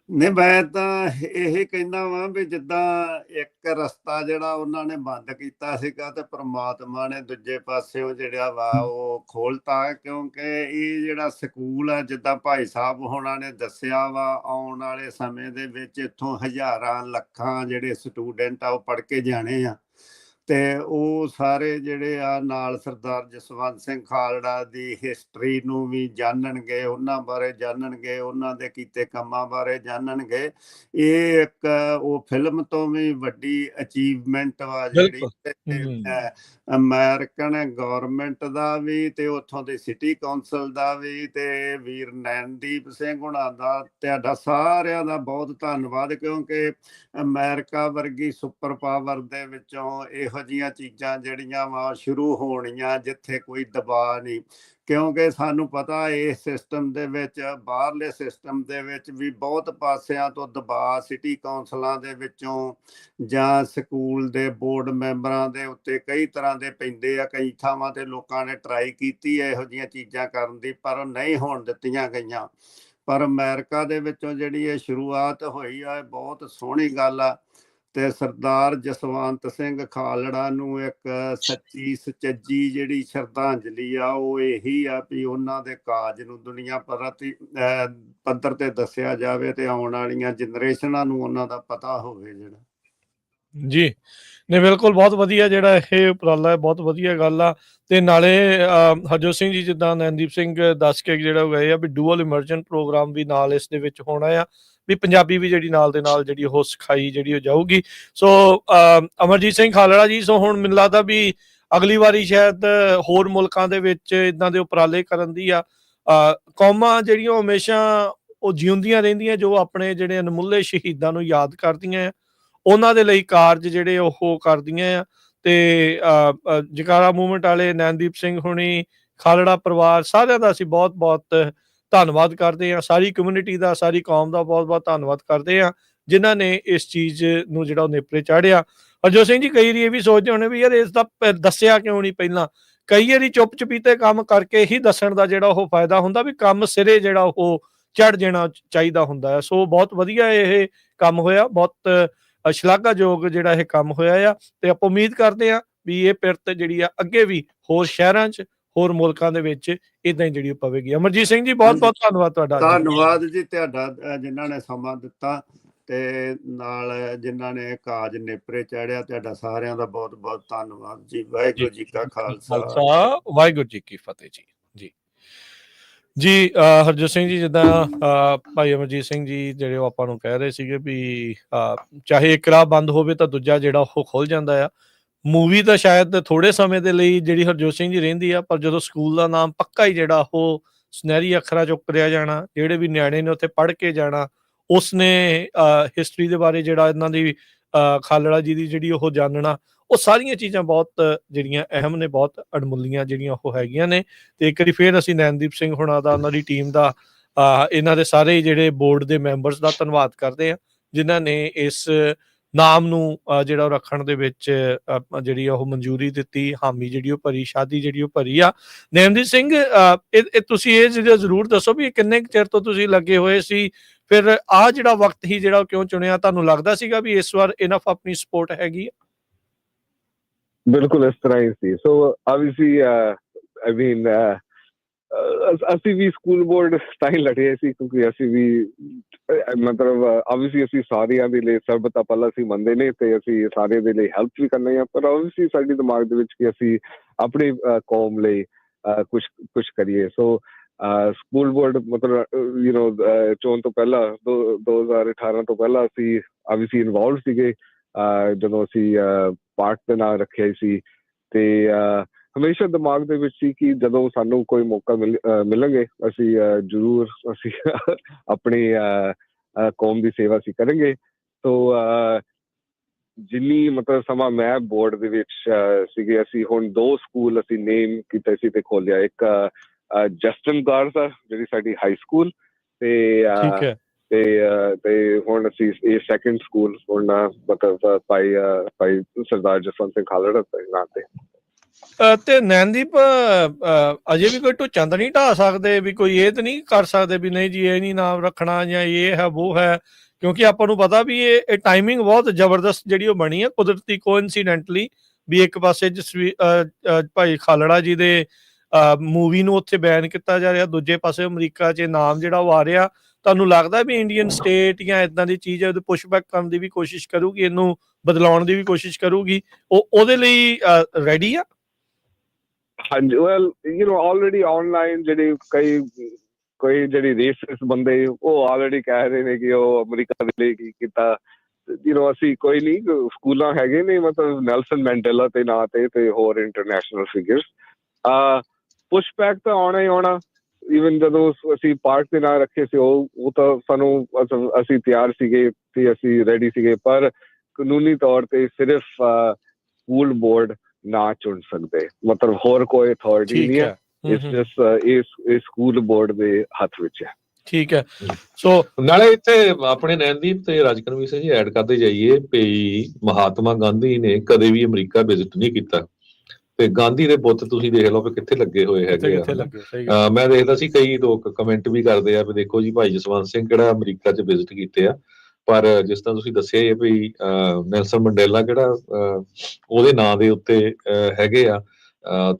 S4: ਨਹੀਂ, ਮੈਂ ਤਾਂ ਇਹ ਕਹਿੰਦਾ ਵਾਂ ਵੀ ਜਿੱਦਾਂ ਇੱਕ ਰਸਤਾ ਜਿਹੜਾ ਉਹਨਾਂ ਨੇ ਬੰਦ ਕੀਤਾ ਸੀਗਾ ਤੇ ਪ੍ਰਮਾਤਮਾ ਨੇ ਦੂਜੇ ਪਾਸਿਓ ਜਿਹੜਾ ਵਾ ਉਹ ਖੋਲਤਾ। ਕਿਉਂਕਿ ਇਹ ਜਿਹੜਾ ਸਕੂਲ ਆ, ਜਿੱਦਾਂ ਭਾਈ ਸਾਹਿਬ ਹੋਣਾ ਨੇ ਦੱਸਿਆ ਵਾ, ਆਉਣ ਵਾਲੇ ਸਮੇਂ ਦੇ ਵਿੱਚ ਇੱਥੋਂ ਹਜ਼ਾਰਾਂ ਲੱਖਾਂ ਜਿਹੜੇ ਸਟੂਡੈਂਟ ਆ ਉਹ ਪੜ੍ਹ ਕੇ ਜਾਣੇ ਆ। ਤੇ ਉਹ ਸਾਰੇ ਜਿਹੜੇ ਆ ਨਾਲ ਸਰਦਾਰ ਜਸਵੰਤ ਸਿੰਘ ਖਾਲੜਾ ਦੀ ਹਿਸਟਰੀ ਨੂੰ ਵੀ ਜਾਣਨਗੇ, ਉਹਨਾਂ ਬਾਰੇ ਜਾਣਨਗੇ, ਉਹਨਾਂ ਦੇ ਕੀਤੇ ਕੰਮਾਂ ਬਾਰੇ ਜਾਣਨਗੇ। ਇਹ ਇੱਕ ਉਹ ਫਿਲਮ ਤੋਂ ਵੀ ਵੱਡੀ ਅਚੀਵਮੈਂਟ ਵਾ ਜਿਹੜੀ ਅਮਰੀਕਨ ਗੌਰਮੈਂਟ ਦਾ ਵੀ ਤੇ ਉੱਥੋਂ ਦੇ ਸਿਟੀ ਕੌਂਸਲ ਦਾ ਵੀ ਤੇ ਵੀਰ ਨੈਣਦੀਪ ਸਿੰਘ ਹੁਣਾਂ ਦਾ, ਤੁਹਾਡਾ ਸਾਰਿਆਂ ਦਾ ਬਹੁਤ ਧੰਨਵਾਦ। ਕਿਉਂਕਿ ਅਮਰੀਕਾ ਵਰਗੀ ਸੁਪਰ ਪਾਵਰ ਦੇ ਵਿੱਚੋਂ ਇਹੋ ਜਿਹੀਆਂ ਚੀਜ਼ਾਂ ਜਿਹੜੀਆਂ ਵਾ ਸ਼ੁਰੂ ਹੋਣੀਆਂ ਜਿੱਥੇ ਕੋਈ ਦਬਾਅ ਨਹੀਂ। ਕਿਉਂਕਿ ਸਾਨੂੰ ਪਤਾ ਇਸ ਸਿਸਟਮ ਦੇ ਵਿੱਚ, ਬਾਹਰਲੇ ਸਿਸਟਮ ਦੇ ਵਿੱਚ ਵੀ ਬਹੁਤ ਪਾਸਿਆਂ ਤੋਂ ਦਬਾਅ ਸਿਟੀ ਕੌਂਸਲਾਂ ਦੇ ਵਿੱਚੋਂ ਜਾਂ ਸਕੂਲ ਦੇ ਬੋਰਡ ਮੈਂਬਰਾਂ ਦੇ ਉੱਤੇ ਕਈ ਤਰ੍ਹਾਂ ਦੇ ਪੈਂਦੇ ਆ। ਕਈ ਥਾਵਾਂ ਤੇ ਲੋਕਾਂ ਨੇ ਟਰਾਈ ਕੀਤੀ ਹੈ ਇਹੋ ਜਿਹੀਆਂ ਚੀਜ਼ਾਂ ਕਰਨ ਦੀ, ਪਰ ਨਹੀਂ ਹੋਣ ਦਿੱਤੀਆਂ ਗਈਆਂ। ਪਰ ਅਮਰੀਕਾ ਦੇ ਵਿੱਚੋਂ ਜਿਹੜੀ ਇਹ ਸ਼ੁਰੂਆਤ ਹੋਈ ਆ, ਬਹੁਤ ਸੋਹਣੀ ਗੱਲ ਆ। ਤੇ ਸਰਦਾਰ ਜਸਵੰਤ ਸਿੰਘ ਖਾਲੜਾ ਨੂੰ ਇੱਕ ਸੱਚੀ ਸੁਚੱਜੀ ਜਿਹੜੀ ਸ਼ਰਧਾਂਜਲੀ ਆ ਉਹ ਇਹੀ ਆ ਵੀ ਉਹਨਾਂ ਦੇ ਕਾਜ ਨੂੰ ਦੁਨੀਆ ਪੱਧਰ ਤੇ ਦੱਸਿਆ ਜਾਵੇ ਤੇ ਆਉਣ ਵਾਲੀਆਂ ਜਨਰੇਸ਼ਨਾਂ ਨੂੰ ਉਹਨਾਂ ਦਾ ਪਤਾ ਹੋਵੇ ਜਿਹੜਾ।
S1: ਜੀ ਨਹੀਂ, ਬਿਲਕੁਲ ਬਹੁਤ ਵਧੀਆ ਜਿਹੜਾ ਇਹ ਉਪਰਾਲਾ ਹੈ, ਬਹੁਤ ਵਧੀਆ ਗੱਲ ਆ। ਤੇ ਨਾਲੇ ਹਰਜੋਤ ਸਿੰਘ ਜੀ ਜਿੱਦਾਂ ਨੈਣਦੀਪ ਸਿੰਘ ਦੱਸ ਕੇ ਜਿਹੜਾ ਗਏ ਆ ਵੀ ਡੂਅਲ ਇਮਰਜਨ ਪ੍ਰੋਗਰਾਮ ਵੀ ਨਾਲ ਇਸ ਦੇ ਵਿੱਚ ਹੋਣਾ ਆ, ਵੀ ਪੰਜਾਬੀ ਵੀ ਜਿਹੜੀ ਨਾਲ ਦੇ ਨਾਲ ਜਿਹੜੀ ਉਹ ਸਿਖਾਈ ਜਿਹੜੀ ਉਹ ਜਾਊਗੀ। ਸੋ ਅਮਰਜੀਤ ਸਿੰਘ ਖਾਲੜਾ ਜੀ, ਸੋ ਹੁਣ ਮੈਨੂੰ ਲੱਗਦਾ ਵੀ ਅਗਲੀ ਵਾਰੀ ਸ਼ਾਇਦ ਹੋਰ ਮੁਲਕਾਂ ਦੇ ਵਿੱਚ ਇੱਦਾਂ ਦੇ ਉਪਰਾਲੇ ਕਰਨ ਦੀ ਆ। ਕੌਮਾਂ ਜਿਹੜੀਆਂ ਹਮੇਸ਼ਾ ਉਹ ਜਿਉਂਦੀਆਂ ਰਹਿੰਦੀਆਂ, ਜੋ ਆਪਣੇ ਜਿਹੜੇ ਅਨਮੁੱਲੇ ਸ਼ਹੀਦਾਂ ਨੂੰ ਯਾਦ ਕਰਦੀਆਂ ਆ, ਉਹਨਾਂ ਦੇ ਲਈ ਕਾਰਜ ਜਿਹੜੇ ਉਹ ਕਰਦੀਆਂ ਆ। ਤੇ ਜਕਾਰਾ ਮੂਵਮੈਂਟ ਵਾਲੇ ਨੈਣਦੀਪ ਸਿੰਘ ਹੁਣੀ, ਖਾਲੜਾ ਪਰਿਵਾਰ, ਸਾਰਿਆਂ ਦਾ ਅਸੀਂ ਬਹੁਤ ਬਹੁਤ ਧੰਨਵਾਦ ਕਰਦੇ ਹਾਂ। ਸਾਰੀ ਕਮਿਊਨਿਟੀ ਦਾ, ਸਾਰੀ ਕੌਮ ਦਾ ਬਹੁਤ ਬਹੁਤ ਧੰਨਵਾਦ ਕਰਦੇ ਹਾਂ ਜਿਨ੍ਹਾਂ ਨੇ ਇਸ ਚੀਜ਼ ਨੂੰ ਜਿਹੜਾ ਉਹ ਨੇਪਰੇ ਚਾੜਿਆ। ਹਰਜੋਤ ਸਿੰਘ ਜੀ ਕਈ ਵਾਰੀ ਇਹ ਵੀ ਸੋਚਦੇ ਹੋਣੇ ਵੀ ਯਾਰ ਇਸ ਦਾ ਦੱਸਿਆ ਕਿਉਂ ਨਹੀਂ ਪਹਿਲਾਂ। ਕਈ ਵਾਰੀ ਚੁੱਪ ਚਪੀਤੇ ਕੰਮ ਕਰਕੇ ਹੀ ਦੱਸਣ ਦਾ ਜਿਹੜਾ ਉਹ ਫਾਇਦਾ ਹੁੰਦਾ, ਵੀ ਕੰਮ ਸਿਰੇ ਜਿਹੜਾ ਉਹ ਚੜ੍ਹ ਜਾਣਾ ਚਾਹੀਦਾ ਹੁੰਦਾ ਹੈ। ਸੋ ਬਹੁਤ ਵਧੀਆ ਇਹ ਕੰਮ ਹੋਇਆ, ਬਹੁਤ ਸ਼ਲਾਘਾਯੋਗ ਜਿਹੜਾ ਇਹ ਕੰਮ ਹੋਇਆ ਆ। ਤੇ ਆਪਾਂ ਉਮੀਦ ਕਰਦੇ ਹਾਂ ਵੀ ਇਹ ਪਿਰਤ ਜਿਹੜੀ ਆ ਅੱਗੇ ਵੀ ਹੋਰ ਸ਼ਹਿਰਾਂ 'ਚ, ਹੋਰ ਮੁਲਕਾਂ ਦੇ ਵਿੱਚ ਇਦਾਂ ਹੀ ਜਿਹੜੀ ਪਵੇਗੀ। ਅਮਰਜੀਤ ਸਿੰਘ ਜੀ ਬਹੁਤ ਬਹੁਤ ਧੰਨਵਾਦ ਤੁਹਾਡਾ।
S4: ਧੰਨਵਾਦ ਜੀ ਤੁਹਾਡਾ, ਜਿਨ੍ਹਾਂ ਨੇ ਸਮਾਂ ਦਿੱਤਾ ਤੇ ਨਾਲ ਜਿਨ੍ਹਾਂ ਨੇ ਕਾਜ ਨੇਪਰੇ ਚਾੜਿਆ, ਤੁਹਾਡਾ ਸਾਰਿਆਂ ਦਾ ਬਹੁਤ ਬਹੁਤ ਧੰਨਵਾਦ ਜੀ। ਵਾਹਿਗੁਰੂ ਜੀ ਕਾ ਖਾਲਸਾ,
S1: ਵਾਹਿਗੁਰੂ ਜੀ ਕੀ ਫਤਿਹ ਜੀ। ਜੀ ਹਰਜੋਤ ਸਿੰਘ ਜੀ, ਜਿੱਦਾਂ ਭਾਈ ਅਮਰਜੀਤ ਸਿੰਘ ਜੀ ਜਿਹੜੇ ਉਹ ਆਪਾਂ ਨੂੰ ਕਹਿ ਰਹੇ ਸੀਗੇ ਵੀ ਚਾਹੇ ਇੱਕ ਰਾਹ ਬੰਦ ਹੋਵੇ ਤਾਂ ਦੂਜਾ ਜਿਹੜਾ ਉਹ ਖੁੱਲ ਜਾਂਦਾ ਆ। ਮੂਵੀ ਤਾਂ ਸ਼ਾਇਦ ਥੋੜੇ ਸਮੇਂ ਦੇ ਲਈ ਜਿਹੜੀ ਹਰਜੋਤ ਸਿੰਘ ਜੀ ਰਹਿੰਦੀ ਆ, ਪਰ ਜਦੋਂ ਸਕੂਲ ਦਾ ਨਾਮ ਪੱਕਾ ਹੀ ਜਿਹੜਾ ਉਹ ਸੁਨਹਿਰੀ ਅੱਖਰਾਂ 'ਚ ਉਕਰਿਆ ਜਾਣਾ, ਜਿਹੜੇ ਵੀ ਨਿਆਣੇ ਨੇ ਉੱਥੇ ਪੜ੍ਹ ਕੇ ਜਾਣਾ, ਉਸਨੇ ਹਿਸਟਰੀ ਦੇ ਬਾਰੇ ਜਿਹੜਾ ਇਹਨਾਂ ਦੀ ਖਾਲੜਾ ਜੀ ਦੀ ਜਿਹੜੀ ਉਹ ਜਾਣਨਾ, ਉਹ ਸਾਰੀਆਂ ਚੀਜ਼ਾਂ ਬਹੁਤ ਜਿਹੜੀਆਂ ਅਹਿਮ ਨੇ, ਬਹੁਤ ਅਣਮੁੱਲੀਆਂ ਜਿਹੜੀਆਂ ਉਹ ਹੈਗੀਆਂ ਨੇ। ਤੇ ਇੱਕ ਵਾਰੀ ਫਿਰ ਅਸੀਂ ਨੈਣਦੀਪ ਸਿੰਘ ਹੁਣਾਂ ਦਾ, ਉਹਨਾਂ ਦੀ ਟੀਮ ਦਾ, ਇਹਨਾਂ ਦੇ ਸਾਰੇ ਜਿਹੜੇ ਬੋਰਡ ਦੇ ਮੈਂਬਰਸ ਦਾ ਧੰਨਵਾਦ ਕਰਦੇ ਆ, ਜਿਨ੍ਹਾਂ ਨੇ ਇਸ ਨਾਮ ਨੂੰ ਜਿਹੜਾ ਉਹ ਰੱਖਣ ਦੇ ਵਿੱਚ ਜਿਹੜੀ ਉਹ ਮਨਜ਼ੂਰੀ ਦਿੱਤੀ, ਹਾਮੀ ਜਿਹੜੀ ਉਹ ਭਰੀ, ਸ਼ਾਦੀ ਜਿਹੜੀ ਉਹ ਭਰੀ ਆ। ਨੈਣਦੀਪ ਸਿੰਘ, ਇਹ ਤੁਸੀਂ ਇਹ ਜ਼ਰੂਰ ਦੱਸੋ ਵੀ ਕਿੰਨੇ ਕੁ ਚਿਰ ਤੋਂ ਤੁਸੀਂ ਲੱਗੇ ਹੋਏ ਸੀ, ਫਿਰ ਆਹ ਜਿਹੜਾ ਵਕਤ ਹੀ ਜਿਹੜਾ ਉਹ ਕਿਉਂ ਚੁਣਿਆ? ਤੁਹਾਨੂੰ ਲੱਗਦਾ ਸੀਗਾ ਵੀ ਇਸ ਵਾਰ ਇਨਫ ਆਪਣੀ ਸਪੋਰਟ ਹੈਗੀ ਆ?
S3: ਬਿਲਕੁਲ ਇਸ ਤਰ੍ਹਾਂ ਹੀ ਸੀ। ਸੋ ਆਬਵੀਅਸਲੀ ਆਈ ਮੀਨ ਅਸੀਂ ਵੀ ਸਕੂਲ ਬੋਰਡ ਤਾਂ ਹੀ ਲੜੇ ਸੀ ਕਿਉਂਕਿ ਅਸੀਂ ਵੀ ਮਤਲਬ ਆਬਵੀਅਸਲੀ ਅਸੀਂ ਸਾਰਿਆਂ ਦੇ ਲਈ ਸਰਬਤਾ ਪਹਿਲਾਂ ਅਸੀਂ ਮੰਨਦੇ ਨੇ ਤੇ ਅਸੀਂ ਸਾਰਿਆਂ ਦੇ ਲਈ ਹੈਲਪ ਵੀ ਕਰਨੇ ਆ, ਪਰ ਆਬਵੀਅਸਲੀ ਸਾਡੇ ਦਿਮਾਗ ਦੇ ਵਿੱਚ ਕਿ ਅਸੀਂ ਆਪਣੀ ਕੌਮ ਲਈ ਕੁਛ ਕਰੀਏ। ਸੋ ਸਕੂਲ ਬੋਰਡ ਮਤਲਬ ਚੋਣ ਤੋਂ ਪਹਿਲਾਂ 2018 ਤੋਂ ਪਹਿਲਾਂ ਅਸੀਂ ਆਬਵੀਅਸਲੀ ਇਨਵੋਲਵ ਸੀਗੇ ਜਦੋਂ ਅਸੀਂ ਪਾਰਟ ਦੇ ਨਾਂ ਰੱਖਿਆ ਸੀ। ਤੇ ਹਮੇਸ਼ਾ ਦਿਮਾਗ ਦੇ ਵਿੱਚ ਸੀ ਕਿ ਜਦੋਂ ਸਾਨੂੰ ਕੋਈ ਮੌਕਾ ਮਿਲਣਗੇ ਅਸੀਂ ਜ਼ਰੂਰ ਅਸੀਂ ਆਪਣੀ ਕੌਮ ਦੀ ਸੇਵਾ ਅਸੀਂ ਕਰਾਂਗੇ। ਸੋ ਜਿੰਨੀ ਮਤਲਬ ਸਮਾਂ ਮੈਂ ਬੋਰਡ ਦੇ ਵਿੱਚ ਸੀਗੇ, ਅਸੀਂ ਹੁਣ 2 ਸਕੂਲ ਅਸੀਂ ਨੇਮ ਕੀਤੇ ਸੀ ਤੇ ਖੋਲਿਆ। ਇੱਕ ਜਸਟਨ ਗਾਰਸ ਆ ਜਿਹੜੀ ਸਾਡੀ ਹਾਈ ਸਕੂਲ, ਤੇ ਹੁਣ ਅਸੀਂ ਇਹ ਸੈਕੰਡ ਸਕੂਲ ਹੁਣ ਮਤਲਬ ਭਾਈ ਸਰਦਾਰ ਜਸਵੰਤ ਸਿੰਘ ਖਾਲੜਾ ਦੇ ਨਾਂ ਤੇ।
S1: ਤੇ ਨੈਣਦੀਪ, ਅਜੇ ਵੀ ਕੋਈ ਢੁੱਚਾਂ ਤਾਂ ਨਹੀਂ ਢਾਹ ਸਕਦੇ ਵੀ ਕੋਈ ਇਹ ਤਾਂ ਨਹੀਂ ਕਰ ਸਕਦੇ ਵੀ ਨਹੀਂ ਜੀ ਇਹ ਨਹੀਂ ਨਾਮ ਰੱਖਣਾ ਜਾਂ ਇਹ ਹੈ ਉਹ ਹੈ? ਕਿਉਂਕਿ ਆਪਾਂ ਨੂੰ ਪਤਾ ਵੀ ਇਹ ਟਾਈਮਿੰਗ ਬਹੁਤ ਜ਼ਬਰਦਸਤ ਜਿਹੜੀ ਉਹ ਬਣੀ ਹੈ ਕੁਦਰਤੀ, ਕੋਇਨਸੀਡੈਂਟਲੀ, ਵੀ ਇੱਕ ਪਾਸੇ ਭਾਈ ਖਾਲੜਾ ਜੀ ਦੇ ਮੂਵੀ ਨੂੰ ਉੱਥੇ ਬੈਨ ਕੀਤਾ ਜਾ ਰਿਹਾ, ਦੂਜੇ ਪਾਸੇ ਅਮਰੀਕਾ 'ਚ ਨਾਮ ਜਿਹੜਾ ਉਹ ਆ ਰਿਹਾ। ਤੁਹਾਨੂੰ ਲੱਗਦਾ ਵੀ ਇੰਡੀਅਨ ਸਟੇਟ ਜਾਂ ਇਦਾਂ ਦੀ ਚੀਜ਼ ਹੈ ਉਹਦੇ ਪੁਸ਼ਬੈਕ ਕਰਨ ਦੀ ਵੀ ਕੋਸ਼ਿਸ਼ ਕਰੂਗੀ, ਇਹਨੂੰ ਬਦਲਾਉਣ ਦੀ ਵੀ ਕੋਸ਼ਿਸ਼ ਕਰੂਗੀ, ਉਹਦੇ ਲਈ ਰੈਡੀ ਆ?
S3: ਹਾਂਜੀ, ਵੈਲ ਆਲਰੇਡੀ ਆਨਲਾਈਨ ਜਿਹੜੀ ਕੋਈ ਜਿਹੜੀ ਰੇਸਿਸਟ ਬੰਦੇ ਉਹ ਆਲਰੇਡੀ ਕਹਿ ਰਹੇ ਨੇ ਕਿ ਉਹ ਅਮਰੀਕਾ ਦੇ ਲਈ ਕੀ ਕੀਤਾ। ਅਸੀਂ ਕੋਈ ਨਹੀਂ, ਸਕੂਲਾਂ ਹੈਗੇ ਨੇ ਮਤਲਬ ਨੈਲਸਨ ਮੈਂਡੇਲਾ ਦੇ ਨਾਂ ਤੇ ਹੋਰ ਇੰਟਰਨੈਸ਼ਨਲ ਫਿਗਰਸ। ਪੁਸ਼ਬੈਕ ਤਾਂ ਆਉਣਾ ਹੀ ਆਉਣਾ। ਈਵਨ ਜਦੋਂ ਅਸੀਂ ਪਾਰਕ ਦੇ ਨਾਂ ਰੱਖੇ ਸੀ ਉਹ ਤਾਂ ਸਾਨੂੰ ਅਸੀਂ ਤਿਆਰ ਸੀਗੇ ਤੇ ਅਸੀਂ ਰੈਡੀ ਸੀਗੇ, ਪਰ ਕਾਨੂੰਨੀ ਤੌਰ ਤੇ ਸਿਰਫ ਸਕੂਲ ਬੋਰਡ ਨਾ ਚੁਣ ਸਕਦੇ, ਮਤਲਬ ਹੋਰ ਕੋਈ ਅਥਾਰਟੀ ਨਹੀਂ ਹੈ। ਇਹ ਸਕੂਲ ਬੋਰਡ ਦੇ ਹੱਥ ਵਿੱਚ ਹੈ।
S1: ਠੀਕ ਹੈ। ਸੋ
S2: ਨਾਲੇ ਇੱਥੇ ਆਪਣੇ ਨੈਣਦੀਪ ਤੇ ਰਾਜਕਰਮਵੀਰ ਸਿੰਘ ਜੀ ਐਡ ਕਰਦੇ ਜਾਈਏ ਵੀ ਮਹਾਤਮਾ ਗਾਂਧੀ ਨੇ ਕਦੇ ਵੀ ਅਮਰੀਕਾ ਵਿਜ਼ਿਟ ਨਹੀਂ ਕੀਤਾ, ਤੇ ਗਾਂਧੀ ਦੇ ਬੁੱਤ ਤੁਸੀਂ ਦੇਖ ਲਓ ਵੀ ਕਿੱਥੇ ਲੱਗੇ ਹੋਏ ਹੈਗੇ ਆ। ਮੈਂ ਦੇਖਦਾ ਸੀ ਕਈ ਲੋਕ ਕਮੈਂਟ ਵੀ ਕਰਦੇ ਆ ਵੀ ਦੇਖੋ ਜੀ ਭਾਈ ਜਸਵੰਤ ਸਿੰਘ ਕਿਹੜਾ ਅਮਰੀਕਾ 'ਚ ਵਿਜ਼ਿਟ ਕੀਤੇ ਆ, ਪਰ ਜਿਸ ਤਰ੍ਹਾਂ ਤੁਸੀਂ ਦੱਸਿਆ ਵੀ ਨੈਲਸਨ ਮੰਡੇਲਾ ਜਿਹੜਾ ਉਹਦੇ ਨਾਂ ਦੇ ਉੱਤੇ ਹੈਗੇ ਆ,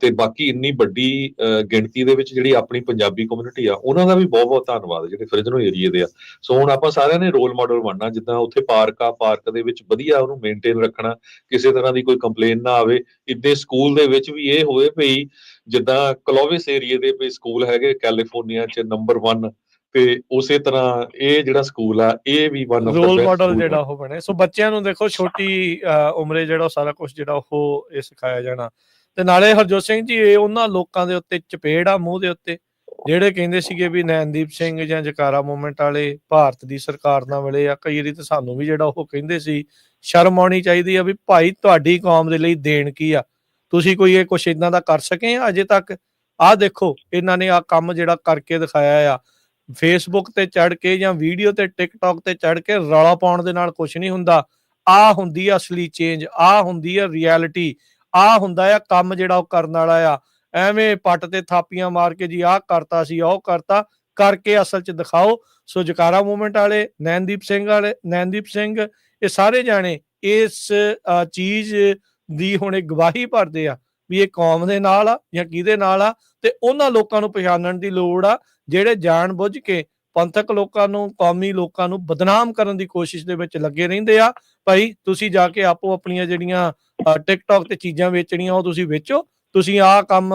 S2: ਤੇ ਬਾਕੀ ਇੰਨੀ ਵੱਡੀ ਗਿਣਤੀ ਦੇ ਵਿੱਚ ਜਿਹੜੀ ਆਪਣੀ ਪੰਜਾਬੀ ਕਮਿਊਨਿਟੀ ਆ ਉਹਨਾਂ ਦਾ ਵੀ ਬਹੁਤ ਬਹੁਤ ਧੰਨਵਾਦ ਜਿਹੜੇ ਫਰਿਜ਼ਨੋ ਏਰੀਏ ਦੇ ਆ। ਸੋ ਹੁਣ ਆਪਾਂ ਸਾਰਿਆਂ ਨੇ ਰੋਲ ਮਾਡਲ ਬਣਨਾ, ਜਿੱਦਾਂ ਉੱਥੇ ਪਾਰਕ ਆ, ਪਾਰਕ ਦੇ ਵਿੱਚ ਵਧੀਆ ਉਹਨੂੰ ਮੇਨਟੇਨ ਰੱਖਣਾ, ਕਿਸੇ ਤਰ੍ਹਾਂ ਦੀ ਕੋਈ ਕੰਪਲੇਨ ਨਾ ਆਵੇ। ਇੱਦਾਂ ਸਕੂਲ ਦੇ ਵਿੱਚ ਵੀ ਇਹ ਹੋਵੇ ਵੀ ਜਿੱਦਾਂ ਕਲੋਵਿਸ ਏਰੀਏ ਦੇ ਵੀ ਸਕੂਲ ਹੈਗੇ ਕੈਲੀਫੋਰਨੀਆ 'ਚ ਨੰਬਰ 1, ਤੇ ਉਸੇ ਤਰ੍ਹਾਂ ਇਹ ਜਿਹੜਾ ਸਕੂਲ ਆ ਇਹ ਵੀ ਵਨ ਆਫ
S1: ਰੋਲ ਮਾਡਲ ਜਿਹੜਾ ਉਹ ਬਣੇ। ਸੋ ਬੱਚਿਆਂ ਨੂੰ ਦੇਖੋ ਛੋਟੀ ਉਮਰੇ ਜਿਹੜਾ ਸਾਰਾ ਕੁਝ ਜਿਹੜਾ ਉਹ ਇਹ ਸਿਖਾਇਆ ਜਾਣਾ। ਤੇ ਨਾਲੇ ਹਰਜੋਤ ਸਿੰਘ ਜੀ, ਇਹ ਉਹਨਾਂ ਲੋਕਾਂ ਦੇ ਉੱਤੇ ਚਪੇੜ ਆ ਮੂੰਹ ਦੇ ਉੱਤੇ ਜਿਹੜੇ ਕਹਿੰਦੇ ਸੀਗੇ ਵੀ ਨੈਣਦੀਪ ਸਿੰਘ ਜਾਂ ਜਕਾਰਾ ਮੂਵਮੈਂਟ ਵਾਲੇ ਭਾਰਤ ਦੀ ਸਰਕਾਰ ਨਾਲ ਮਿਲੇ ਆ। ਕਈ ਵਾਰੀ ਤਾਂ ਸਾਨੂੰ ਵੀ ਜਿਹੜਾ ਉਹ ਕਹਿੰਦੇ ਸੀ ਸ਼ਰਮ ਆਉਣੀ ਚਾਹੀਦੀ ਆ ਵੀ ਭਾਈ ਤੁਹਾਡੀ ਕੌਮ ਦੇ ਲਈ ਦੇਣ ਕੀ ਆ, ਤੁਸੀਂ ਕੋਈ ਇਹ ਕੁਛ ਇਦਾਂ ਦਾ ਕਰ ਸਕੇ ਆ ਅਜੇ ਤੱਕ? ਆਹ ਦੇਖੋ ਇਹਨਾਂ ਨੇ ਆਹ ਕੰਮ ਜਿਹੜਾ ਕਰਕੇ ਦਿਖਾਇਆ ਆ, ਫੇਸਬੁੱਕ ਤੇ ਚੜ ਕੇ ਜਾਂ ਵੀਡੀਓ ਤੇ ਟਿਕਟੌਕ ਤੇ ਚੜ ਕੇ ਰੌਲਾ ਪਾਉਣ ਦੇ ਨਾਲ ਕੁਛ ਨਹੀਂ ਹੁੰਦਾ। ਆਹ ਹੁੰਦੀ ਆ ਅਸਲੀ ਚੇਂਜ, ਆਹ ਹੁੰਦੀ ਆ ਰਿਐਲਿਟੀ, ਆਹ ਹੁੰਦਾ ਆ ਕੰਮ ਜਿਹੜਾ ਉਹ ਕਰਨ ਵਾਲਾ ਆ। ਐਵੇਂ ਪੱਟ ਤੇ ਥਾਪੀਆਂ ਮਾਰ ਕੇ ਜੀ ਆਹ ਕਰਤਾ ਸੀ ਉਹ ਕਰਤਾ ਕਰਕੇ ਅਸਲ 'ਚ ਦਿਖਾਓ। ਸੋ ਜਕਾਰਾ ਮੂਵਮੈਂਟ ਵਾਲੇ, ਨੈਣਦੀਪ ਸਿੰਘ, ਇਹ ਸਾਰੇ ਜਾਣੇ ਇਸ ਚੀਜ਼ ਦੀ ਹੁਣ ਇੱਕ ਗਵਾਹੀ ਭਰਦੇ ਆ ਵੀ ਇਹ ਕੌਮ ਦੇ ਨਾਲ ਆ ਜਾਂ ਕਿਹਦੇ ਨਾਲ ਆ। ਤੇ ਉਹਨਾਂ ਲੋਕਾਂ ਨੂੰ ਪਛਾਣਨ ਦੀ ਲੋੜ ਆ ਜਿਹੜੇ ਜਾਣ ਬੁੱਝ ਕੇ ਪੰਥਕ ਲੋਕਾਂ ਨੂੰ, ਕੌਮੀ ਲੋਕਾਂ ਨੂੰ ਬਦਨਾਮ ਕਰਨ ਦੀ ਕੋਸ਼ਿਸ਼ ਦੇ ਵਿੱਚ ਲੱਗੇ ਰਹਿੰਦੇ ਆ। ਭਾਈ ਤੁਸੀਂ ਜਾ ਕੇ ਆਪੋ ਆਪਣੀਆਂ ਜਿਹੜੀਆਂ ਟਿਕਟੌਕ ਤੇ ਚੀਜ਼ਾਂ ਵੇਚਣੀਆਂ ਉਹ ਤੁਸੀਂ ਵੇਚੋ, ਤੁਸੀਂ ਆਹ ਕੰਮ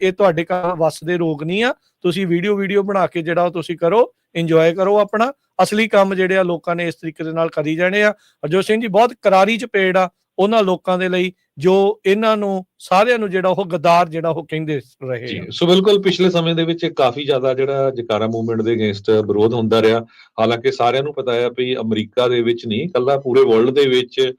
S1: ਇਹ ਤੁਹਾਡੇ ਵੱਸ ਦੇ ਰੋਗ ਨਹੀਂ ਆ। ਤੁਸੀਂ ਵੀਡੀਓ ਬਣਾ ਕੇ ਜਿਹੜਾ ਤੁਸੀਂ ਕਰੋ, ਇੰਜੋਏ ਕਰੋ ਆਪਣਾ। ਅਸਲੀ ਕੰਮ ਜਿਹੜੇ ਆ ਲੋਕਾਂ ਨੇ ਇਸ ਤਰੀਕੇ ਦੇ ਨਾਲ ਕਰੀ ਜਾਣੇ ਆ। ਹਰਜੋਤ ਸਿੰਘ ਜੀ, ਬਹੁਤ ਕਰਾਰੀ ਚਪੇੜ ਆ ਉਹਨਾਂ ਲੋਕਾਂ ਦੇ ਲਈ ਜੋ ਇਹਨਾਂ ਨੂੰ ਸਾਰਿਆਂ ਨੂੰ ਜਿਹੜਾ ਉਹ ਗਦਾਰ ਜਿਹੜਾ ਉਹ ਕਹਿੰਦੇ ਰਹੇ
S2: ਜੀ
S1: ਆ।
S2: ਸੋ ਬਿਲਕੁਲ ਪਿਛਲੇ ਸਮੇਂ ਦੇ ਵਿੱਚ ਕਾਫੀ ਜ਼ਿਆਦਾ ਜਿਹੜਾ ਜਕਾਰਾ ਮੂਵਮੈਂਟ ਦੇ ਅਗੇਂਸਟ ਵਿਰੋਧ ਹੁੰਦਾ ਰਿਹਾ। ਹਾਲਾਂਕਿ ਸਾਰਿਆਂ ਨੂੰ ਪਤਾ ਹੈ ਵੀ ਅਮਰੀਕਾ ਦੇ ਵਿੱਚ ਨਹੀਂ, ਇਕੱਲਾ ਪੂਰੇ ਵਰਲਡ ਦੇ ਵਿੱਚ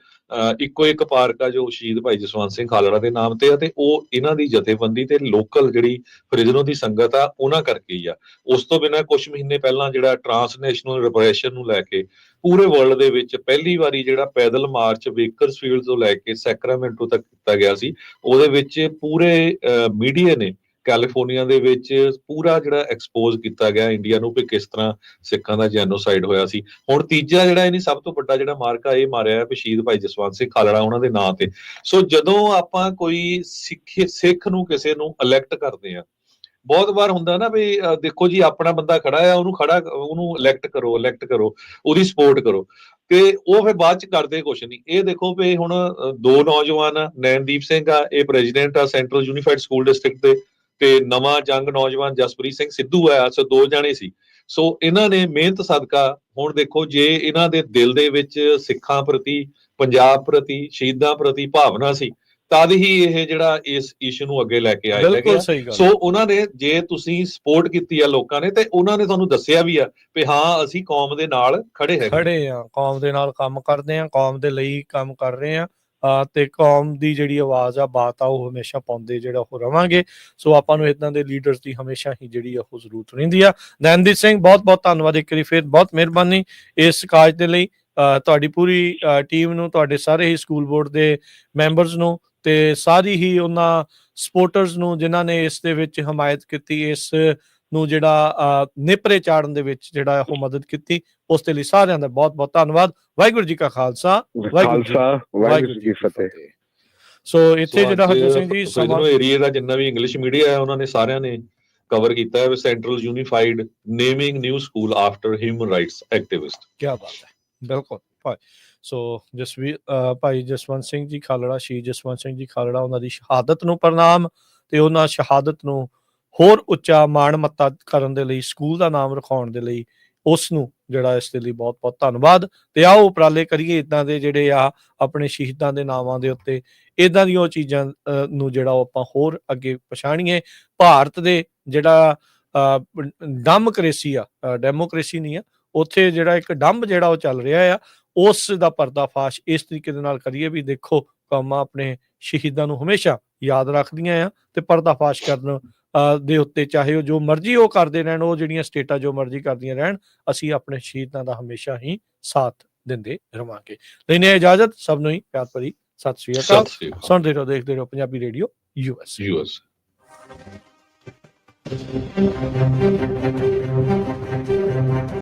S2: ਇੱਕੋ ਇੱਕ ਪਾਰਕ ਆ ਜੋ ਸ਼ਹੀਦ ਭਾਈ ਜਸਵੰਤ ਸਿੰਘ ਖਾਲੜਾ ਦੇ ਨਾਮ ਤੇ ਆ, ਤੇ ਉਹ ਇਹਨਾਂ ਦੀ ਜਥੇਬੰਦੀ ਤੇ ਲੋਕਲ ਜਿਹੜੀ ਫਰਿਜ਼ਨੋ ਦੀ ਸੰਗਤ ਆ ਉਹਨਾਂ ਕਰਕੇ ਹੀ ਆ। ਉਸ ਤੋਂ ਬਿਨਾਂ ਕੁਝ ਮਹੀਨੇ ਪਹਿਲਾਂ ਜਿਹੜਾ ਟਰਾਂਸਨੈਸ਼ਨਲ ਰਿਪਰੈਸ਼ਨ ਨੂੰ ਲੈ ਕੇ ਪੂਰੇ ਵਰਲਡ ਦੇ ਵਿੱਚ ਪਹਿਲੀ ਵਾਰੀ ਜਿਹੜਾ ਪੈਦਲ ਮਾਰਚ ਬੇਕਰਸਫੀਲਡ ਤੋਂ ਲੈ ਕੇ ਸੈਕਰਾਮੈਂਟੋ ਤੱਕ ਕੀਤਾ ਗਿਆ ਸੀ, ਉਹਦੇ ਵਿੱਚ ਪੂਰੇ ਮੀਡੀਆ ਨੇ ਕੈਲੀਫੋਰਨੀਆ ਦੇ ਵਿੱਚ ਪੂਰਾ ਜਿਹੜਾ ਐਕਸਪੋਜ਼ ਕੀਤਾ ਗਿਆ ਇੰਡੀਆ ਨੂੰ ਕਿ ਕਿਸ ਤਰ੍ਹਾਂ ਸਿੱਖਾਂ ਦਾ ਜੈਨੋਸਾਈਡ ਹੋਇਆ ਸੀ। ਹੁਣ ਤੀਜਾ ਜਿਹੜਾ ਇਹਨੀ ਸਭ ਤੋਂ ਵੱਡਾ ਜਿਹੜਾ ਮਾਰਕਾ ਇਹ ਮਾਰਿਆ ਹੈ ਸ਼ਹੀਦ ਭਾਈ ਜਸਵੰਤ ਸਿੰਘ ਖਾਲੜਾ ਉਹਨਾਂ ਦੇ ਨਾਂ ਤੇ। ਸੋ ਜਦੋਂ ਆਪਾਂ ਕੋਈ ਸਿੱਖ ਨੂੰ ਕਿਸੇ ਨੂੰ ਇਲੈਕਟ ਕਰਦੇ ਆ, ਬਹੁਤ ਵਾਰ ਹੁੰਦਾ ਨਾ ਵੀ ਦੇਖੋ ਜੀ ਆਪਣਾ ਬੰਦਾ ਖੜਾ ਆ, ਉਹਨੂੰ ਇਲੈਕਟ ਕਰੋ ਉਹਦੀ ਸਪੋਰਟ ਕਰੋ, ਤੇ ਉਹ ਫਿਰ ਬਾਅਦ ਚ ਕਰਦੇ ਕੁਛ ਨਹੀਂ। ਇਹ ਦੇਖੋ ਵੀ ਹੁਣ ਦੋ ਨੌਜਵਾਨ ਆ, ਨੈਣਦੀਪ ਸਿੰਘ ਆ, ਇਹ ਪ੍ਰੈਜ਼ੀਡੈਂਟ ਆ ਸੈਂਟਰਲ ਯੂਨੀਫਾਈਡ ਸਕੂਲ ਡਿਸਟ੍ਰਿਕਟ ਦੇ, ਤੇ ਨਵਾਂ ਜੰਗ ਨੌਜਵਾਨ ਜਸਪ੍ਰੀਤ ਸਿੰਘ ਸਿੱਧੂ ਆ। ਸੋ ਦੋ ਜਾਣੇ ਸੀ। ਸੋ ਇਹਨਾਂ ਨੇ ਮਿਹਨਤ ਸਦਕਾ ਹੁਣ ਦੇਖੋ ਜੇ ਇਹਨਾਂ ਦੇ ਦਿਲ ਦੇ ਵਿੱਚ ਸਿੱਖਾਂ ਪ੍ਰਤੀ, ਪੰਜਾਬ ਪ੍ਰਤੀ, ਸ਼ਹੀਦਾਂ ਪ੍ਰਤੀ ਭਾਵਨਾ ਸੀ, ਤਦ ਹੀ ਇਹ ਜਿਹੜਾ ਇਸ ਇਸ਼ੂ ਨੂੰ ਅੱਗੇ ਲੈ ਕੇ ਆਏ ਹੈਗੇ ਆ। ਸੋ ਉਹਨਾਂ ਨੇ ਜੇ ਤੁਸੀਂ ਸਪੋਰਟ ਕੀਤੀ ਆ ਲੋਕਾਂ ਨੇ, ਤੇ ਉਹਨਾਂ ਨੇ ਤੁਹਾਨੂੰ ਦੱਸਿਆ ਵੀ ਆ ਵੀ ਹਾਂ ਅਸੀਂ ਕੌਮ ਦੇ ਨਾਲ ਖੜੇ
S1: ਆ, ਕੌਮ ਦੇ ਨਾਲ ਕੰਮ ਕਰਦੇ ਆ, ਕੌਮ ਦੇ ਲਈ ਕੰਮ ਕਰ ਰਹੇ ਆ, ਤੇ ਕੌਮ ਦੀ ਜਿਹੜੀ ਆਵਾਜ਼ ਆ, ਬਾਤ ਆ, ਉਹ ਹਮੇਸ਼ਾ ਪਾਉਂਦੇ ਜਿਹੜਾ ਉਹ ਰਵਾਂਗੇ। ਸੋ ਆਪਾਂ ਨੂੰ ਇਦਾਂ ਦੇ ਲੀਡਰਸ ਦੀ ਹਮੇਸ਼ਾ ਹੀ ਜਿਹੜੀ ਉਹ ਜ਼ਰੂਰਤ ਰਹਿੰਦੀ ਆ। ਨੈਣਦੀਪ ਸਿੰਘ ਬਹੁਤ ਬਹੁਤ ਧੰਨਵਾਦ ਇੱਕ ਵਾਰੀ ਫਿਰ, ਬਹੁਤ ਮਿਹਰਬਾਨੀ ਇਸ ਕਾਜ ਦੇ ਲਈ। ਤੁਹਾਡੀ ਪੂਰੀ ਟੀਮ ਨੂੰ, ਤੁਹਾਡੇ ਸਾਰੇ ਹੀ ਸਕੂਲ ਬੋਰਡ ਦੇ ਮੈਂਬਰਸ ਨੂੰ, ਤੇ ਸਾਰੀ ਹੀ ਉਹਨਾਂ ਸਪੋਰਟਰਸ ਨੂੰ ਜਿਨ੍ਹਾਂ ਨੇ ਇਸ ਦੇ ਵਿੱਚ ਹਮਾਇਤ ਕੀਤੀ, ਇਸ ਨੂੰ ਜਿਹੜਾ ਨੇਪਰੇ ਚਾੜਨ ਦੇ ਵਿੱਚ ਜਿਹੜਾ ਉਹ ਮਦਦ ਕੀਤੀ, ਉਸ ਦੇ ਲਈ ਸਾਰਿਆਂ ਦਾ ਬਹੁਤ ਬਹੁਤ ਧੰਨਵਾਦ। ਵਾਹਿਗੁਰੂ ਜੀ ਕਾ ਖਾਲਸਾ, ਵਾਹਿਗੁਰੂ ਜੀ ਕੀ ਫਤਿਹ। ਸੋ ਇੱਥੇ ਜਿਹੜਾ ਹਰਜੋਤ ਸਿੰਘ ਜੀ
S2: ਫਰਿਜ਼ਨੋ ਏਰੀਆ ਦਾ ਜਿੰਨਾ ਵੀ ਇੰਗਲਿਸ਼ ਮੀਡੀਆ ਹੈ ਉਹਨਾਂ ਨੇ ਸਾਰਿਆਂ ਨੇ ਕਵਰ ਕੀਤਾ ਹੈ। Central unified naming new school after human rights activist.
S1: ਕੀ ਬਾਤ ਹੈ, ਬਿਲਕੁਲ। ਸੋ ਭਾਈ ਜਸਵੰਤ ਸਿੰਘ ਜੀ ਖਾਲੜਾ, ਸ਼ਹੀਦ ਜਸਵੰਤ ਸਿੰਘ ਜੀ ਖਾਲੜਾ, ਉਹਨਾਂ ਦੀ ਸ਼ਹਾਦਤ ਨੂੰ ਪ੍ਰਣਾਮ, ਤੇ ਉਹਨਾਂ ਸ਼ਹਾਦਤ ਨੂੰ ਹੋਰ ਉੱਚਾ ਮਾਣ ਮੱਤਾ ਕਰਨ ਦੇ ਲਈ, ਸਕੂਲ ਦਾ ਨਾਮ ਰਖਾਉਣ ਦੇ ਲਈ ਉਸ ਨੂੰ ਜਿਹੜਾ ਇਸ ਦੇ ਲਈ ਬਹੁਤ ਬਹੁਤ ਧੰਨਵਾਦ। ਤੇ ਆਓ ਉਪਰਾਲੇ ਕਰੀਏ ਇਦਾਂ ਦੇ ਜਿਹੜੇ ਆ ਆਪਣੇ ਸ਼ਹੀਦਾਂ ਦੇ ਨਾਵਾਂ ਦੇ ਉੱਤੇ, ਇਦਾਂ ਦੀਆਂ ਉਹ ਚੀਜ਼ਾਂ ਨੂੰ ਜਿਹੜਾ ਉਹ ਆਪਾਂ ਹੋਰ ਅੱਗੇ ਪਛਾਣੀਏ। ਭਾਰਤ ਦੇ ਜਿਹੜਾ ਡੈਮੋਕ੍ਰੇਸੀ ਆ, ਡੈਮੋਕ੍ਰੇਸੀ ਨਹੀਂ ਆ, ਉੱਥੇ ਜਿਹੜਾ ਇੱਕ ਡੰਬ ਜਿਹੜਾ ਉਹ ਚੱਲ ਰਿਹਾ ਆ, ਉਸ ਦਾ ਪਰਦਾਫਾਸ਼ ਇਸ ਤਰੀਕੇ ਦੇ ਨਾਲ ਕਰੀਏ ਵੀ ਦੇਖੋ ਕੌਮਾਂ ਆਪਣੇ ਸ਼ਹੀਦਾਂ ਨੂੰ ਹਮੇਸ਼ਾ ਯਾਦ ਰੱਖਦੀਆਂ ਆ, ਤੇ ਪਰਦਾਫਾਸ਼ ਕਰਨ ਦੇ ਉੱਤੇ ਚਾਹੇ ਉਹ ਜੋ ਮਰਜ਼ੀ ਉਹ ਕਰਦੇ ਰਹਿਣ, ਉਹ ਜਿਹੜੀਆਂ ਸਟੇਟਾਂ ਜੋ ਮਰਜ਼ੀ ਕਰਦੀਆਂ ਰਹਿਣ, ਅਸੀਂ ਆਪਣੇ ਸ਼ਹੀਦਾਂ ਦਾ ਹਮੇਸ਼ਾ ਹੀ ਸਾਥ ਦਿੰਦੇ ਰਵਾਂਗੇ। ਲੈਣੇ ਇਜਾਜ਼ਤ, ਸਭ ਨੂੰ ਹੀ ਪਿਆਰ ਭਰੀ ਸਤਿ ਸ੍ਰੀ ਅਕਾਲ। ਸੁਣਦੇ ਰਹੋ, ਦੇਖਦੇ ਰਹੋ ਪੰਜਾਬੀ ਰੇਡੀਓ US।